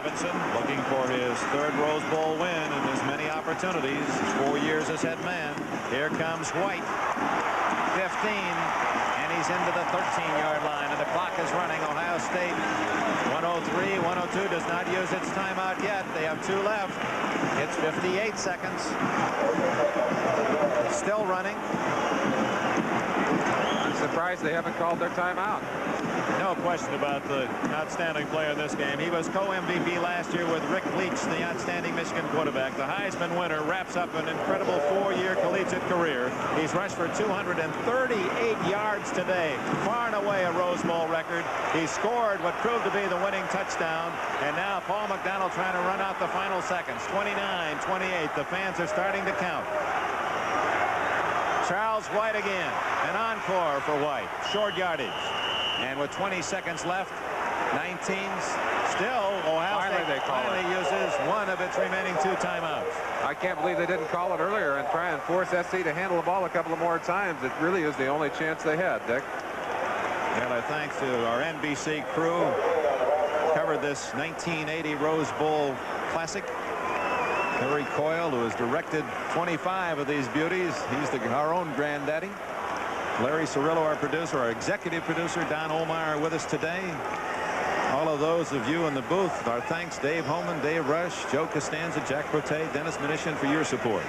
Robinson looking for his third Rose Bowl win and as many opportunities. 4 years as head man. Here comes White. 15, and he's into the 13-yard line, and the clock is running. Ohio State 103, 102 does not use its timeout yet. They have 2 left. It's 58 seconds. Still running. I'm surprised they haven't called their timeout. No question about the outstanding player in this game. He was co-MVP last year with Rick Leach, the outstanding Michigan quarterback. The Heisman winner wraps up an incredible 4-year collegiate career. He's rushed for 238 yards today, far and away a Rose Bowl record. He scored what proved to be the winning touchdown, and now Paul McDonald trying to run out the final seconds. 29-28. The fans are starting to count. Charles White again. An encore for White. Short yardage. And with 20 seconds left, 19, still Ohio State finally uses one of its remaining 2 timeouts. I can't believe they didn't call it earlier and try and force SC to handle the ball a couple of more times. It really is the only chance they had, Dick. Well, thanks to our NBC crew. Covered this 1980 Rose Bowl Classic. Harry Coyle, who has directed 25 of these beauties. He's our own granddaddy. Larry Cirillo, our producer, our executive producer, Don Olmeyer, with us today. All of those of you in the booth, our thanks, Dave Holman, Dave Rush, Joe Costanza, Jack Prote, Dennis Mnuchin, for your support.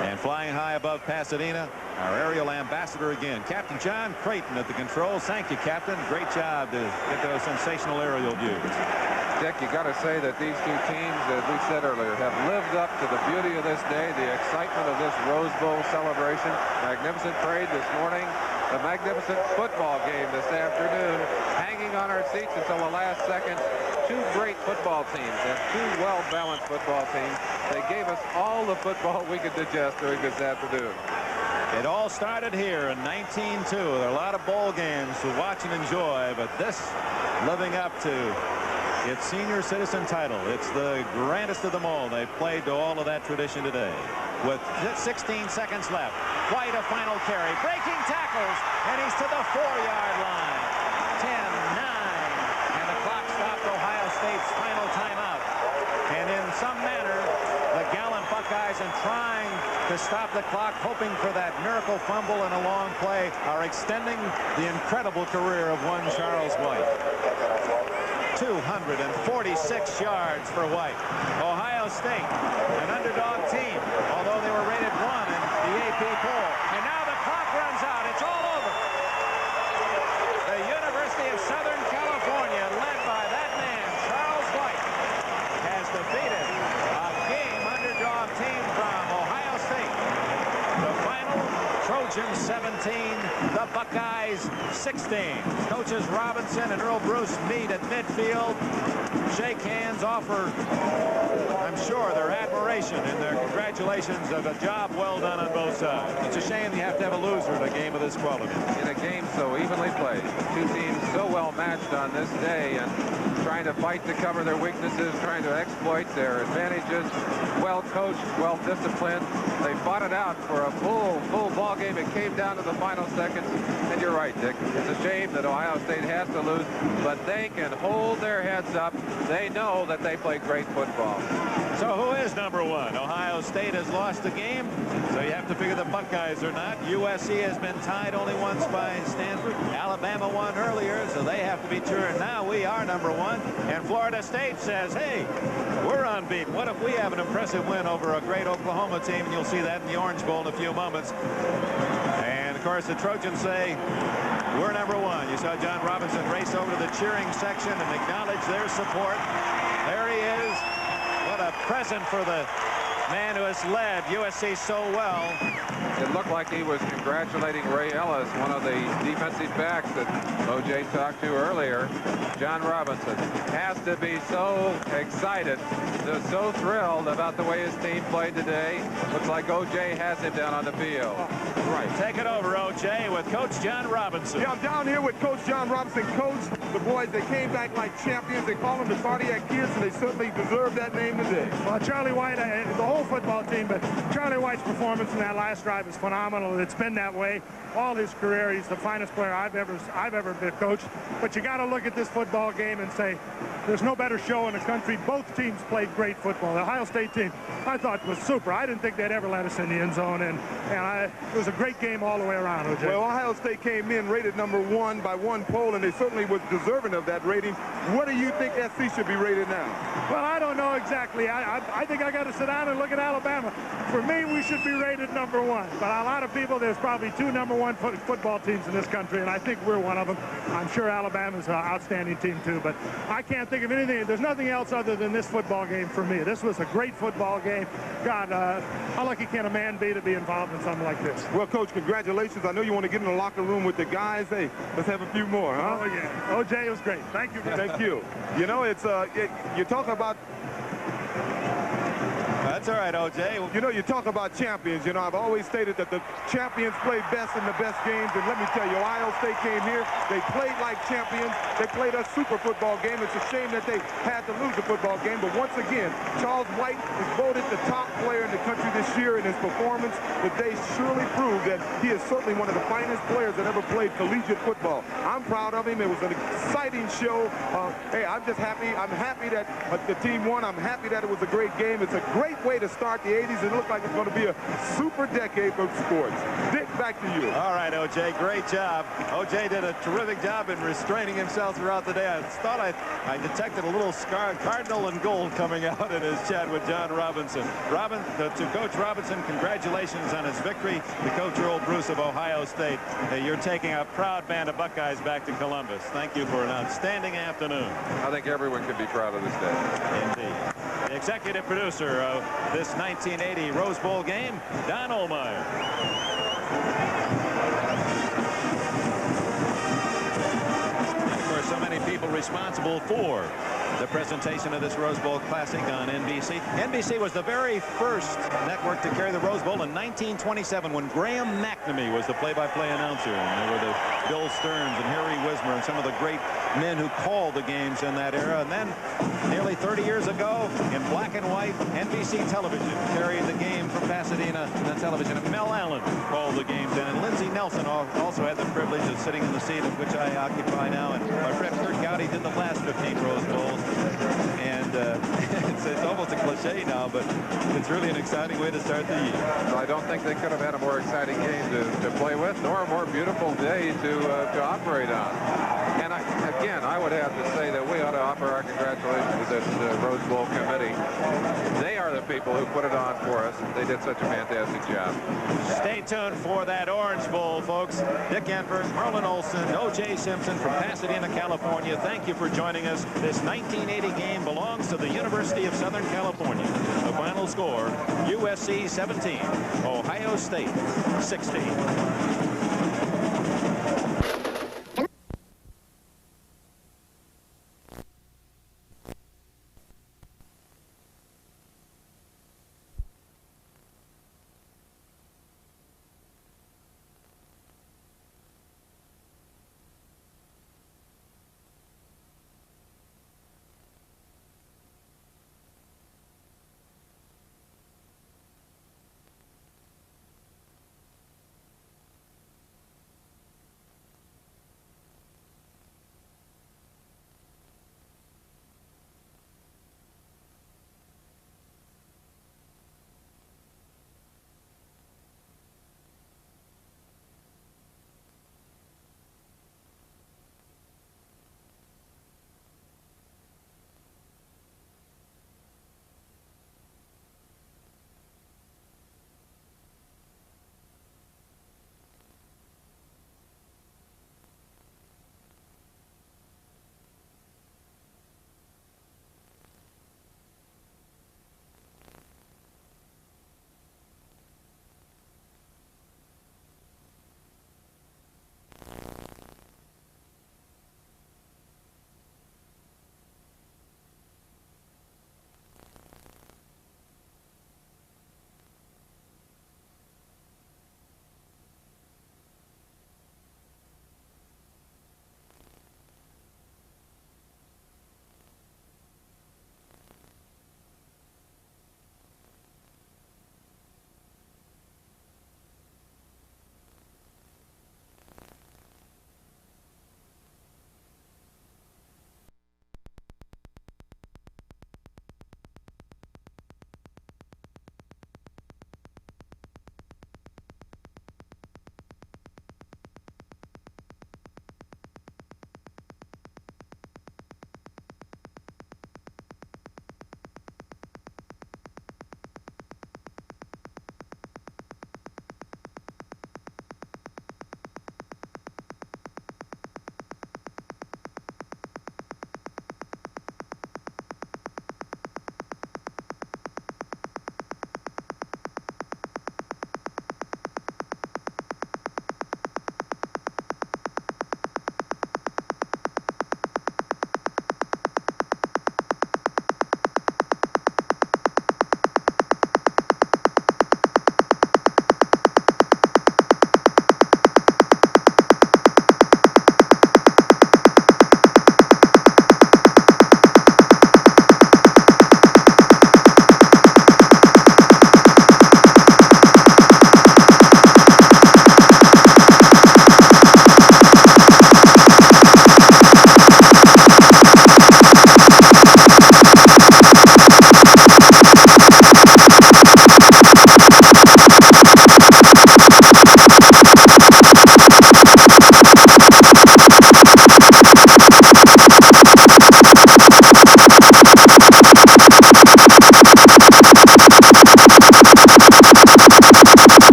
And flying high above Pasadena, our aerial ambassador again, Captain John Creighton at the controls. Thank you, Captain. Great job to get those sensational aerial views. Dick, you got to say that these 2 teams, as we said earlier, have lived up to the beauty of this day, the excitement of this Rose Bowl celebration. Magnificent parade this morning, the magnificent football game this afternoon, hanging on our seats until the last seconds. 2 great football teams and 2 well-balanced football teams. They gave us all the football we could digest during this afternoon. It all started here in 1902. There are a lot of bowl games to watch and enjoy, but this living up to its senior citizen title. It's the grandest of them all. They've played to all of that tradition today. With 16 seconds left, White a final carry, breaking tackles, and he's to the 4-yard line. 10-9, and the clock stopped Ohio State's final timeout. And in some manner, the gallant Buckeyes, in trying to stop the clock, hoping for that miracle fumble and a long play, are extending the incredible career of one Charles White. 246 yards for White. Ohio State, an underdog team, although they were rated 1 in the AP poll. And now the clock runs out. It's all over. The University of Southern California, led by that man, Charles White, has defeated a game underdog team from Ohio State. The final, Trojans 17, the Buckeyes 16. Coaches Robinson and Earl Bruce meet at midfield, shake hands, offer, I'm sure, their admiration and their congratulations of a job well done on both sides. It's a shame you have to have a loser in a game of this quality. In a game so evenly played, 2 teams so well matched on this day, and trying to fight to cover their weaknesses, trying to exploit their advantages. Well coached, well disciplined. They fought it out for a full ball game. It came down to the final seconds, and you're right, Dick. It's a shame that Ohio State has to lose, but they can hold their heads up. They know that they play great football. So who is number 1? Ohio State has lost the game, so you have to figure the Buckeyes are not. USC has been tied only once by Stanford. Alabama won earlier, so they have to be turned. Now we are number 1, and Florida State says, hey, we're unbeaten. What if we have an impressive win over a great Oklahoma team? And you'll see that in the Orange Bowl in a few moments. And of course the Trojans say, We're number one. You saw John Robinson race over to the cheering section and acknowledge their support. There he is. What a present for the man who has led USC so well. It looked like he was congratulating Ray Ellis, one of the defensive backs that O.J. talked to earlier. John Robinson has to be so excited, so thrilled about the way his team played today. Looks like O.J. has him down on the field. Right. Take it over, O.J., with Coach John Robinson. Yeah, I'm down here with Coach John Robinson. Coach, the boys, they came back like champions. They call them the Cardiac Kids, and they certainly deserve that name today. Well, Charlie White, the whole football team, but Charlie White's performance in that last drive is phenomenal. It's been that way all his career. He's the finest player I've ever been coached. But you got to look at this football game and say, there's no better show in the country. Both teams played great football. The Ohio State team, I thought, was super. I didn't think they'd ever let us in the end zone, and it was a great game all the way around, O.J. Well, Ohio State came in rated number 1 by one poll, and they certainly was deserving of that rating. What do you think SC should be rated now? Well, I don't know exactly. I think I got to sit down and look at Alabama. For me, we should be rated number 1. But a lot of people, there's probably 2 number 1 football teams in this country, and I think we're one of them. I'm sure Alabama's an outstanding team, too. But I can't think of anything. There's nothing else other than this football game for me. This was a great football game. God, how lucky can a man be to be involved in something like this? Well, Coach, congratulations. I know you want to get in the locker room with the guys. Hey, let's have a few more, huh? Oh, yeah. O.J., it was great. Thank you. Thank you. You know, it's you talk about... That's all right, O.J. You know, you talk about champions. You know, I've always stated that the champions play best in the best games. And let me tell you, Ohio State came here. They played like champions. They played a super football game. It's a shame that they had to lose the football game. But once again, Charles White is voted the top player in the country this year in his performance. Today surely proved that he is certainly one of the finest players that ever played collegiate football. I'm proud of him. It was an exciting show. Hey, I'm just happy. I'm happy that the team won. I'm happy that it was a great game. It's a great way to start the 80s. It looked like it's going to be a super decade for sports. Dick, back to you. All right, O.J., great job. O.J. did a terrific job in restraining himself throughout the day. I thought I detected a little cardinal and gold coming out in his chat with John Robinson. To Coach Robinson, congratulations on his victory. To Coach Earl Bruce of Ohio State, you're taking a proud band of Buckeyes back to Columbus. Thank you for an outstanding afternoon. I think everyone can be proud of this day. Indeed. The executive producer of this 1980 Rose Bowl game, Don Ohlmeyer. Of course, so many people responsible for the presentation of this Rose Bowl Classic on NBC. NBC was the very first network to carry the Rose Bowl in 1927 when Graham McNamee was the play-by-play announcer. And there were the Bill Stearns and Harry Wismer and some of the great men who called the games in that era. And then nearly 30 years ago, in black and white, NBC television carried the game from Pasadena on television. And Mel Allen called the games in. And Lindsey Nelson also had the privilege of sitting in the seat of which I occupy now. And my friend Kurt Gowdy did the last 15 Rose Bowls. And it's almost a cliche now, but it's really an exciting way to start the year. I don't think they could have had a more exciting game to play with, nor a more beautiful day to operate on. And again, I would have to say that we ought to offer our congratulations to this Rose Bowl committee. They are the people who put it on for us. They did such a fantastic job. Stay tuned for that Orange Bowl, folks. Dick Enberg, Merlin Olsen, O.J. Simpson from Pasadena, California. Thank you for joining us. This 1980 game belongs to the University of Southern California. The final score, USC 17, Ohio State 16.